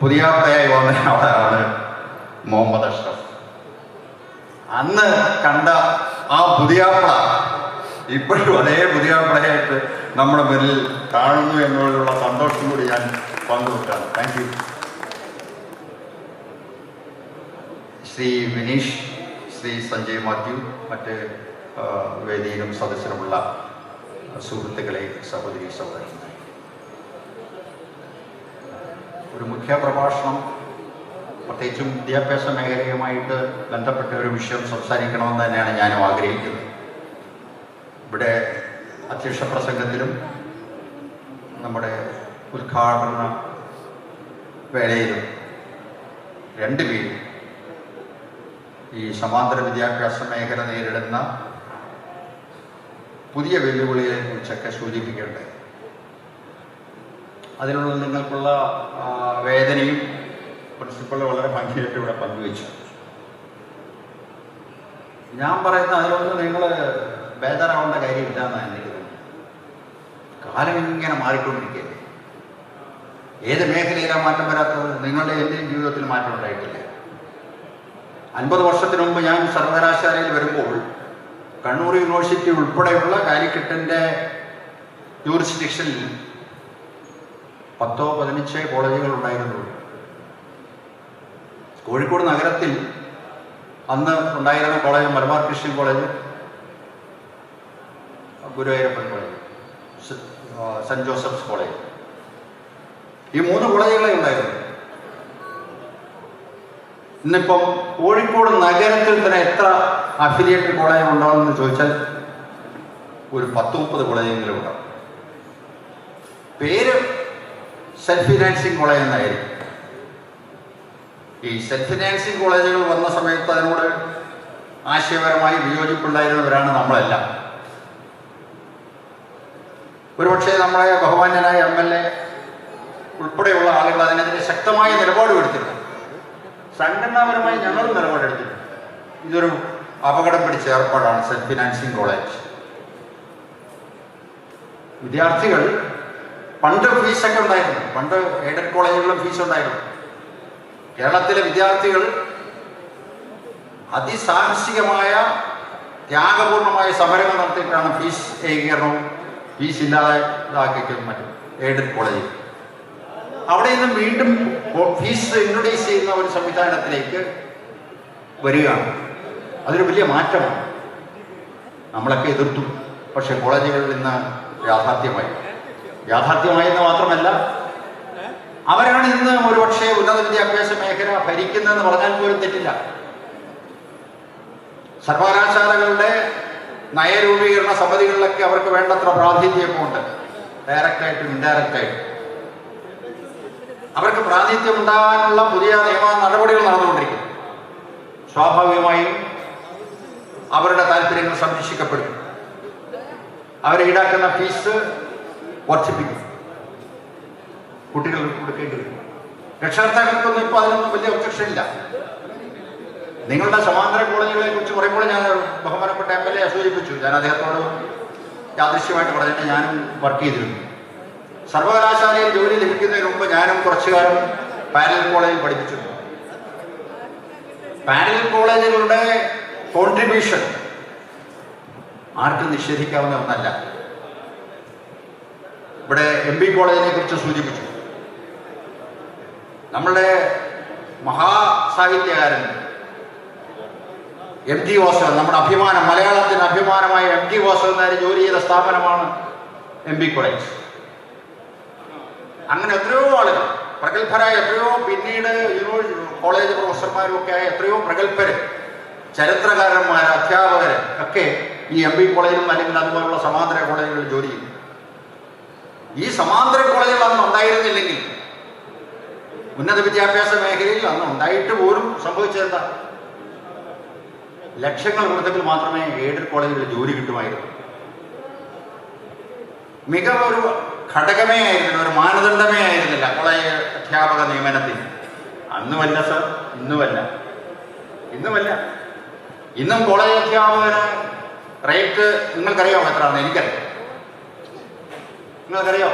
പുതിയാപ്പളയായി വന്ന ആളാണ് മുഹമ്മദ് അഷ്റഫ്. അന്ന് കണ്ട ആ പുതിയാപ്പള ഇപ്പോഴും അതേ പുതിയാപ്പളയായിട്ട് നമ്മുടെ മുന്നിൽ കാണുന്നു എന്നതിലുള്ള സന്തോഷം കൂടി ഞാൻ പങ്കുവെക്കാണ്. Thank you. ശ്രീ വിനീഷ്, ശ്രീ സഞ്ജയ് മാത്യു, മറ്റ് വേദിയിലും സദസ്സിലുമുള്ള സുഹൃത്തുക്കളെ, സഹോദരി സഹോദരന്മാരെ, ഒരു മുഖ്യ പ്രഭാഷണം, പ്രത്യേകിച്ചും വിദ്യാഭ്യാസ മേഖലയുമായിട്ട് ബന്ധപ്പെട്ട ഒരു വിഷയം സംസാരിക്കണമെന്ന് തന്നെയാണ് ഞാനും ആഗ്രഹിക്കുന്നത്. ഇവിടെ അധ്യക്ഷ പ്രസംഗത്തിലും നമ്മുടെ ഉദ്ഘാടന വേളയിലും രണ്ടുപേരും ഈ സമാന്തര വിദ്യാഭ്യാസ മേഖല നേരിടുന്ന പുതിയ വെല്ലുവിളികളെ കുറിച്ചൊക്കെ സൂചിപ്പിക്കേണ്ടത്. അതിനുള്ള നിങ്ങൾക്കുള്ള വേദനയും പ്രിൻസിപ്പൾ വളരെ ഭംഗിയായിട്ട് ഇവിടെ പങ്കുവച്ചു. ഞാൻ പറയുന്ന അതിലൊന്നും നിങ്ങൾ ബേജാറാവേണ്ട കാര്യമില്ല എന്നാണ് എനിക്ക് തോന്നുന്നത്. കാലം ഇങ്ങനെ മാറിക്കൊണ്ടിരിക്കുകയല്ലേ. ഏത് മേഖലയിലാണ് മാറ്റം വരാത്തത്? നിങ്ങളുടെ എന്തെങ്കിലും ജീവിതത്തിൽ മാറ്റം ഉണ്ടായിട്ടില്ല. 50 വർഷത്തിന് മുമ്പ് ഞാൻ സർവകലാശാലയിൽ വരുമ്പോൾ കണ്ണൂർ യൂണിവേഴ്സിറ്റി ഉൾപ്പെടെയുള്ള കാലിക്കറ്റിൻ്റെ ജൂറിസ്ഡിക്ഷനിൽ 10-15 കോളേജുകൾ ഉണ്ടായിരുന്നുള്ളൂ. കോഴിക്കോട് നഗരത്തിൽ അന്ന് ഉണ്ടായിരുന്ന college Malabar Christian College, Guruvayurappan College, Saint Joseph's College, ഈ 3 കോളേജുകളെ ഉണ്ടായിരുന്നു. ഇന്നിപ്പം കോഴിക്കോട് നഗരത്തിൽ തന്നെ എത്ര അഫിലിയേറ്റഡ് കോളേജ് ഉണ്ടാവുമെന്ന് ചോദിച്ചാൽ ഒരു 10-30 കോളേജെങ്കിലും ഉണ്ടാവും. പേര് സെൽഫ് ഫിനാൻസിങ് കോളേജ് എന്നായിരിക്കും. ഈ സെൽഫ് ഫിനാൻസിങ് കോളേജുകൾ വന്ന സമയത്ത് അതിനോട് ആശയപരമായി വിയോജിപ്പുണ്ടായിരുന്നവരാണ് നമ്മളെല്ലാം. ഒരുപക്ഷെ നമ്മളെ ബഹുമാന്യനായ MLA ഉൾപ്പെടെയുള്ള ആളുകൾ അതിനെതിരെ ശക്തമായ നിലപാട് എടുത്തിട്ടുണ്ട്. സംഘടനാപരമായി ഞങ്ങളും നിലപാടെടുത്തിട്ടുണ്ട്. ഇതൊരു അപകടം പിടിച്ച ഏർപ്പാടാണ് സെൽഫ് ഫിനാൻസിങ് കോളേജ്. വിദ്യാർത്ഥികൾ പണ്ട് ഫീസൊക്കെ ഉണ്ടായിരുന്നു, പണ്ട് എയ്ഡഡ് കോളേജുകളിലും ഫീസ് ഉണ്ടായിരുന്നു. കേരളത്തിലെ വിദ്യാർത്ഥികൾ അതിസാഹസികമായ ത്യാഗപൂർണമായ സമരങ്ങൾ നടത്തിയിട്ടാണ് ഫീസ് ഏകീകരണവും ഫീസ് ഇല്ലാതാക്കിയിട്ടും മറ്റും എയ്ഡഡ് കോളേജിൽ. അവിടെ നിന്ന് വീണ്ടും ഫീസ് ഇൻട്രൊഡ്യൂസ് ചെയ്യുന്ന ഒരു സംവിധാനത്തിലേക്ക് വരികയാണ്. അതൊരു വലിയ മാറ്റമാണ്. നമ്മളൊക്കെ എതിർത്തു, പക്ഷെ കോളേജുകളിൽ ഇന്ന് യാഥാർത്ഥ്യമായെന്ന് മാത്രമല്ല, അവരാണ് ഇന്ന് ഒരുപക്ഷെ ഉന്നത വിദ്യാഭ്യാസ മേഖല ഭരിക്കുന്നതെന്ന് പറഞ്ഞാൽ പോലും തെറ്റില്ല. സർവകലാശാലകളുടെ നയരൂപീകരണ സമിതികളിലൊക്കെ അവർക്ക് വേണ്ടത്ര പ്രാതിനിധ്യമുണ്ട്, ഡയറക്റ്റായിട്ടും ഇൻഡയറക്റ്റായിട്ടും. അവർക്ക് പ്രാതിനിധ്യം ഉണ്ടാകാനുള്ള പുതിയ നിയമ നടപടികൾ നടന്നുകൊണ്ടിരിക്കും. സ്വാഭാവികമായും അവരുടെ താല്പര്യങ്ങൾ സംരക്ഷിക്കപ്പെടും. അവരെ ഈടാക്കുന്ന ഫീസ് വർദ്ധിപ്പിക്കും, കുട്ടികൾ കൊടുക്കേണ്ടി വരും. രക്ഷകർത്താക്കൾക്കൊന്നും ഇപ്പോൾ അതിനൊന്നും വലിയ ഒബ്ജക്ഷൻ ഇല്ല. നിങ്ങളുടെ സമാന്തര കോളേജുകളെ കുറിച്ച് പറയുമ്പോൾ ഞാൻ ബഹുമാനപ്പെട്ട MLA സൂചിപ്പിച്ചു. ഞാൻ അദ്ദേഹത്തോട് യാദൃശ്യമായിട്ട് പറഞ്ഞിട്ട് ഞാനും വർക്ക് ചെയ്തിരുന്നു. സർവകലാശാലയിൽ ജോലി ലഭിക്കുന്നതിന് മുമ്പ് ഞാനും കുറച്ചു കാലം പാരലൽ കോളേജിൽ പഠിപ്പിച്ചിരുന്നു. പാരലൽ കോളേജുകളുടെ കോൺട്രിബ്യൂഷൻ ആർക്കും നിഷേധിക്കാവുന്ന ഒന്നല്ല. ഇവിടെ MB കോളേജിനെ കുറിച്ച് സൂചിപ്പിച്ചു. നമ്മളുടെ മഹാസാഹിത്യകാരൻ MG വാസുദേവൻ, നമ്മുടെ അഭിമാനം, മലയാളത്തിന് അഭിമാനമായ MG വാസുദേവൻ നായർ ജോലി ചെയ്ത സ്ഥാപനമാണ് MB കോളേജ്. അങ്ങനെ എത്രയോ ആളുകൾ പ്രഗത്ഭരായ, എത്രയോ പിന്നീട് കോളേജ് പ്രൊഫസർമാരും ഒക്കെ ആയ എത്രയോ പ്രഗത്ഭര്, ചരിത്രകാരന്മാർ, അധ്യാപകർ ഒക്കെ ഈ MB കോളേജിലും അല്ലെങ്കിൽ അതുപോലുള്ള സമാന്തര കോളേജുകളിൽ ജോലി ചെയ്യും. ഈ സമാന്തര കോളേജുകൾ അന്ന് ഉണ്ടായിരുന്നില്ലെങ്കിൽ, ഉന്നത വിദ്യാഭ്യാസ മേഖലയിൽ അന്ന് ഉണ്ടായിട്ട് പോലും സംഭവിച്ചതെന്താ? ലക്ഷങ്ങൾ കൊടുത്തെങ്കിൽ മാത്രമേ എയ്ഡഡ് കോളേജുകളിൽ ജോലി കിട്ടുമായിരുന്നു. മികവൊരു ഘടകമേ ആയിരുന്നില്ല, ഒരു മാനദണ്ഡമേ ആയിരുന്നില്ല കോളേജ് അധ്യാപക നിയമനത്തിന്. അന്നുമല്ല സർ, ഇന്നുമല്ല. ഇന്നും കോളേജ് അധ്യാപകന് റേറ്റ് നിങ്ങൾക്കറിയാമോ എത്രയാണെന്ന്? എനിക്കറിയാം. നിങ്ങൾക്കറിയോ?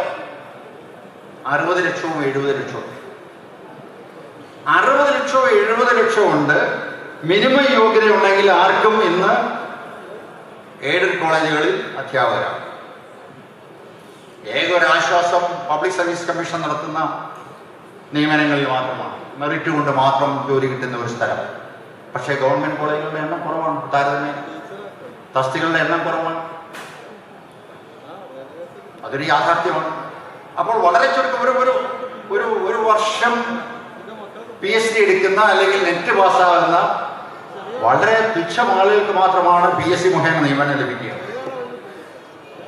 60 ലക്ഷവും 70 ലക്ഷവും. 60 ലക്ഷവും 70 ലക്ഷവും ഉണ്ട്. മിനിമം യോഗ്യത ഉണ്ടെങ്കിൽ ആർക്കും ഇന്ന് എയ്ഡഡ് കോളേജുകളിൽ അധ്യാപകരാണ്. ഏക ഒരു ആശ്വാസം പബ്ലിക് സർവീസ് കമ്മീഷൻ നടത്തുന്ന നിയമനങ്ങളിൽ മാത്രമാണ്, മെറിറ്റ് കൊണ്ട് മാത്രം ജോലി കിട്ടുന്ന ഒരു സ്ഥലം. പക്ഷേ ഗവൺമെന്റ് കോളേജുകളുടെ എണ്ണം കുറവാണ്, താരതമ്യം തസ്തികളുടെ എണ്ണം കുറവാണ്. അതൊരു യാഥാർത്ഥ്യമാണ്. അപ്പോൾ വളരെ ചുരുക്കം ഒരു വർഷം PhD എടുക്കുന്ന അല്ലെങ്കിൽ നെറ്റ് പാസ്സാകുന്ന വളരെ തുച്ഛം ആളുകൾക്ക് മാത്രമാണ് PSC മുഖേന നിയമനം ലഭിക്കുക.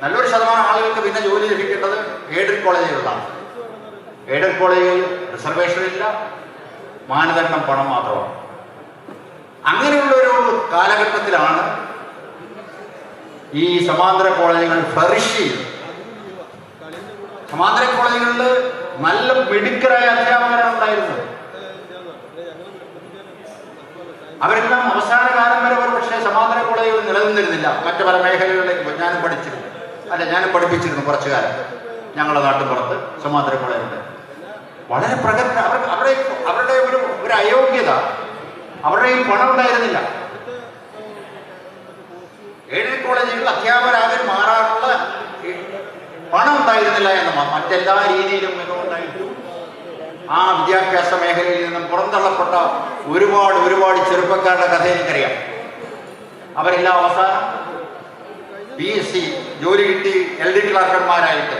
നല്ലൊരു ശതമാനം ആളുകൾക്ക് പിന്നെ ജോലി ലഭിക്കേണ്ടത് എയ്ഡഡ് കോളേജുകളിലാണ്. എയ്ഡഡ് കോളേജിൽ റിസർവേഷൻ ഇല്ല, മാനദണ്ഡം പണം മാത്രമാണ്. അങ്ങനെയുള്ളൊരു കാലഘട്ടത്തിലാണ് ഈ സമാന്തര കോളേജുകൾ ഫ്ലറിഷ് ചെയ്തത്. സമാന്തര കോളേജുകളിൽ നല്ല മിടുക്കരായ അധ്യാപകരാണ് ഉണ്ടായിരുന്നത്. അവരെല്ലാം അവസാന കാലം വരെ ഒരു പക്ഷേ സമാന്തര കോളേജുകൾ നിലനിന്നിരുന്നില്ല. മറ്റു പല മേഖലകളിലേക്ക് ഞാനും പഠിപ്പിച്ചിരുന്നു കുറച്ചു കാലം. ഞങ്ങളുടെ നാട്ടിൻപുറത്ത് സമാന്തര കോളേജുണ്ട്. വളരെ പ്രഗത്ഭ, അവരുടെ ഒരു അയോഗ്യത, അവരുടെ ഈ പണം ഉണ്ടായിരുന്നില്ല. എയ്ഡഡ് കോളേജുകളിൽ അധ്യാപകരാകാൻ മാറാനുള്ള പണം ഉണ്ടായിരുന്നില്ല എന്ന് മറ്റെല്ലാ രീതിയിലും മികവുണ്ടായിരുന്നു. ആ വിദ്യാഭ്യാസ മേഖലയിൽ നിന്നും പുറന്തള്ളപ്പെട്ട ഒരുപാട് ചെറുപ്പക്കാരുടെ കഥ എനിക്കറിയാം. അവരെല്ലാം അവസാനം PSC ജോലി കിട്ടി LD ക്ലാർക്കന്മാരായിട്ട്.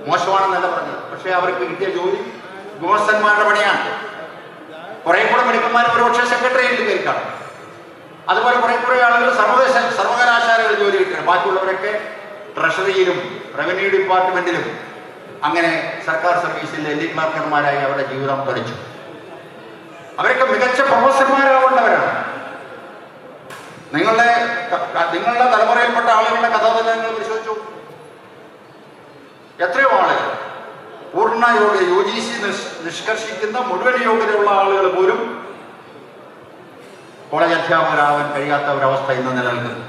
മോശമാണെന്നല്ല പറഞ്ഞത്, പക്ഷെ അവർക്ക് കിട്ടിയ ജോലി ഗുമസ്തന്മാരുടെ പണിയാണ്. കുറെ കൂടെ മെഡിക്കന്മാർ ഒരുപക്ഷെ സെക്രട്ടറിയേറ്റിൽ കയറി കാണും. അതുപോലെ കുറെ ആളുകൾ സർവകലാശാലകളിൽ ജോലി കിട്ടും. ബാക്കിയുള്ളവരൊക്കെ ട്രഷറിയിലും റവന്യൂ ഡിപ്പാർട്ട്മെന്റിലും അങ്ങനെ സർക്കാർ സർവീസിൽ LD ക്ലാർക്കന്മാരായി അവരുടെ ജീവിതം തെളിച്ചു. അവരൊക്കെ മികച്ച പ്രൊഫസർമാരാവേണ്ടവരാണ്. നിങ്ങളുടെ തലമുറയിൽപ്പെട്ട ആളുകളുടെ കഥ തന്നെ നിങ്ങൾ പരിശോധിച്ചു. എത്രയോ ആളുകൾ പൂർണ്ണ യോഗ്യത UGC നിഷ്കർഷിക്കുന്ന മുഴുവൻ യോഗ്യതയുള്ള ആളുകൾ പോലും കോളേജ് അധ്യാപകരാകാൻ കഴിയാത്ത ഒരവസ്ഥ ഇന്ന് നിലനിൽക്കുന്നു.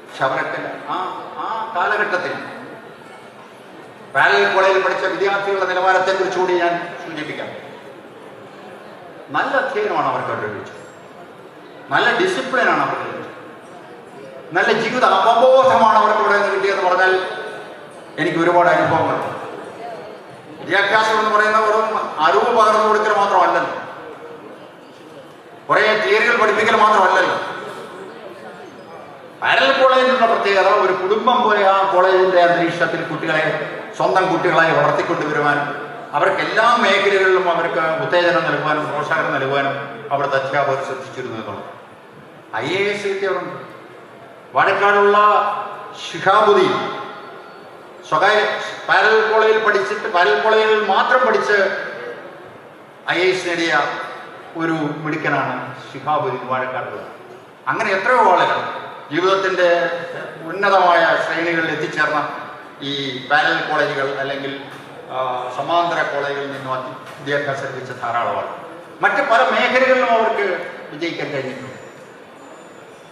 പക്ഷെ അവരൊക്കെ ആ കാലഘട്ടത്തിൽ പാരലൽ കോളേജിൽ പഠിച്ച വിദ്യാർത്ഥികളുടെ നിലവാരത്തെ കുറിച്ചുകൂടി ഞാൻ സൂചിപ്പിക്കാം. നല്ല അധ്യയനമാണ് അവർക്ക് ലഭിച്ചത്, നല്ല ഡിസിപ്ലിനാണ് അവർക്ക് ലഭിച്ചത്, നല്ല ജീവിത അവബോധമാണ് അവർക്ക് ഇവിടെ നിന്ന് കിട്ടിയെന്ന് പറഞ്ഞാൽ എനിക്ക് ഒരുപാട് അനുഭവങ്ങളുണ്ട്. വിദ്യാഭ്യാസം എന്ന് പറയുന്ന വെറും അറിവ് പകർന്നു കൊടുക്കൽ മാത്രമല്ലല്ലോ, കുറേ തിയറികൾ പഠിപ്പിക്കൽ മാത്രമല്ലല്ലോ. പാരലൽ കോളേജിലുള്ള പ്രത്യേകത ഒരു കുടുംബം പോലെ ആ കോളേജിന്റെ അന്തരീക്ഷത്തിൽ കുട്ടികളെ സ്വന്തം കുട്ടികളായി വളർത്തിക്കൊണ്ടുവരുവാനും അവർക്ക് എല്ലാ മേഖലകളിലും അവർക്ക് ഉത്തേജനം നൽകുവാനും പ്രോത്സാഹനം നൽകുവാനും അവിടുത്തെ അധ്യാപകർ ശ്രദ്ധിച്ചിരുന്നു എന്നുള്ളത്. IAS കിട്ടിയവരുണ്ട്. വാഴക്കാടുള്ള ശിഹാബുദ്ദീൻ സ്വകാര്യ പാരലൽ കോളേജിൽ പഠിച്ചിട്ട് പാരലൽ കോളേജിൽ മാത്രം പഠിച്ച് IAS നേടിയ ഒരു മിടുക്കനാണ് ശിഹാബുദ്ദീൻ വാഴക്കാടുള്ളത്. അങ്ങനെ എത്രയോ ആളുകൾ ജീവിതത്തിൻ്റെ ഉന്നതമായ ശ്രേണികളിൽ എത്തിച്ചേർന്ന ഈ പാരലൽ കോളേജുകൾ അല്ലെങ്കിൽ സമാന്തര കോളേജുകളിൽ നിന്നും വിദ്യാഭ്യാസം ലഭിച്ച ധാരാളമാണ്. മറ്റ് പല മേഖലകളിലും അവർക്ക് വിജയിക്കാൻ കഴിഞ്ഞിട്ടുണ്ട്.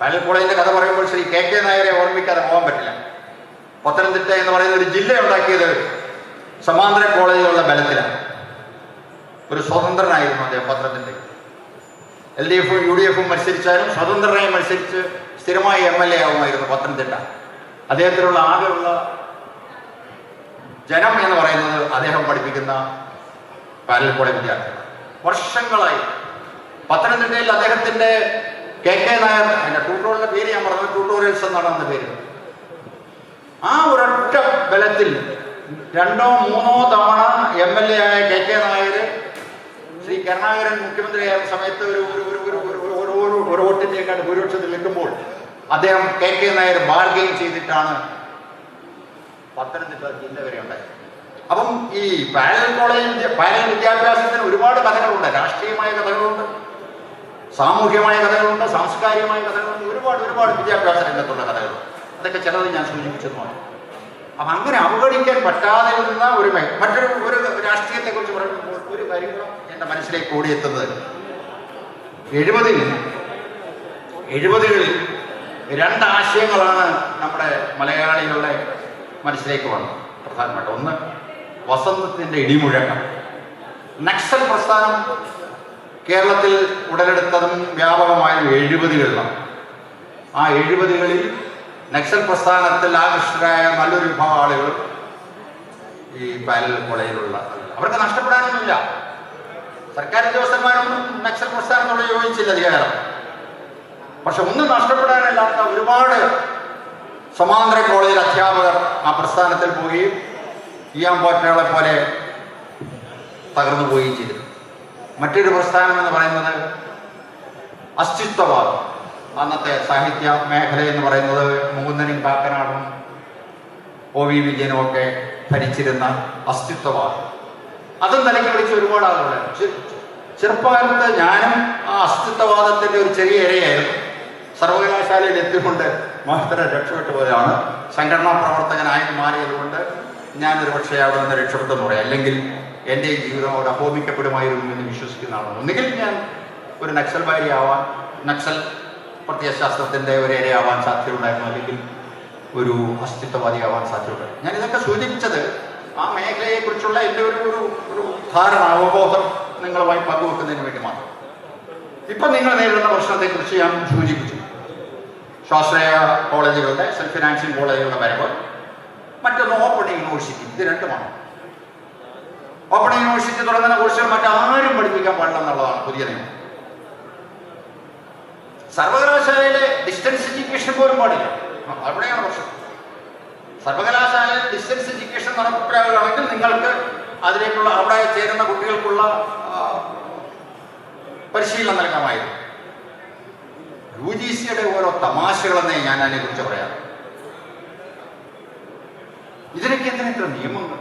പാരലൽ കോളേജിന്റെ കഥ പറയുമ്പോൾ ശ്രീ KK നായരെ ഓർമ്മിക്കാതെ പോകാൻ പറ്റില്ല. പത്തനംതിട്ട എന്ന് പറയുന്ന ഒരു ജില്ല ഉണ്ടാക്കിയത് സമാന്തര കോളേജുകളുടെ ബലത്തിലാണ്. ഒരു സ്വതന്ത്രനായിരുന്നു അദ്ദേഹം. പത്തനംതിട്ട LDFും UDFും മത്സരിച്ചാലും സ്വതന്ത്രനായി മത്സരിച്ച് സ്ഥിരമായി MLA ആവുമായിരുന്നു പത്തനംതിട്ട. അദ്ദേഹത്തിനുള്ള ആകെയുള്ള ജനം എന്ന് പറയുന്നത് അദ്ദേഹം പഠിപ്പിക്കുന്ന പാരലൽ കോളേജ് വിദ്യാർത്ഥികൾ. വർഷങ്ങളായി പത്തനംതിട്ടയിൽ അദ്ദേഹത്തിന്റെ KK നായർ, അതിന്റെ ട്യൂട്ടോറിയലിന്റെ പേര് ഞാൻ പറഞ്ഞത് ട്യൂട്ടോറിയൽസ് എന്നാണ് അതിന്റെ പേര്. ആ ഒരൊറ്റ ബലത്തിൽ 2 or 3 തവണ MLA ആയ KK നായർ ശ്രീ കരുണാകരൻ മുഖ്യമന്ത്രിയായ സമയത്ത് ഒരു വോട്ടിന്റെയൊക്കെ ഭൂരിപക്ഷത്തിൽ നിൽക്കുമ്പോൾ അദ്ദേഹം KK നായർ ബാർഗെയിൻ ചെയ്തിട്ടാണ് പത്തനംതിട്ട ജില്ല വരെ ഉണ്ടായത്. അപ്പം ഈ പാരലൽ കോളേജിന്റെ പാരലൽ വിദ്യാഭ്യാസത്തിന് ഒരുപാട് കഥകളുണ്ട്. രാഷ്ട്രീയമായ കഥകളുണ്ട്, സാമൂഹ്യമായ കഥകളുണ്ട്, സാംസ്കാരികമായ കഥകളുണ്ട്, ഒരുപാട് വിദ്യാഭ്യാസ രംഗത്തുള്ള കഥകളുണ്ട്. അതൊക്കെ ചിലത് ഞാൻ സൂചിപ്പിച്ചതുമാണ്. അപ്പം അങ്ങനെ അവഗണിക്കാൻ പറ്റാതെ നിന്ന മറ്റൊരു രാഷ്ട്രീയത്തെക്കുറിച്ച് പറയുമ്പോൾ ഒരു കാര്യം എൻ്റെ മനസ്സിലേക്ക് ഓടിയെത്തുന്നത് 70കളിൽ 2 ആശയങ്ങളാണ് നമ്മുടെ മലയാളികളുടെ മനസ്സിലേക്ക് വന്നത്. പ്രധാനപ്പെട്ട ഒന്ന് വസന്തത്തിൻ്റെ ഇടിമുഴക്കം. നക്സൽ പ്രസ്ഥാനം കേരളത്തിൽ ഉടലെടുത്തതും വ്യാപകമായത് 70കളിലാണ്. ആ 70കളിൽ നക്സൽ പ്രസ്ഥാനത്തിൽ ആകൃഷ്ടരായ നല്ലൊരു വിഭാഗം ആളുകൾ ഈ പാരലൽ കോളേജിലുള്ള അവർക്ക് നഷ്ടപ്പെടാനൊന്നുമില്ല. സർക്കാർ ഉദ്യോഗസ്ഥന്മാരൊന്നും നക്സൽ പ്രസ്ഥാനത്തോട് യോജിച്ചില്ല അധികാരം. പക്ഷെ ഒന്നും നഷ്ടപ്പെടാനില്ലാത്ത ഒരുപാട് സമാന്തര കോളേജിൽ അധ്യാപകർ ആ പ്രസ്ഥാനത്തിൽ പോവുകയും ഈയാമ്പോറ്റകളെ പോലെ തകർന്നു പോവുകയും ചെയ്തു. മറ്റൊരു പ്രസ്ഥാനം എന്ന് പറയുന്നത് അസ്തിത്വവാദം. അന്നത്തെ സാഹിത്യ മേഖല എന്ന് പറയുന്നത് മുകുന്ദനും കാക്കനാടും OV വിജയനും ഒക്കെ ഭരിച്ചിരുന്ന അസ്തിത്വവാദം. അതും തലയ്ക്ക് പിടിച്ച് ഒരുപാട് ആളുകളുണ്ട്. ചെറുപ്പകാലത്ത് ഞാനും ആ അസ്തിത്വവാദത്തിന്റെ ഒരു ചെറിയ ഇരയായിരുന്നു. സർവകലാശാലയിൽ എത്തിക്കൊണ്ട് മാസ്റ്ററെ രക്ഷപ്പെട്ടു പോയതാണ്. സംഘടനാ പ്രവർത്തകനായി മാറിയതുകൊണ്ട് ഞാനൊരു പക്ഷേ അവിടെ നിന്ന് രക്ഷപ്പെട്ടെന്ന് പറയാം. അല്ലെങ്കിൽ എൻ്റെ ജീവിതം അവിടെ അഹോമിക്കപ്പെടുമായിരുന്നു എന്ന് വിശ്വസിക്കുന്ന ആളാണ്. ഒന്നുകിൽ ഞാൻ ഒരു നക്സൽബാരി ആവാൻ, നക്സൽ പ്രത്യയശാസ്ത്രത്തിൻ്റെ ഒരു ഇരയാവാൻ സാധ്യതയുണ്ടായിരുന്നു, അല്ലെങ്കിൽ ഒരു അസ്തിത്വവാദിയാവാൻ സാധ്യതയുണ്ടായിരുന്നു. ഞാൻ ഇതൊക്കെ സൂചിപ്പിച്ചത് ആ മേഖലയെക്കുറിച്ചുള്ള എൻ്റെ ഒരു ധാരണ, അവബോധം നിങ്ങളുമായി പങ്കുവെക്കുന്നതിന് വേണ്ടി മാത്രം. ഇപ്പം നിങ്ങൾ നേരിടുന്ന പ്രശ്നത്തെക്കുറിച്ച് ഞാൻ സൂചിപ്പിച്ചു. സ്വാശ്രയ കോളേജുകളുടെ, സെൽഫ് ഫിനാൻസിങ് കോളേജുകളുടെ വരവ്, മറ്റൊന്ന് ഓപ്പൺ യൂണിവേഴ്സിറ്റി. ഇത് രണ്ടുമാണ്. ഓപ്പൺ യൂണിവേഴ്സിറ്റി തുടങ്ങുന്ന കോഴ്സുകൾ മറ്റാരും പഠിപ്പിക്കാൻ പാടില്ല എന്നുള്ളതാണ് പുതിയ നിയമം. സർവകലാശാലയിലെ ഡിസ്റ്റൻസ് എഡ്യൂക്കേഷൻ പോലും പാടില്ല. അവിടെയാണ് പ്രശ്നം. സർവകലാശാലയിൽ ഡിസ്റ്റൻസ് എഡ്യൂക്കേഷൻ നടപ്പിലാക്കുകയാണെങ്കിൽ നിങ്ങൾക്ക് അതിലേക്കുള്ള അവിടെ ചേരുന്ന കുട്ടികൾക്കുള്ള പരിശീലനം നൽകാമായിരുന്നു. UGCയുടെ ഓരോ തമാശകളെന്നേ ഞാൻ അതിനെക്കുറിച്ച് പറയാം. ഇതിനൊക്കെ എന്തിനെത്ര നിയമങ്ങൾ?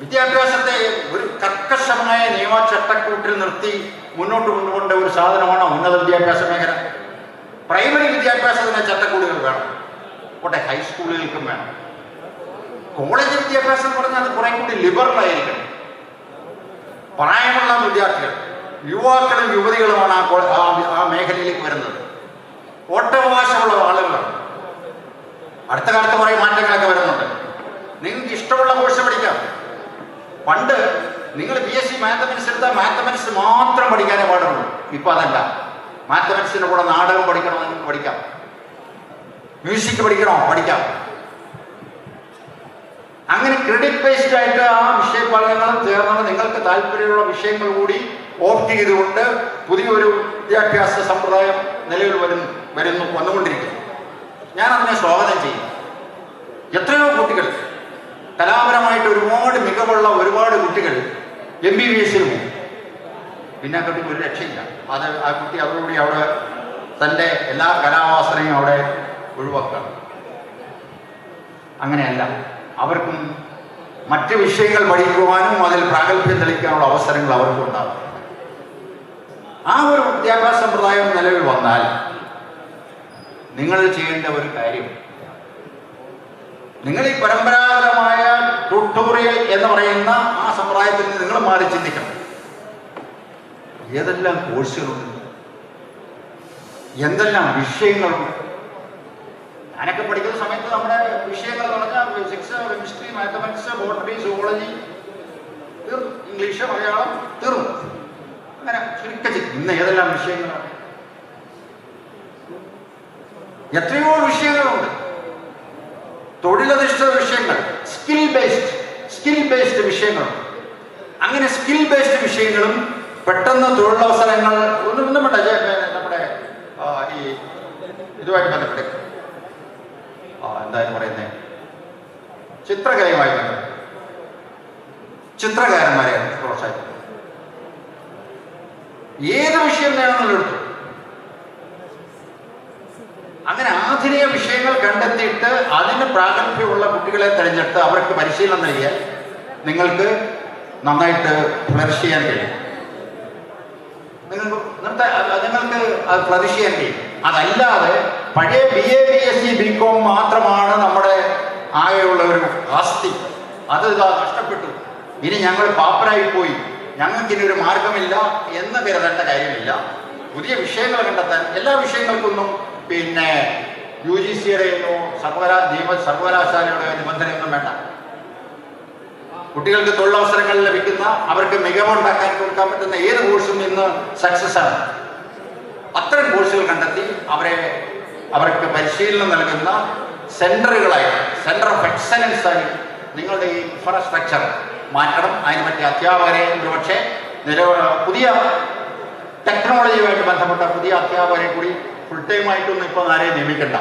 വിദ്യാഭ്യാസത്തെ ഒരു കർക്കശമായ നിയമചട്ടക്കൂട്ടിൽ നിർത്തി മുന്നോട്ട് കൊണ്ടുപോകേണ്ട ഒരു സാധനമാണ് ഉന്നത വിദ്യാഭ്യാസ മേഖല. പ്രൈമറി വിദ്യാഭ്യാസത്തിന് ചട്ടക്കൂടുകൾ വേണം, പോട്ടെ ഹൈസ്കൂളുകൾക്കും വേണം. കോളേജ് വിദ്യാഭ്യാസം എന്ന് പറഞ്ഞാൽ അത് കുറെ കൂടി ലിബറൽ ആയിരിക്കണം. പ്രായമുള്ള വിദ്യാർത്ഥികൾ, യുവാക്കളും യുവതികളുമാണ് ആ മേഖലയിലേക്ക് വരുന്നത്. വോട്ടവകാശമുള്ള ആളുകളാണ്. അടുത്ത കാലത്ത് കുറേ മാറ്റങ്ങളൊക്കെ വരുന്നുണ്ട്. നിങ്ങൾക്ക് ഇഷ്ടമുള്ള കോഴ്സ് പഠിക്കാം. പണ്ട് നിങ്ങൾ BSc മാത്തമാറ്റിക്സ് എടുത്താൽ മാത്തമാറ്റിക്സ് മാത്രം പഠിക്കാനേ പാടുള്ളൂ. ഇപ്പം അതല്ല, മാത്തമാറ്റിക്സിൻ്റെ കൂടെ നാടകം പഠിക്കണോ നിങ്ങൾക്ക് പഠിക്കാം, മ്യൂസിക് പഠിക്കണോ പഠിക്കാം. അങ്ങനെ ക്രെഡിറ്റ് ബേസ്ഡ് ആയിട്ട് ആ വിഷയപഠനങ്ങളും ചേർന്നാണ് നിങ്ങൾക്ക് താല്പര്യമുള്ള വിഷയങ്ങൾ കൂടി ഓപ്റ്റ് ചെയ്തുകൊണ്ട് പുതിയൊരു വിദ്യാഭ്യാസ സമ്പ്രദായം നിലവിൽ വന്നുകൊണ്ടിരിക്കുന്നു. ഞാനതിനെ സ്വാഗതം ചെയ്യും. എത്രയോ കുട്ടികൾ കലാപരമായിട്ട് ഒരുപാട് മികവുള്ള ഒരുപാട് കുട്ടികൾ MBBS-ൽ പോകും. പിന്നെ ആ കുട്ടിക്ക് ഒരു രക്ഷയില്ല. ആ കുട്ടി അതോടുകൂടി അവിടെ തൻ്റെ എല്ലാ കലാവാസനയും അവിടെ ഒഴിവാക്കുകയാണ്. അങ്ങനെയല്ല, അവർക്കും മറ്റ് വിഷയങ്ങൾ പഠിക്കുവാനും അതിൽ പ്രാഗൽഭ്യം തെളിയിക്കാനുള്ള അവസരങ്ങൾ അവർക്കും ഉണ്ടാകും. ആ ഒരു വിദ്യാഭ്യാസ സമ്പ്രദായം നിലവിൽ വന്നാൽ നിങ്ങൾ ചെയ്യേണ്ട ഒരു കാര്യം, നിങ്ങൾ ഈ പരമ്പരാഗതമായ ട്യൂട്ടോറിയൽ എന്ന് പറയുന്ന ആ സമ്പ്രദായത്തിൽ നിന്ന് നിങ്ങൾ മാറി ചിന്തിക്കണം. ഏതെല്ലാം കോഴ്സുകളുണ്ട്, എന്തെല്ലാം വിഷയങ്ങളുണ്ട്. ഞാനൊക്കെ പഠിക്കുന്ന സമയത്ത് നമ്മുടെ വിഷയങ്ങൾ എന്ന് പറഞ്ഞാൽ physics, chemistry, mathematics, botany, zoology തീർന്നു, ഇംഗ്ലീഷ്, മലയാളം തീർന്നു. അങ്ങനെ ചുരുക്കി ഇന്ന് ഏതെല്ലാം വിഷയങ്ങളാണ്, എത്രയോ വിഷയങ്ങളുണ്ട്. തൊഴിലധിഷ്ഠിത വിഷയങ്ങൾ, സ്കിൽ ബേസ്ഡ് വിഷയങ്ങളുണ്ട്. അങ്ങനെ സ്കിൽ ബേസ്ഡ് വിഷയങ്ങളും പെട്ടെന്ന് തൊഴിലവസരങ്ങൾ ഒന്നും നമ്മുടെ ഈ ഇതുമായിട്ട് ബന്ധപ്പെട്ട് എന്തായാലും പറയുന്നത് ചിത്രകലയുമായി ബന്ധപ്പെട്ട് ചിത്രകാരന്മാരെ പ്രോത്സാഹിപ്പിക്കും. ഏത് വിഷയം വേണമെന്നുള്ള എടുത്തു. അങ്ങനെ ആധുനിക വിഷയങ്ങൾ കണ്ടെത്തിയിട്ട് അതിന് പ്രാഗൽഭ്യമുള്ള കുട്ടികളെ തിരഞ്ഞെടുത്ത് അവർക്ക് പരിശീലനം നൽകിയാൽ നിങ്ങൾക്ക് നന്നായിട്ട് ഫ്ലറിഷ് ചെയ്യാൻ കഴിയും. നിങ്ങൾക്ക് അത് ഫ്ലറിഷ് ചെയ്യാൻ കഴിയും. അതല്ലാതെ പഴയ BA BSc BCom മാത്രമാണ് നമ്മുടെ ആകെയുള്ള ഒരു ആസ്തി. അത് നഷ്ടപ്പെട്ടു, ഇനി ഞങ്ങൾ പാപ്പരായി പോയി, ഞങ്ങൾക്കിനി ഒരു മാർഗമില്ല എന്ന് കരുതേണ്ട കാര്യമില്ല. പുതിയ വിഷയങ്ങൾ കണ്ടെത്താൻ എല്ലാ വിഷയങ്ങൾക്കൊന്നും പിന്നെ UGCയുടെയോ സർവകലാശാലയുടെ നിബന്ധനയൊന്നും വേണ്ട. കുട്ടികൾക്ക് തൊഴിലവസരങ്ങൾ ലഭിക്കുന്ന, അവർക്ക് മികവുണ്ടാക്കാൻ കൊടുക്കാൻ പറ്റുന്ന ഏത് കോഴ്സും ഇന്ന് സക്സസ് ആണ്. അത്തരം കോഴ്സുകൾ കണ്ടെത്തി അവർക്ക് പരിശീലനം നൽകുന്ന സെന്ററുകളായി, സെന്റർ ഓഫ് എക്സലൻസ് ആയി നിങ്ങളുടെ ഈ ഇൻഫ്രാസ്ട്രക്ചർ മാറ്റണം. അതിന് പറ്റിയ അധ്യാപകരെ ഒരുപക്ഷെ പുതിയ ടെക്നോളജിയുമായിട്ട് ബന്ധപ്പെട്ട പുതിയ അധ്യാപകരെ കൂടി ഫുൾ ടൈം ആയിട്ടൊന്നും ഇപ്പോൾ ആരെയും നിയമിക്കണ്ട,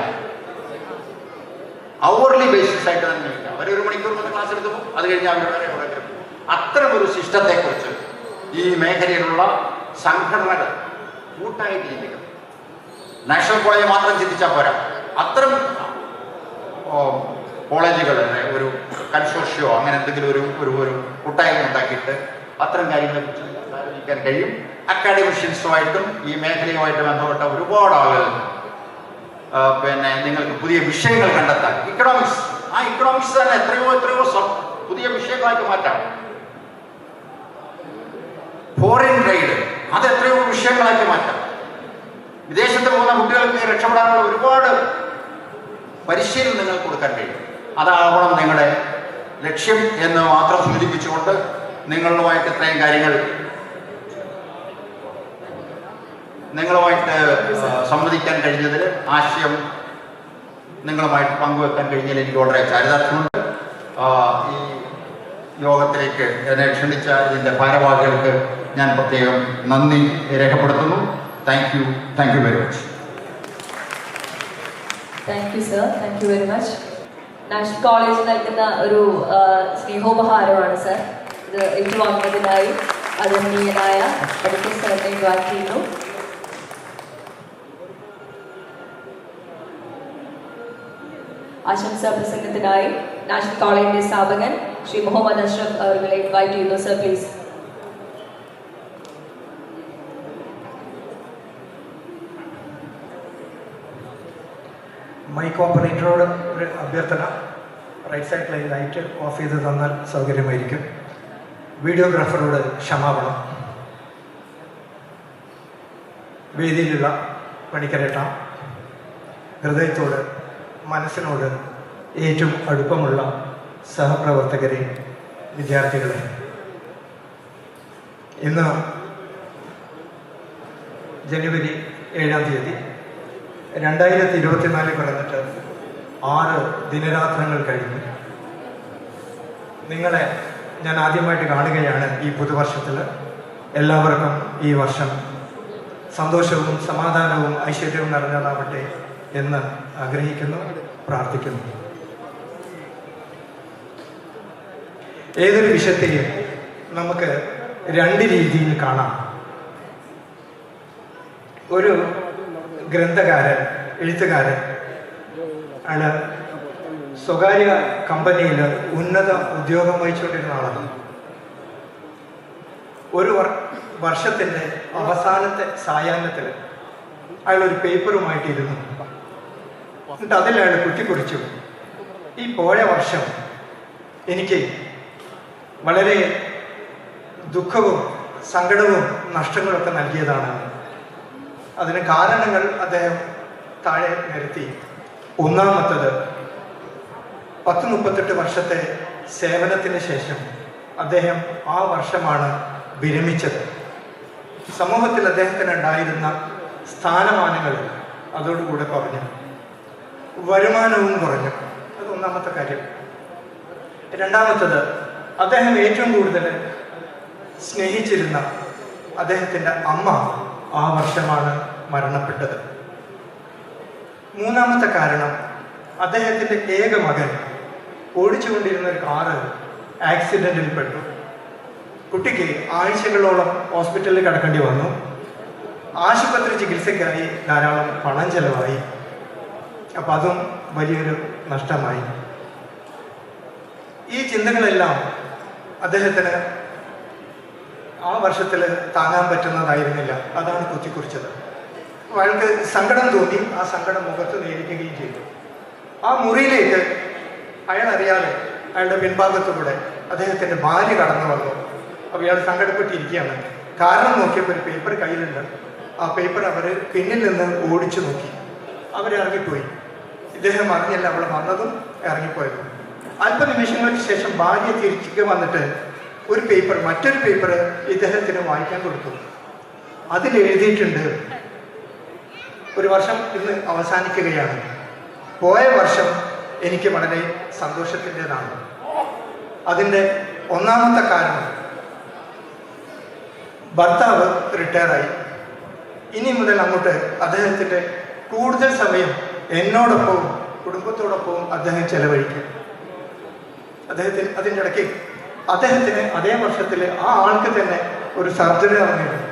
അവർലി ബേസിസ് ആയിട്ട് തന്നെ നിയമിക്കാം. അവർ 1 മണിക്കൂർ വന്ന് ക്ലാസ് എടുത്തു, അത് കഴിഞ്ഞ് അവർ വേറെ എവിടെ. അത്തരം ഒരു സിസ്റ്റത്തെക്കുറിച്ച് ഈ മേഖലയിലുള്ള സംഘടനകൾ കൂട്ടായിട്ട് ചിന്തിക്കണം. നാഷണൽ കോളേജ് മാത്രം ചിന്തിച്ചാൽ പോരാ. അത്തരം കോളേജുകളുടെ ഒരു കൺസോർഷ്യോ അങ്ങനെ എന്തെങ്കിലും ഒരു കൂട്ടായ്മ ഉണ്ടാക്കിയിട്ട് അത്തരം കാര്യങ്ങളെക്കുറിച്ച് ആലോചിക്കാൻ കഴിയും. അക്കാഡമിഷ്യൻസുമായിട്ടും ഈ മേഖലയുമായിട്ട് ബന്ധപ്പെട്ട ഒരുപാട് ആളുകൾ പിന്നെ നിങ്ങൾക്ക് പുതിയ വിഷയങ്ങൾ കണ്ടെത്താൻ, ഇക്കണോമിക്സ് തന്നെ എത്രയോ പുതിയ വിഷയങ്ങളായിട്ട് മാറ്റാം. ഫോറിൻ ട്രേഡ്, അത് എത്രയോ വിഷയങ്ങളായിട്ട് മാറ്റാം. വിദേശത്ത് പോകുന്ന കുട്ടികൾക്ക് രക്ഷപ്പെടാനുള്ള ഒരുപാട് പരിശീലനം നിങ്ങൾക്ക് കൊടുക്കാൻ കഴിയും. അതാവണം നിങ്ങളുടെ ലക്ഷ്യം എന്ന് മാത്രം സൂചിപ്പിച്ചുകൊണ്ട് നിങ്ങളുമായിട്ട് ഇത്രയും കാര്യങ്ങൾ സംവദിക്കാൻ കഴിഞ്ഞതിൽ, ആശയം നിങ്ങളുമായിട്ട് പങ്കുവെക്കാൻ കഴിഞ്ഞതിൽ എനിക്ക് വളരെ ചാരിതാർത്ഥ്യമുണ്ട്. ഈ യോഗത്തിലേക്ക് എന്നെ ക്ഷണിച്ച ഇതിൻ്റെ ഭാരവാഹികൾക്ക് ഞാൻ പ്രത്യേകം നന്ദി രേഖപ്പെടുത്തുന്നു. Thank you very much. Thank you sir, thank you very much. National college നൽകുന്ന ഒരു സ്നേഹോപഹാരമാണ് സർ. ഇത് ഏറ്റുവാങ്ങുന്നതിനായി ആദരണീയനായ മെഡിക്കൽ സാറിനെ ഇൻവൈറ്റ് ചെയ്യുന്നു. ആശംസാ പ്രസംഗത്തിനായി നാഷണൽ കോളേജിന്റെ സ്ഥാപകൻ ശ്രീ മുഹമ്മദ് അഷ്റഫ് അവരെ ഇൻവൈറ്റ് ചെയ്യുന്നു. Sir please. മൈക്ക് ഓപ്പറേറ്ററോട് ഒരു അഭ്യർത്ഥന, റൈറ്റ് സൈഡിൽ ലൈറ്റ് ഓഫ് ചെയ്ത് തന്നാൽ സൗകര്യമായിരിക്കും. വീഡിയോഗ്രാഫറോട് ക്ഷമാപണം. വേദിയിലുള്ള പണിക്കരേട്ട, ഹൃദയത്തോട് മനസ്സിനോട് ഏറ്റവും അടുപ്പമുള്ള സഹപ്രവർത്തകരെ, വിദ്യാർത്ഥികളെ, ഇന്ന് ജനുവരി 7-ാം തീയതി 2024 പിറന്നിട്ട് 6 ദിനരാത്രങ്ങൾ കഴിഞ്ഞു. നിങ്ങളെ ഞാൻ ആദ്യമായിട്ട് കാണുകയാണ് ഈ പുതുവർഷത്തിൽ. എല്ലാവർക്കും ഈ വർഷം സന്തോഷവും സമാധാനവും ഐശ്വര്യവും നിറഞ്ഞതാവട്ടെ എന്ന് ആഗ്രഹിക്കുന്നു, പ്രാർത്ഥിക്കുന്നു. ഏതൊരു വിഷയത്തെയും നമുക്ക് 2 രീതിയിൽ കാണാം. ഒരു ഗ്രന്ഥകാരൻ, എഴുത്തുകാരൻ ആണ് സ്വകാര്യ കമ്പനിയിൽ ഉന്നത ഉദ്യോഗം വഹിച്ചുകൊണ്ടിരുന്ന ആളാണ്. ഒരു വർഷത്തിൻ്റെ അവസാനത്തെ സായാഹ്നത്തിൽ അയാളൊരു പേപ്പറുമായിട്ടിരുന്നു. എന്നിട്ട് അതിൽ അയാൾ കുറ്റിക്കുറിച്ചു, ഈ പോയ വർഷം എനിക്ക് വളരെ ദുഃഖവും സങ്കടവും നഷ്ടങ്ങളൊക്കെ നൽകിയതാണ്. അതിന് കാരണങ്ങൾ അദ്ദേഹം താഴെ നിരത്തി. ഒന്നാമത്തത്, 10-38 വർഷത്തെ സേവനത്തിന് ശേഷം അദ്ദേഹം ആ വർഷമാണ് വിരമിച്ചത്. സമൂഹത്തിൽ അദ്ദേഹത്തിന് ഉണ്ടായിരുന്ന സ്ഥാനമാനങ്ങൾ അതോടുകൂടെ കുറഞ്ഞു, വരുമാനവും കുറഞ്ഞു. അത് ഒന്നാമത്തെ കാര്യം. രണ്ടാമത്തത്, അദ്ദേഹം ഏറ്റവും കൂടുതൽ സ്നേഹിച്ചിരുന്ന അദ്ദേഹത്തിൻ്റെ അമ്മ ആ വർഷമാണ് മരണപ്പെട്ടത്. മൂന്നാമത്തെ കാരണം, അദ്ദേഹത്തിൻ്റെ ഏക മകൻ ഓടിച്ചുകൊണ്ടിരുന്ന ഒരു കാറ് ആക്സിഡൻറ്റിൽ പെട്ടു. കുട്ടിക്ക് ആഴ്ചകളോളം ഹോസ്പിറ്റലിൽ കിടക്കേണ്ടി വന്നു. ആശുപത്രി ചികിത്സയ്ക്കായി ധാരാളം പണം ചെലവായി. അപ്പം അതും വലിയൊരു നഷ്ടമായി. ഈ ചിന്തകളെല്ലാം അദ്ദേഹത്തിന് ആ വർഷത്തിൽ താങ്ങാൻ പറ്റുന്നതായിരുന്നില്ല. അതാണ് കുത്തിക്കുറിച്ചത്. അയാൾക്ക് സങ്കടം തോന്നി. ആ സങ്കടം മുഖത്ത് നേരിടുകയും ചെയ്തു. ആ മുറിയിലേക്ക് അയാൾ അറിയാതെ അയാളുടെ പിൻഭാഗത്തുകൂടെ അദ്ദേഹത്തിൻ്റെ ഭാര്യ കടന്നു വന്നു. അപ്പോൾ ഇയാൾ സങ്കടപ്പെട്ടിരിക്കുകയാണ്. കാരണം നോക്കിയപ്പോൾ ഒരു പേപ്പർ കയ്യിലുണ്ട്. ആ പേപ്പർ അവർ പിന്നിൽ നിന്ന് ഓടിച്ചു നോക്കി. അവരിറങ്ങിപ്പോയി. ഇദ്ദേഹം അറിഞ്ഞില്ല അവൾ വന്നതും ഇറങ്ങിപ്പോയതും. അല്പനിമിഷങ്ങൾക്ക് ശേഷം ഭാര്യ തിരിച്ചു വന്നിട്ട് ഒരു പേപ്പർ, മറ്റൊരു പേപ്പർ ഇദ്ദേഹത്തിന് വായിക്കാൻ കൊടുത്തു. അതിലെഴുതിയിട്ടുണ്ട്, ഒരു വർഷം ഇന്ന് അവസാനിക്കുകയാണ്. പോയ വർഷം എനിക്ക് വളരെ സന്തോഷത്തിൻ്റെതാണ്. അതിൻ്റെ ഒന്നാമത്തെ കാരണം, ഭർത്താവ് റിട്ടയറായി. ഇനി മുതൽ അങ്ങോട്ട് അദ്ദേഹത്തിൻ്റെ കൂടുതൽ സമയം എന്നോടൊപ്പവും കുടുംബത്തോടൊപ്പവും അദ്ദേഹം ചെലവഴിക്കും. അദ്ദേഹത്തിന് അതിൻ്റെ ഇടയ്ക്ക് അദ്ദേഹത്തിന് അതേ വർഷത്തിൽ ആ ആൾക്ക് തന്നെ ഒരു സർജറി നടന്നിരുന്നു.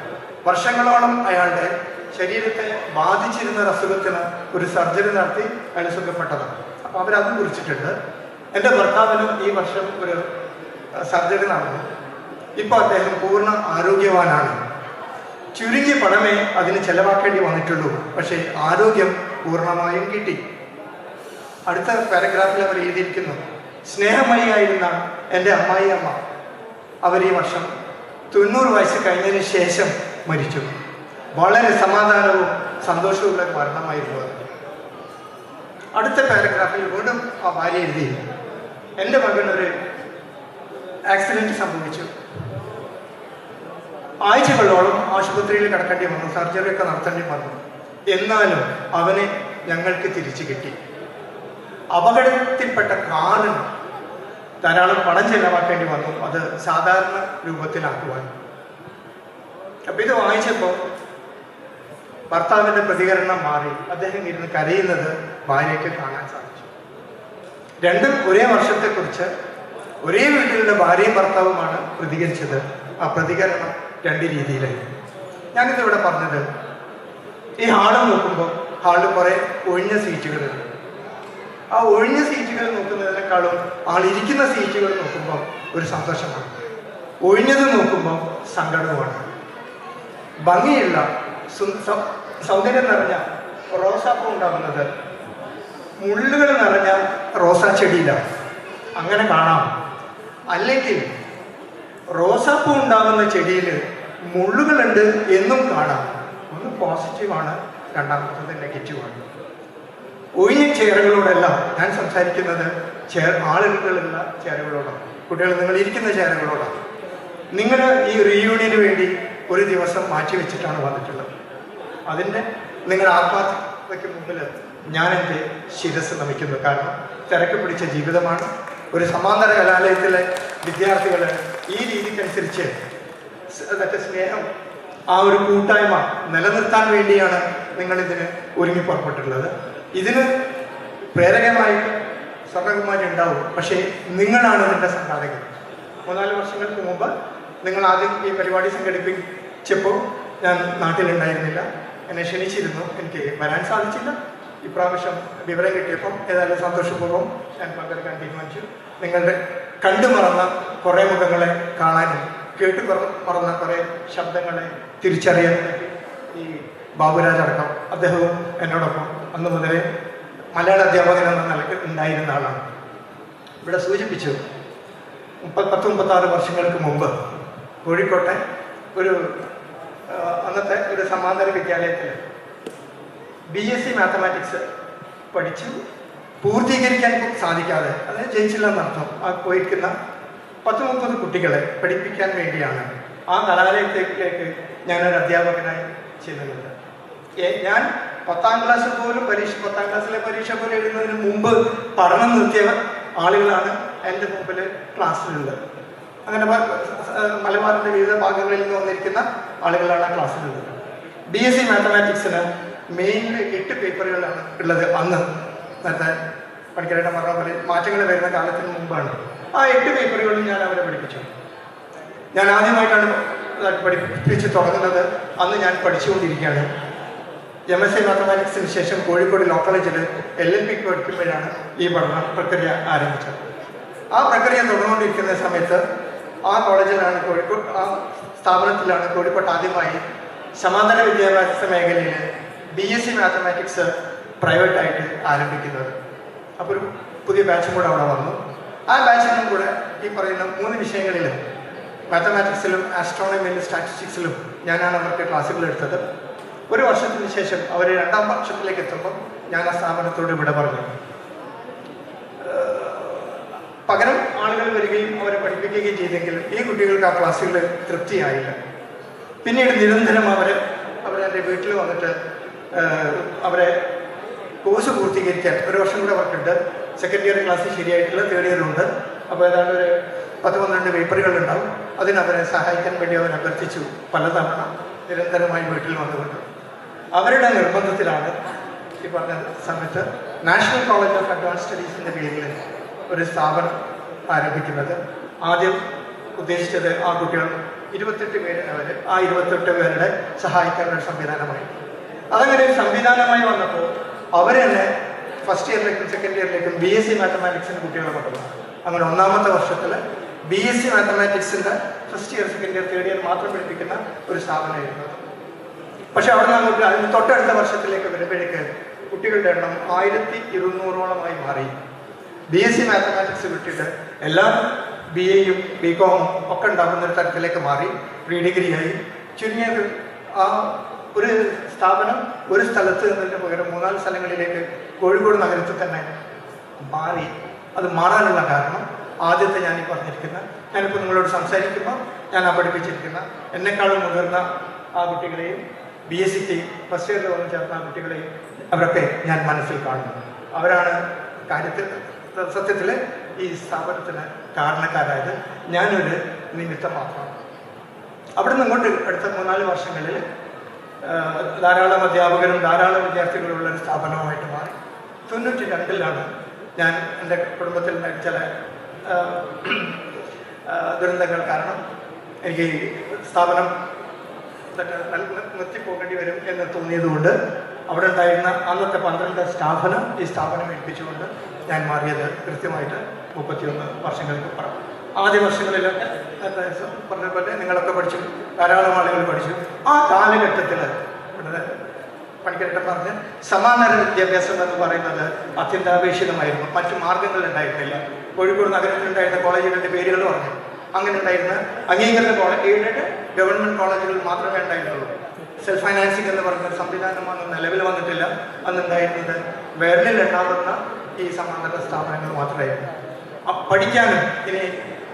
വർഷങ്ങളോളം അയാളുടെ ശരീരത്തെ ബാധിച്ചിരുന്ന ഒരു അസുഖത്തിന് ഒരു സർജറി നടത്തി അയാൾ സുഖപ്പെട്ടതാണ്. അപ്പോൾ അവരതും കുറിച്ചിട്ടുണ്ട്. എൻ്റെ ഭർത്താവിനും ഈ വർഷം ഒരു സർജറി നടന്നു. ഇപ്പോൾ അദ്ദേഹം പൂർണ്ണ ആരോഗ്യവാനാണ്. ചുരുങ്ങിയ പണമേ അതിന് ചെലവാക്കേണ്ടി വന്നിട്ടുള്ളൂ, പക്ഷേ ആരോഗ്യം പൂർണ്ണമായും കിട്ടി. അടുത്ത പാരഗ്രാഫിൽ അവർ എഴുതിയിരിക്കുന്നു, സ്നേഹമയിയായിരുന്ന എൻ്റെ അമ്മായി അമ്മ അവർ ഈ വർഷം 90 വയസ്സ് കഴിഞ്ഞതിന് ശേഷം മരിച്ചു. വളരെ സമാധാനവും സന്തോഷവുമുള്ള മരണമായിരുന്നു അത്. അടുത്ത പാരഗ്രാഫിൽ വീണ്ടും ആ ഭാര്യ എഴുതി, എൻ്റെ മകനൊരു ആക്സിഡൻറ്റ് സംഭവിച്ചു. ആഴ്ചകളോളം ആശുപത്രിയിൽ കിടക്കേണ്ടി വന്നു, സർജറിയൊക്കെ നടത്തേണ്ടി വന്നു. എന്നാലും അവനെ ഞങ്ങൾക്ക് തിരിച്ചു കിട്ടി. അപകടത്തിൽപ്പെട്ട കാറിന് ധാരാളം പണം ചെലവാക്കേണ്ടി വന്നു, അത് സാധാരണ രൂപത്തിലാക്കുവാൻ. അപ്പം ഇത് വായിച്ചപ്പോൾ ഭർത്താവിൻ്റെ പ്രതികരണം മാറി. അദ്ദേഹം ഇരുന്ന് കരയുന്നത് ഭാര്യയ്ക്ക് കാണാൻ സാധിച്ചു. രണ്ടും ഒരേ വർഷത്തെക്കുറിച്ച് ഒരേ വീട്ടിലുള്ള ഭാര്യയും ഭർത്താവുമാണ് പ്രതികരിച്ചത്. ആ പ്രതികരണം 2 രീതിയിലായി. ഞാനിതിവിടെ പറഞ്ഞത്, ഈ ഹാള് നോക്കുമ്പോൾ ഹാളിൽ കുറേ ഒഴിഞ്ഞ സീറ്റുകളുണ്ട്. ആ ഒഴിഞ്ഞ സീറ്റുകൾ നോക്കുന്നതിനേക്കാളും ആളിരിക്കുന്ന സീറ്റുകൾ നോക്കുമ്പോൾ ഒരു സന്തോഷമാണ്. ഒഴിഞ്ഞത് നോക്കുമ്പോൾ സങ്കടവുമാണ്. ഭംഗിയുള്ള സൗന്ദര്യം നിറഞ്ഞ റോസാപ്പൂ ഉണ്ടാകുന്നത് മുള്ളുകൾ നിറഞ്ഞ റോസാ ചെടിയിലാണ്, അങ്ങനെ കാണാം. അല്ലെങ്കിൽ റോസാപ്പൂ ഉണ്ടാകുന്ന ചെടിയിൽ മുള്ളുകളുണ്ട് എന്നും കാണാം. ഒന്ന് പോസിറ്റീവാണ്, രണ്ടാമത്തത് നെഗറ്റീവാണ്. ഒഴിഞ്ഞ ചെയറുകളോടല്ല ഞാൻ സംസാരിക്കുന്നത്, ആളുകളുള്ള ചെയറുകളോടാണ്. കുട്ടികൾ നിങ്ങൾ ഇരിക്കുന്ന ചെയറുകളോടാണ്. നിങ്ങൾ ഈ റീയൂണിയന് വേണ്ടി ഒരു ദിവസം മാറ്റിവെച്ചിട്ടാണ് വന്നിട്ടുള്ളത്. അതിൻ്റെ നിങ്ങളുടെ ആത്മാർത്ഥതയ്ക്ക് മുമ്പിൽ ഞാൻ എൻ്റെ ശിരസ് നമിക്കുന്നു. കാരണം തിരക്ക് പിടിച്ച ജീവിതമാണ്. ഒരു സമാന്തര കലാലയത്തിലെ വിദ്യാർത്ഥികൾ ഈ രീതിക്കനുസരിച്ച് സ്നേഹം, ആ ഒരു കൂട്ടായ്മ നിലനിർത്താൻ വേണ്ടിയാണ് നിങ്ങളിതിന് ഒരുങ്ങി പുറപ്പെട്ടിട്ടുള്ളത്. ഇതിന് പ്രേരകമായിട്ട് സ്വർണ്ണകുമാരി ഉണ്ടാവും, പക്ഷേ നിങ്ങളാണ് ഇതിൻ്റെ സംഘാടകർ. 3-4 വർഷങ്ങൾക്ക് മുമ്പ് നിങ്ങൾ ആദ്യം ഈ പരിപാടി സംഘടിപ്പിച്ചപ്പോൾ ഞാൻ നാട്ടിലുണ്ടായിരുന്നില്ല. എന്നെ ക്ഷണിച്ചിരുന്നു, എനിക്ക് വരാൻ സാധിച്ചില്ല. ഇപ്രാവശ്യം വിവരം കിട്ടിയപ്പം ഏതായാലും സന്തോഷപൂർവ്വം ഞാൻ പങ്കെടുക്കാൻ തീരുമാനിച്ചു. നിങ്ങളുടെ കണ്ടു മറന്ന കുറേ മുഖങ്ങളെ കാണാനും കേട്ടു മറന്ന കുറേ ശബ്ദങ്ങളെ തിരിച്ചറിയാൻ പറ്റി. ഈ ബാബുരാജ് അടക്കം അദ്ദേഹവും എന്നോടൊപ്പം അന്ന് മുതലേ മലയാള അധ്യാപകൻ എന്ന നിലയ്ക്ക് ഉണ്ടായിരുന്ന ആളാണ്. ഇവിടെ സൂചിപ്പിച്ചു 30-36 വർഷങ്ങൾക്ക് മുമ്പ് കോഴിക്കോട്ടെ ഒരു അന്നത്തെ ഒരു സമാന്തര വിദ്യാലയത്തിൽ BSc മാത്തമാറ്റിക്സ് പഠിച്ചു പൂർത്തീകരിക്കാൻ സാധിക്കാതെ, അതായത് ജയിച്ചില്ലെന്നർത്ഥം, ആ പോയിരിക്കുന്ന 10-30 കുട്ടികളെ പഠിപ്പിക്കാൻ വേണ്ടിയാണ് ആ കലാലയത്തിലേക്ക് ഞാനൊരു അധ്യാപകനായി ചെല്ലുന്നത്. ഞാൻ 10ാം ക്ലാസ് പോലും 10ാം ക്ലാസ്സിലെ പരീക്ഷ പോലും എഴുതുന്നതിന് മുമ്പ് പഠനം നിർത്തിയ ആളുകളാണ് എൻ്റെ മുമ്പിൽ ക്ലാസ്സിലുള്ളത്. അങ്ങനെ മലബാറിൻ്റെ വിവിധ ഭാഗങ്ങളിൽ നിന്ന് വന്നിരിക്കുന്ന ആളുകളാണ് ആ ക്ലാസ്സിലുള്ളത്. BSc മാത്തമാറ്റിക്സിന് മെയിൻലി 8 പേപ്പറുകളാണ് ഉള്ളത്. അന്ന് നേരത്തെ പണിക്കരയുടെ പറഞ്ഞ പോലെ മാറ്റങ്ങൾ വരുന്ന കാലത്തിന് മുമ്പാണ്. ആ 8 പേപ്പറുകളും ഞാൻ അവരെ പഠിപ്പിച്ചു. ഞാൻ ആദ്യമായിട്ടാണ് പഠിപ്പിച്ച് തുടങ്ങുന്നത്. അന്ന് ഞാൻ പഠിച്ചുകൊണ്ടിരിക്കുകയാണ്. MSc മാത്തമാറ്റിക്സിന് ശേഷം കോഴിക്കോട് ലോ കോളേജിൽ LLB പഠിക്കുമ്പോഴാണ് ഈ പഠന പ്രക്രിയ ആരംഭിച്ചത്. ആ പ്രക്രിയ തുടർന്നുകൊണ്ടിരിക്കുന്ന സമയത്ത് ആ കോളേജിലാണ് ആ സ്ഥാപനത്തിലാണ് കോഴിക്കോട്ട് ആദ്യമായി സമാന്തര വിദ്യാഭ്യാസ മേഖലയിൽ BSc മാത്തമാറ്റിക്സ് പ്രൈവറ്റായിട്ട് ആരംഭിക്കുന്നത്. അപ്പോൾ ഒരു പുതിയ ബാച്ചും കൂടെ അവിടെ വന്നു. ആ ബാച്ചിനും കൂടെ ഈ പറയുന്ന 3 വിഷയങ്ങളിൽ മാത്തമാറ്റിക്സിലും ആസ്ട്രോണമിയിലും സ്റ്റാറ്റിസ്റ്റിക്സിലും ഞാനാണ് അവർക്ക് ക്ലാസ്സുകൾ എടുത്തത്. ഒരു വർഷത്തിന് ശേഷം അവർ 2ാം വർഷത്തിലേക്ക് എത്തുമ്പോൾ ഞാൻ ആ സ്ഥാപനത്തോട് ഇവിടെ പറഞ്ഞു. പകരം ആളുകൾ വരികയും അവരെ പഠിപ്പിക്കുകയും ചെയ്തെങ്കിലും ഈ കുട്ടികൾക്ക് ആ ക്ലാസ്സുകൾ തൃപ്തിയായില്ല. പിന്നീട് നിരന്തരം അവരെൻ്റെ വീട്ടിൽ വന്നിട്ട് അവരെ കോഴ്സ് പൂർത്തീകരിക്കാൻ 1 വർഷം കൂടെ വർക്കുണ്ട്. സെക്കൻഡ് ഇയർ ക്ലാസ് ശരിയായിട്ടുള്ള 3rd ഇയർ ഉണ്ട്. അപ്പോൾ ഏതാണ്ട് ഒരു 10-12 പേപ്പറുകൾ ഉണ്ടാവും. അതിനവരെ സഹായിക്കാൻ വേണ്ടി അവർ അഭ്യർത്ഥിച്ചു. പലതവണ നിരന്തരമായി വീട്ടിൽ വന്നുകൊണ്ട് അവരുടെ നിർബന്ധത്തിലാണ് ഈ പറഞ്ഞ സമയത്ത് നാഷണൽ കോളേജ് ഓഫ് അഡ്വാൻസ് സ്റ്റഡീസിൻ്റെ പേരിൽ ഒരു സ്ഥാപനം ആരംഭിക്കുന്നത്. ആദ്യം ഉദ്ദേശിച്ചത് ആ കുട്ടികൾ 28 പേര് ആ 28 പേരുടെ സഹായിക്കാനുള്ള സംവിധാനമായി. അതങ്ങനെ ഒരു സംവിധാനമായി വന്നപ്പോൾ അവർ തന്നെ ഫസ്റ്റ് ഇയറിലേക്കും സെക്കൻഡ് ഇയറിലേക്കും BSc മാത്തമാറ്റിക്സിന് കുട്ടികളെ കൊണ്ടുവന്നു. അങ്ങനെ 1ാമത്തെ വർഷത്തിൽ BSc മാത്തമാറ്റിക്സിൻ്റെ first year second year 3rd year മാത്രം പഠിപ്പിക്കുന്ന ഒരു സ്ഥാപനമായിരുന്നു. പക്ഷെ അവിടെ നമുക്ക് അതിന് തൊട്ടടുത്ത വർഷത്തിലേക്ക് വരുമ്പോഴേക്ക് കുട്ടികളുടെ എണ്ണം 1200ഓളമായി മാറി. BSc മാത്തമാറ്റിക്സ് വിട്ടിട്ട് എല്ലാ BAയും BComഉം ഒക്കെ ഉണ്ടാകുന്ന ഒരു തരത്തിലേക്ക് മാറി. പ്രീ ഡിഗ്രിയായി ചുരുങ്ങിയത് ആ ഒരു സ്ഥാപനം ഒരു സ്ഥലത്ത് നിന്നതിന് പകരം 3-4 സ്ഥലങ്ങളിലേക്ക് കോഴിക്കോട് നഗരത്തിൽ തന്നെ മാറി. അത് മാറാനുള്ള കാരണം ആദ്യത്തെ ഞാനീ പറഞ്ഞിരിക്കുന്ന, ഞാനിപ്പോൾ നിങ്ങളോട് സംസാരിക്കുമ്പോൾ ഞാൻ പഠിപ്പിച്ചിരിക്കുന്ന എന്നെക്കാളും മുതിർന്ന ആ കുട്ടികളെയും BScക്ക് ഫസ്റ്റ് ഇയറിൽ വന്ന് ചേർന്ന ആ കുട്ടികളെയും അവരൊക്കെ ഞാൻ മനസ്സിൽ കാണുന്നു. അവരാണ് സത്യത്തിൽ ഈ സ്ഥാപനത്തിന് കാരണക്കാരായത്. ഞാനൊരു നിമിത്തം മാത്രമാണ്. അവിടെ നിന്ന് ഇങ്ങോട്ട് അടുത്ത 3-4 വർഷങ്ങളിൽ ധാരാളം അധ്യാപകരും ധാരാളം വിദ്യാർത്ഥികളുള്ള ഒരു സ്ഥാപനമായിട്ട് മാറി. 92-ലാണ് ഞാൻ എൻ്റെ കുടുംബത്തിൽ ചില ദുരന്തങ്ങൾ കാരണം എനിക്ക് സ്ഥാപനം നിർത്തിപ്പോകേണ്ടി വരും എന്ന് തോന്നിയതുകൊണ്ട് അവിടെ ഉണ്ടായിരുന്ന അന്നത്തെ 12 സ്റ്റാഫിന് ഈ സ്ഥാപനം ഏൽപ്പിച്ചുകൊണ്ട് ഞാൻ മാറിയത് കൃത്യമായിട്ട് 31 വർഷങ്ങൾക്ക് പുറം. ആദ്യ വർഷങ്ങളിലൊക്കെ പറഞ്ഞ പോലെ നിങ്ങളൊക്കെ പഠിച്ചു, ധാരാളം ആളുകൾ പഠിച്ചു. ആ കാലഘട്ടത്തിൽ പണിക്കരട്ട പറഞ്ഞ് സമാന്തര വിദ്യാഭ്യാസം എന്ന് പറയുന്നത് അത്യന്താപേക്ഷിതമായിരുന്നു. മറ്റു മാർഗങ്ങൾ ഉണ്ടായിരുന്നില്ല. കോഴിക്കോട് നഗരത്തിലുണ്ടായിരുന്ന കോളേജുകളുടെ പേരുകൾ പറഞ്ഞു. അങ്ങനെ ഉണ്ടായിരുന്ന അംഗീകൃത എയ്ഡഡ് ഗവൺമെൻറ് കോളേജുകൾ മാത്രമേ ഉണ്ടായിരുന്നുള്ളൂ. സെൽഫ് ഫൈനാൻസിങ് എന്ന് പറയുന്ന സംവിധാനം അന്ന് നിലവിൽ വന്നിട്ടില്ല. അന്നുണ്ടായിരുന്നത് വിരലിൽ എണ്ണാവുന്ന ഈ സമാന്തര സ്ഥാപനങ്ങൾ മാത്രമായിരുന്നു. പഠിക്കാനും ഇനി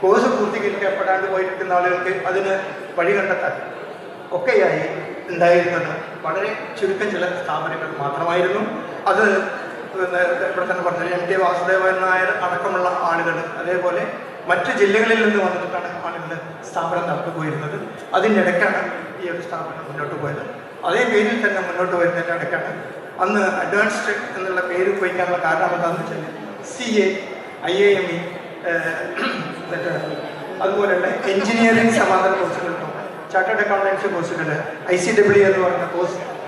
കോഴ്സ് പൂർത്തീകരിക്കപ്പെടാണ്ട് പോയിരിക്കുന്ന ആളുകൾക്ക് അതിന് വഴി കണ്ടെത്താൻ ഒക്കെയായി ഉണ്ടായിരുന്നത് വളരെ ചുരുക്കം ചില സ്ഥാപനങ്ങൾ മാത്രമായിരുന്നു. അത് ഇവിടെ തന്നെ പറഞ്ഞത് MK വാസുദേവൻ നായർ അടക്കമുള്ള ആളുകൾ, അതേപോലെ മറ്റ് ജില്ലകളിൽ നിന്ന് വന്നിട്ടാണ് ആളുകൾ സ്ഥാപനം നടന്നു പോയിരുന്നത്. അതിൻ്റെ ഇടയ്ക്കാണ് ഈ ഒരു സ്ഥാപനം മുന്നോട്ട് പോയത്. അതേ പേരിൽ തന്നെ മുന്നോട്ട് വരുന്നതിൻ്റെ ഇടയ്ക്കാണ് അന്ന് അഡ്വാൻസ്ഡ് എന്നുള്ള പേര് ഉപയോഗിക്കാനുള്ള കാരണം എന്താണെന്ന് വെച്ചാൽ CA, IAME, അതുപോലെയുള്ള എഞ്ചിനീയറിംഗ് സമാന്തര കോഴ്സുകളുണ്ടാവും, ചാർട്ടേഡ് അക്കൗണ്ടൻസി കോഴ്സുകൾ, ICW എന്ന് പറയുന്ന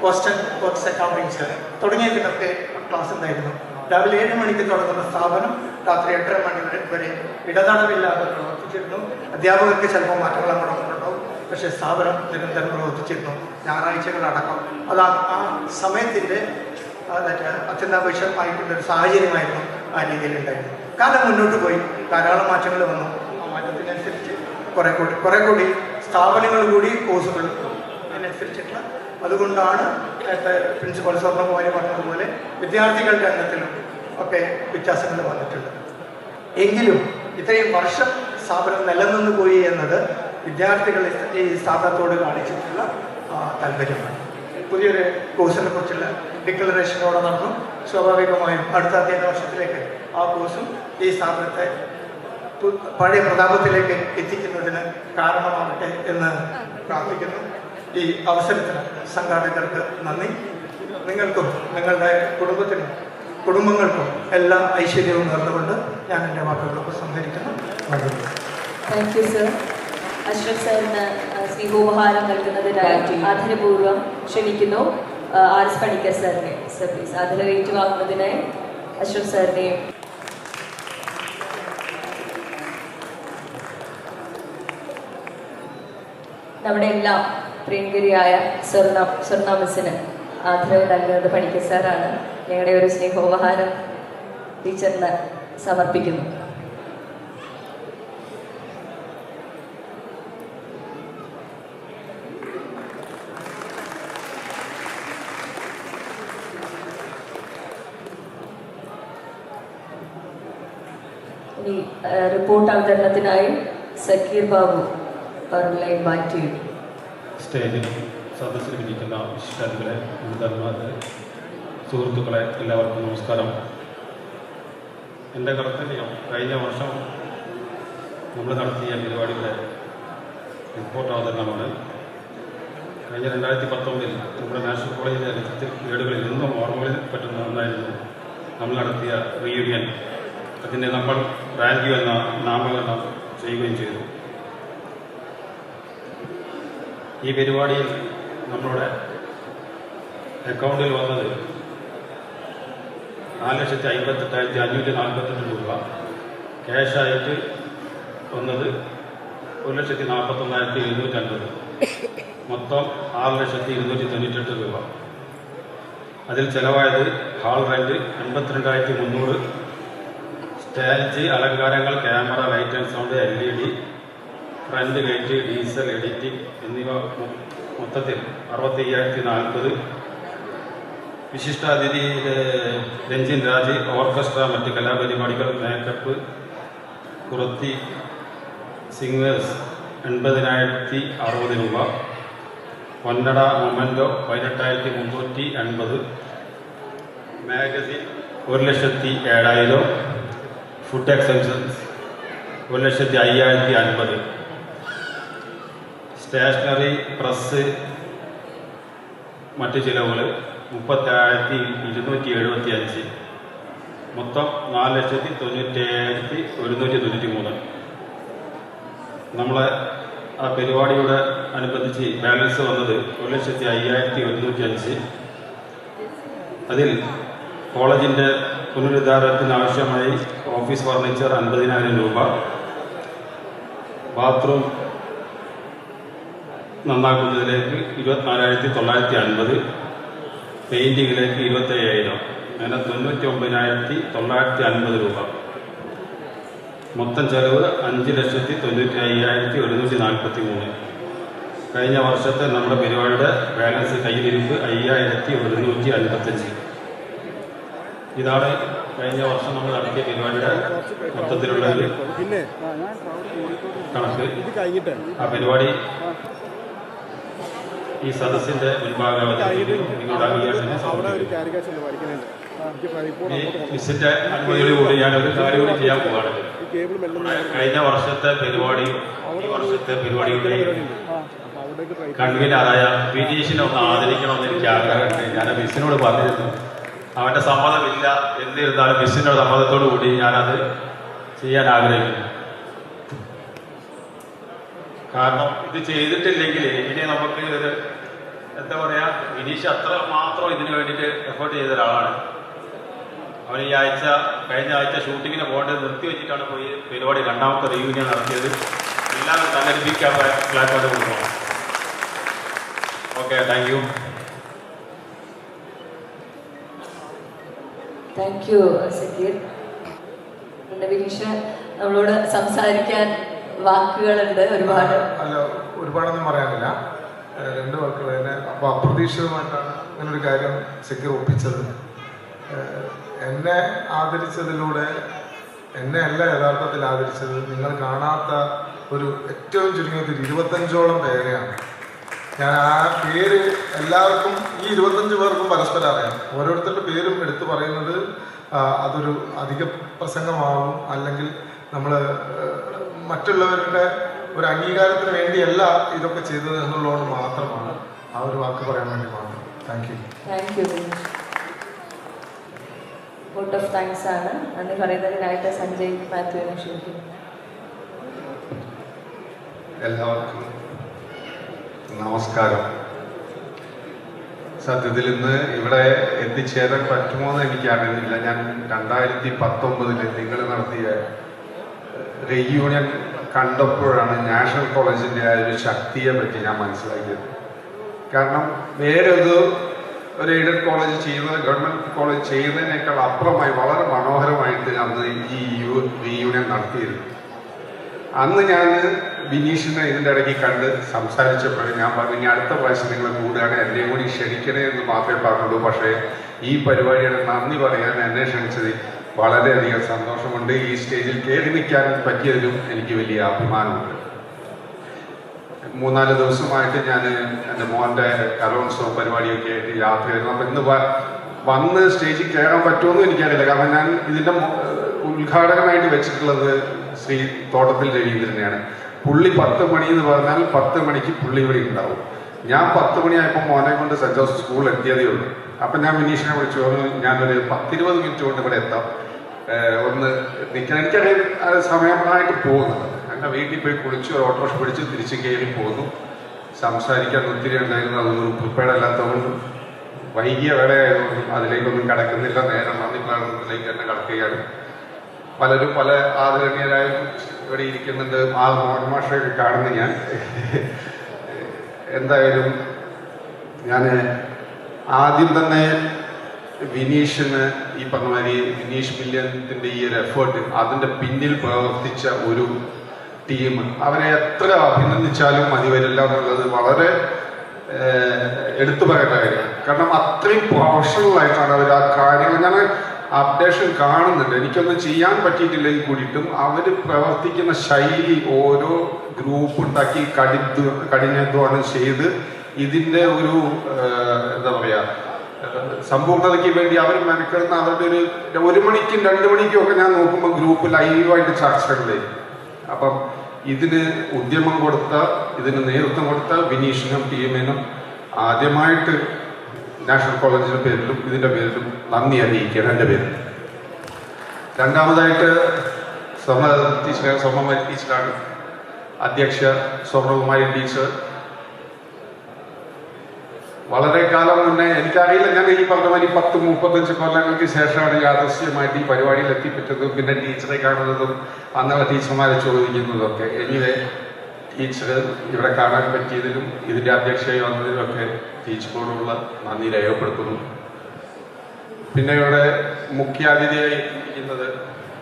കോസ്റ്റ് ആൻഡ് വർക്ക്സ് അക്കൗണ്ടിങ്സ് തുടങ്ങിയതിനൊക്കെ ക്ലാസ് ഉണ്ടായിരുന്നു. രാവിലെ 7 മണിക്ക് തുടങ്ങുന്ന സ്ഥാപനം രാത്രി 8:30 മണി വരെ ഇടതടവില്ലാതെ പ്രവർത്തിച്ചിരുന്നു. അധ്യാപകർക്ക് ചിലപ്പോൾ മാറ്റങ്ങൾ അങ്ങോട്ടുണ്ടാവും, പക്ഷേ സ്ഥാപനം നിരന്തരം പ്രവർത്തിച്ചിരുന്നു, ഞായറാഴ്ചകളടക്കം. അതാണ് ആ സമയത്തിൻ്റെ അത്യന്താപേക്ഷിതമായിട്ടുള്ളൊരു സാഹചര്യമായിരുന്നു ആ രീതിയിലുണ്ടായിരുന്നു. കാലം മുന്നോട്ട് പോയി, ധാരാളം മാറ്റങ്ങൾ വന്നു. ആ മാറ്റത്തിനനുസരിച്ച് കുറെ കൂടി സ്ഥാപനങ്ങൾ കൂടി കോഴ്സുകൾ അതിനനുസരിച്ചിട്ടുള്ള, അതുകൊണ്ടാണ് പ്രിൻസിപ്പൽ സ്വർണ്ണകുമാരി പറഞ്ഞതുപോലെ വിദ്യാർത്ഥികളുടെ എണ്ണത്തിലും ഒക്കെ വ്യത്യാസങ്ങൾ വന്നിട്ടുണ്ട്. എങ്കിലും ഇത്രയും വർഷം സ്ഥാപനം നിലനിന്നു പോയി എന്നത് വിദ്യാർത്ഥികൾ ഈ സ്ഥാപനത്തോട് കാണിച്ചിട്ടുള്ള താല്പര്യമാണ്. പുതിയൊരു കോഴ്സിനെ കുറിച്ചുള്ള ഡിക്ലറേഷനോടെ നടന്നു. സ്വാഭാവികമായും അടുത്ത അധ്യയന വർഷത്തിലേക്ക് ആ കോഴ്സും ഈ സ്ഥാപനത്തെ പഴയ പ്രതാപത്തിലേക്ക് എത്തിക്കുന്നതിന് കാരണമാകട്ടെ എന്ന് പ്രാർത്ഥിക്കുന്നു. ഈ അവസരത്തിന് സംഘാടകർക്ക് നന്ദി. നിങ്ങൾക്കും നിങ്ങളുടെ കുടുംബങ്ങൾക്കും എല്ലാ ഐശ്വര്യവും നേർന്നുകൊണ്ട് ഞാൻ എൻ്റെ വാക്കുകളൊക്കെ സംഹരിക്കുന്നു. Thank you sir. അഷ്റഫ് സാറിന് സ്നേഹോപഹാരം നൽകുന്നതിനായി ആദരപൂർവ്വം ക്ഷണിക്കുന്നു. RS പണിക്കർ സാറിനെ. സർ പ്ലീസ് ആദരവ് ഏറ്റുവാങ്ങുന്നതിനായി അഷ്റഫ് സാറിനെയും നമ്മുടെ എല്ലാം പ്രിയങ്കരിയായ സ്വർണ്ണ മിസ്സിന് ആദരവ് നൽകുന്നത് പണിക്കർ സാറാണ്. ഞങ്ങളുടെ ഒരു സ്നേഹോപഹാരം ടീച്ചറിന് സമർപ്പിക്കുന്നു. ഇനി റിപ്പോർട്ട് അവതരണത്തിനായി സക്കീർ ബാബു ലൈൻ ബാറ്റ് ചെയ്യും. സ്റ്റേജിൽ സദസ്സിലിരിക്കുന്ന വിശിഷ്ടാതിഥികളെ, മുതിർന്നവരെ, സുഹൃത്തുക്കളെ, എല്ലാവർക്കും നമസ്കാരം. എൻ്റെ കർത്തവ്യം കഴിഞ്ഞ വർഷം നമ്മൾ നടത്തിയ പരിപാടിയുടെ റിപ്പോർട്ട് അവതരണമാണ്. കഴിഞ്ഞ 2019 നമ്മുടെ നാഷണൽ കോളേജിലെ ഗേഡുകളിൽ നിന്നും ഓർമ്മകളിൽ പറ്റുന്ന ഒന്നായിരുന്നു നമ്മൾ നടത്തിയ റീയൂണിയൻ. അതിനെ നമ്മൾ റാങ്ക് യു എന്ന നാമകരണം ചെയ്യുകയും ചെയ്തു. ഈ പരിപാടിയിൽ നമ്മളുടെ അക്കൗണ്ടിൽ വന്നത് 4,58,542 രൂപ, ക്യാഷായിട്ട് വന്നത് 1,41,750, മൊത്തം 6,298 രൂപ. അതിൽ ചിലവായത് ഹാൾ റെൻറ്റ് 82,300, സ്റ്റേജ് അലങ്കാരങ്ങൾ, camera, light and sound, LED, front gate, diesel, editing എന്നിവ മൊത്തത്തിൽ 65,040. വിശിഷ്ടാതിഥി രഞ്ജിൻ രാജ്, ഓർക്കസ്ട്ര, മറ്റ് കലാപരിപാടികൾ, മേക്കപ്പ്, കുറത്തി, സിംഗേഴ്സ് 80,060 രൂപ. പൊന്നട memento 18,380. Magazine 1,07,000. Food exceptions 1,05,050. Stationery, press, മറ്റ് ചിലവുകൾ 30,275. മൊത്തം 4,97,193. നമ്മളെ ആ പരിപാടിയോട് അനുബന്ധിച്ച് ബാലൻസ് വന്നത് 1,05,105. അതിൽ കോളേജിൻ്റെ പുനരുദ്ധാരണത്തിനാവശ്യമായി ഓഫീസ് ഫർണിച്ചർ 50,000 രൂപ, ബാത്റൂം നന്നാക്കുന്നതിലേക്ക് 24,950, പെയിൻറ്റിങ്ങിലേക്ക് 25,000, അങ്ങനെ 99,950 രൂപ. മൊത്തം ചെലവ് 5,95,143. കഴിഞ്ഞ വർഷത്തെ നമ്മുടെ പരിപാടിയുടെ ബാലൻസ് കയ്യിലിരിപ്പ് 5,155. ഇതാണ് കഴിഞ്ഞ വർഷം നമ്മൾ നടത്തിയ പരിപാടിയുടെ മൊത്തത്തിലുള്ള ഒരു കണക്ക്. ആ പരിപാടി ഈ സദസ്സിന്റെ മുൻപാകെ നിങ്ങളുടെ അംഗീകാരത്തിന് സമർപ്പിക്കുന്നു. ഈ വിസിറ്റ് അനുമതിയോടുകൂടി ഞാനൊരു കാര്യം കൂടി ചെയ്യാൻ പോവുകയാണ്. കഴിഞ്ഞ വർഷത്തെ പരിപാടിയും ഈ വർഷത്തെ പരിപാടികളുടെയും കൺവീനറായ വിനീഷിനെ ഒന്ന് ആദരിക്കണമെന്ന് എനിക്ക് ആഗ്രഹമുണ്ട്. ഞാൻ മിസ്സിനോട് പറഞ്ഞിരുന്നു, അവൻ്റെ സമ്മതമില്ല, എന്നിരുന്നാലും മിസ്സിൻ്റെ സമ്മതത്തോടു കൂടി ഞാനത് ചെയ്യാൻ ആഗ്രഹിക്കുന്നു. കാരണം ഇത് ചെയ്തിട്ടില്ലെങ്കിൽ ഇനി നമുക്ക് ഒരു എന്താ പറയുക, വിനീഷ് അത്ര മാത്രം ഇതിന് വേണ്ടിയിട്ട് എഫേർട്ട് ചെയ്ത ഒരാളാണ്. അവൻ ഈ ആഴ്ച കഴിഞ്ഞ ആഴ്ച ഷൂട്ടിങ്ങിന് പോകേണ്ടത് നിർത്തി വെച്ചിട്ടാണ് പോയി പരിപാടി രണ്ടാമത്തെ റീയൂണിയൻ നടത്തിയത്. എല്ലാവരും സംഘടിപ്പിക്കാൻ പ്ലാറ്റ്ഫോം കൊടുക്കണം. Okay, thank you. Thank you Sakeer. Vineesh, നമ്മളോട് സംസാരിക്കാൻ വാക്കുകളുണ്ട് ഒരുപാട്. അല്ല, ഒരുപാടൊന്നും പറയാനില്ല. രണ്ട് വാക്കുകൾ തന്നെ. അപ്പോൾ അപ്രതീക്ഷിതമായിട്ടാണ് ഇങ്ങനൊരു കാര്യം സക്കീർ ഒപ്പിച്ചത്. എന്നെ ആദരിച്ചതിലൂടെ എന്നെ അല്ല യഥാർത്ഥത്തിൽ ആദരിച്ചത്, നിങ്ങൾ കാണാത്ത ഒരു ഏറ്റവും ചുരുങ്ങിയത് 25ഓളം പേരെയാണ്. ഞാൻ ആ പേര് എല്ലാവർക്കും, ഈ 25 പേർക്കും പരസ്പരം അറിയാം. ഓരോരുത്തരുടെ പേരും എടുത്തു പറയുന്നത് അതൊരു അധിക പ്രസംഗമാകും, അല്ലെങ്കിൽ നമ്മൾ മറ്റുള്ളവരുടെ ഒരു അംഗീകാരത്തിന് വേണ്ടിയല്ല ഇതൊക്കെ ചെയ്തത് എന്നുള്ളത് മാത്രമാണ്. ആ ഒരു വാക്ക് പറയാൻ വേണ്ടി മാത്രം. Thank you. Thank U Vineesh. Vote of thanks ആണ്. നന്ദി പറയുന്നതിനായിട്ട് സഞ്ജയ് മാത്യുവിനെ ക്ഷണിക്കുന്നു. എല്ലാവർക്കും നമസ്കാരം. സത്യത്തിൽ ഇന്ന് ഇവിടെ എത്തിച്ചേരാൻ പറ്റുമോ എന്ന് എനിക്കറിയുന്നില്ല. ഞാൻ 2019 നിങ്ങൾ നടത്തിയ റീയൂണിയൻ കണ്ടപ്പോഴാണ് നാഷണൽ കോളേജിൻ്റെ ആ ഒരു ശക്തിയെ പറ്റി ഞാൻ മനസ്സിലാക്കിയത്. കാരണം വേറെ ഒരു എയ്ഡഡ് കോളേജ് ചെയ്യുന്നത്, ഗവൺമെൻറ് കോളേജ് ചെയ്യുന്നതിനേക്കാൾ അപ്പുറമായി വളരെ മനോഹരമായിട്ട് അന്ന് ഈ റീയൂണിയൻ നടത്തിയിരുന്നു. അന്ന് ഞാൻ ബിനീഷിനെ ഇതിൻ്റെ ഇടയ്ക്ക് കണ്ട് സംസാരിച്ചപ്പോഴും ഞാൻ പറഞ്ഞു, ഇനി അടുത്ത പ്രാവശ്യം നിങ്ങൾ കൂടുകയാണ് എന്നെ കൂടി ക്ഷണിക്കണേ എന്ന് മാത്രമേ പറഞ്ഞുള്ളൂ. പക്ഷേ ഈ പരിപാടിയുടെ നന്ദി പറയാൻ എന്നെ ക്ഷണിച്ചത് വളരെയധികം സന്തോഷമുണ്ട്. ഈ സ്റ്റേജിൽ കയറി നിൽക്കാൻ പറ്റിയതിലും എനിക്ക് വലിയ അഭിമാനമുണ്ട്. 3-4 ദിവസമായിട്ട് ഞാൻ എൻ്റെ മോൻ്റെ കലോത്സവം പരിപാടിയൊക്കെ ആയിട്ട് യാത്ര ചെയ്യുന്നു. അപ്പം ഇന്ന് വന്ന് സ്റ്റേജിൽ കയറാൻ പറ്റുമെന്നും എനിക്കറിയില്ല. കാരണം ഞാൻ ഇതിൻ്റെ ഉദ്ഘാടകനായിട്ട് വെച്ചിട്ടുള്ളത് ശ്രീ തോട്ടത്തിൽ രവീന്ദ്രനെയാണ്. പുള്ളി 10 മണി എന്ന് പറഞ്ഞാൽ 10 മണിക്ക് പുള്ളി ഇവിടെ ഉണ്ടാവും. ഞാൻ 10 മണിയായപ്പോൾ മോനെ കൊണ്ട് സെൻറ് ജോസഫ് സ്കൂളിൽ എത്തിയതേ ഉള്ളൂ. അപ്പം ഞാൻ വിനീഷിനെ വിളിച്ചു പറഞ്ഞു, ഞാനൊരു 10-20 മിനിറ്റ് കൊണ്ട് ഇവിടെ എത്താം, ഒന്ന് നിൽക്കാൻ. എനിക്കറിയാം സമയമായിട്ട് പോകുന്നത്. അങ്ങനെ വീട്ടിൽ പോയി കുളിച്ച് ഓട്ടോറിക്ഷ പിടിച്ച് തിരിച്ച് കയറി പോകുന്നു. സംസാരിക്കാൻ ഒത്തിരി ഉണ്ടായിരുന്നു. അതൊന്നും പ്രിപ്പയർഡ് അല്ലാത്തതുകൊണ്ടും വൈകിയ വേളയായതുകൊണ്ടും അതിലേക്കൊന്നും കടക്കുന്നില്ല. നേരെ നന്ദി പ്രകടനത്തിലേക്ക് തന്നെ കടക്കുകയാണ്. പലരും പല ആദരണീയരായും ഇവിടെ ഇരിക്കുന്നുണ്ട്. ആ മോഹൻമാഷയൊക്കെ കാണുന്ന ഞാൻ എന്തായാലും ഞാൻ ആദ്യം തന്നെ വിനീഷിന് ഈ പറഞ്ഞ മാതിരി വിനീഷ് മില്യത്തിൻ്റെ ഈ ഒരു എഫേർട്ട്, അതിൻ്റെ പിന്നിൽ പ്രവർത്തിച്ച ഒരു ടീം, അവരെ എത്ര അഭിനന്ദിച്ചാലും മതി വരില്ല എന്നുള്ളത് വളരെ എടുത്തു പറയേണ്ട കാര്യമാണ്. കാരണം അത്രയും പ്രൊഫഷണൽ ആയിട്ടാണ് അവർ ആ കാര്യങ്ങൾ, ഞാൻ അപ്ഡേഷൻ കാണുന്നുണ്ട്. എനിക്കൊന്നും ചെയ്യാൻ പറ്റിയിട്ടില്ലെങ്കിൽ കൂടിയിട്ടും അവർ പ്രവർത്തിക്കുന്ന ശൈലി, ഓരോ ഗ്രൂപ്പ് ഉണ്ടാക്കി കഠിനാധ്വാനം ചെയ്ത് ഇതിൻ്റെ ഒരു എന്താ പറയുക സമ്പൂർണ്ണതയ്ക്ക് വേണ്ടി അവർ മെനക്കെടുന്ന അവരുടെ ഒരു 1 മണിക്കും 2 മണിക്കും ഒക്കെ ഞാൻ നോക്കുമ്പോൾ ഗ്രൂപ്പ് ലൈവായിട്ട് ചർച്ചകളിലേക്ക്. അപ്പം ഇതിന് ഉദ്യമം കൊടുത്ത, ഇതിന് നേതൃത്വം കൊടുത്ത വിനീഷിനും ടീമിനും ആദ്യമായിട്ട് നാഷണൽ കോളേജിൻ്റെ പേരിലും ഇതിൻ്റെ പേരിലും നന്ദി അറിയിക്കുകയാണ് എൻ്റെ പേരിൽ. രണ്ടാമതായിട്ട് സ്വർണ്ണകുമാരി ടീച്ചറാണ് അധ്യക്ഷ. സ്വർണ്ണകുമാരി ടീച്ചർ വളരെ കാലം മുന്നേ, എനിക്കറിയില്ല, ഞാൻ ഈ പറഞ്ഞ മാതിരി 10-35 കൊല്ലങ്ങൾക്ക് ശേഷമാണ് യാദൃശ്യമായിട്ട് ഈ പരിപാടിയിൽ എത്തിപ്പെട്ടതും പിന്നെ ടീച്ചറെ കാണുന്നതും അന്നുള്ള ടീച്ചർമാരെ ചോദിക്കുന്നതൊക്കെ. എനിവേ ടീച്ചർ ഇവിടെ കാണാൻ പറ്റിയതിലും ഇതിൻ്റെ അധ്യക്ഷയായി വന്നതിലുമൊക്കെ ടീച്ചറോടുള്ള നന്ദി രേഖപ്പെടുത്തുന്നു. പിന്നെ ഇവിടെ മുഖ്യാതിഥിയായി ഇരിക്കുന്നത്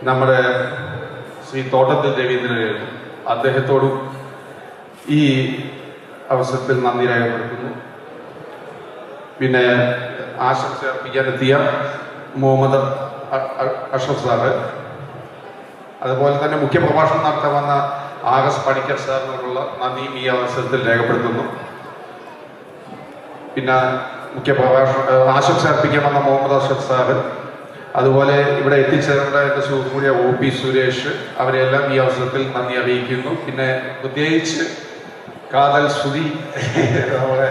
നമ്മുടെ ശ്രീ തോട്ടത്തിൽ രവീന്ദ്രനായിരുന്നു. അദ്ദേഹത്തോടും ഈ അവസരത്തിൽ നന്ദി രേഖപ്പെടുത്തുന്നു. പിന്നെ ആശംസ അർപ്പിക്കാനെത്തിയ മുഹമ്മദ് അഷ്റഫ് സാറ്, അതുപോലെ തന്നെ മുഖ്യപ്രഭാഷണം നടത്താൻ വന്ന RS പണിക്കർ സാറിനോടുള്ള നന്ദിയും ഈ അവസരത്തിൽ രേഖപ്പെടുത്തുന്നു. പിന്നെ മുഖ്യപ്രഭാഷണം ആശംസ അർപ്പിക്കാൻ വന്ന മുഹമ്മദ് അഷ്റഫ് സാറ്, അതുപോലെ ഇവിടെ എത്തിച്ചേർന്ന എൻ്റെ സുഹൃത്തു കൂടിയ OP സുരേഷ്, അവരെല്ലാം ഈ അവസരത്തിൽ നന്ദി അറിയിക്കുന്നു. പിന്നെ പ്രത്യേകിച്ച് കാതൽ ശ്രുതി, നമ്മുടെ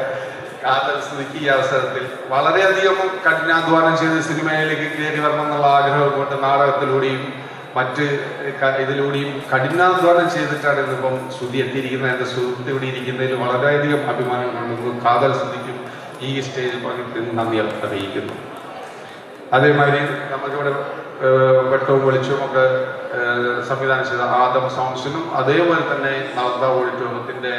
കാതൽ ശ്രുതിക്ക് ഈ അവസരത്തിൽ വളരെയധികം കഠിനാധ്വാനം ചെയ്ത് സിനിമയിലേക്ക് കയറി വരണം എന്നുള്ള ആഗ്രഹം കൊണ്ട് നാടകത്തിലൂടെയും മറ്റ് ഇതിലൂടെയും കഠിനാധ്വാനം ചെയ്തിട്ടാണ് ഇന്നിപ്പം ശ്രുതി എത്തിയിരിക്കുന്നത്. എൻ്റെ സുഹൃത്ത് ഇവിടെ ഇരിക്കുന്നതിൽ വളരെയധികം അഭിമാനം കൊണ്ടുവന്നു. കാതൽ ശ്രുതിക്കും ഈ സ്റ്റേജിൽ പങ്കെടുത്ത് നന്ദി അറിയിക്കുന്നു. അതേമാതിരി നമുക്കിവിടെ വെട്ടവും വെളിച്ചവും ഒക്കെ സംവിധാനം ചെയ്ത ആദം സൗണ്ട്സിനും, അതേപോലെ തന്നെ നളന്ദ ഓഡിറ്റോറിയത്തിൻ്റെ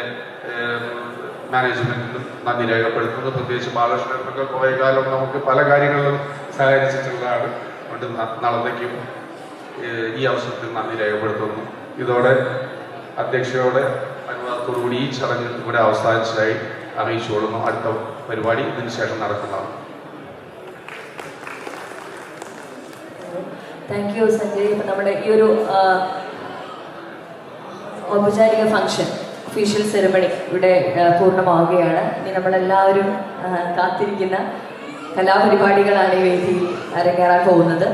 മാനേജ്മെന്റിനും നന്ദി രേഖപ്പെടുത്തുന്നു. പ്രത്യേകിച്ച് ബാലകൃഷ്ണനൊക്കെ കുറേ കാലം നമുക്ക് പല കാര്യങ്ങളിലും സഹകരിച്ചിട്ടുള്ളതാണ്. അതുകൊണ്ട് നളന്ദയ്ക്കും ഈ അവസരത്തിൽ നന്ദി രേഖപ്പെടുത്തുന്നു. ഇതോടെ അധ്യക്ഷയോടെ അനുവാദത്തോടുകൂടി ഈ ചടങ്ങ് ഇവിടെ അവസാനിച്ചതായി അറിയിച്ചുകൊള്ളുന്നു. അടുത്ത പരിപാടി ഇതിന് ശേഷം നടക്കുന്നതാണ്. Thank you Sanjay. ഇപ്പം നമ്മുടെ ഈ ഒരു ഔപചാരിക ഫംഗ്ഷൻ, ഒഫീഷ്യൽ സെറിമണി ഇവിടെ പൂർണ്ണമാവുകയാണ്. ഇനി നമ്മളെല്ലാവരും കാത്തിരിക്കുന്ന കലാപരിപാടികളാണ് ഈ വേദിയിൽ അരങ്ങേറാൻ പോകുന്നത്.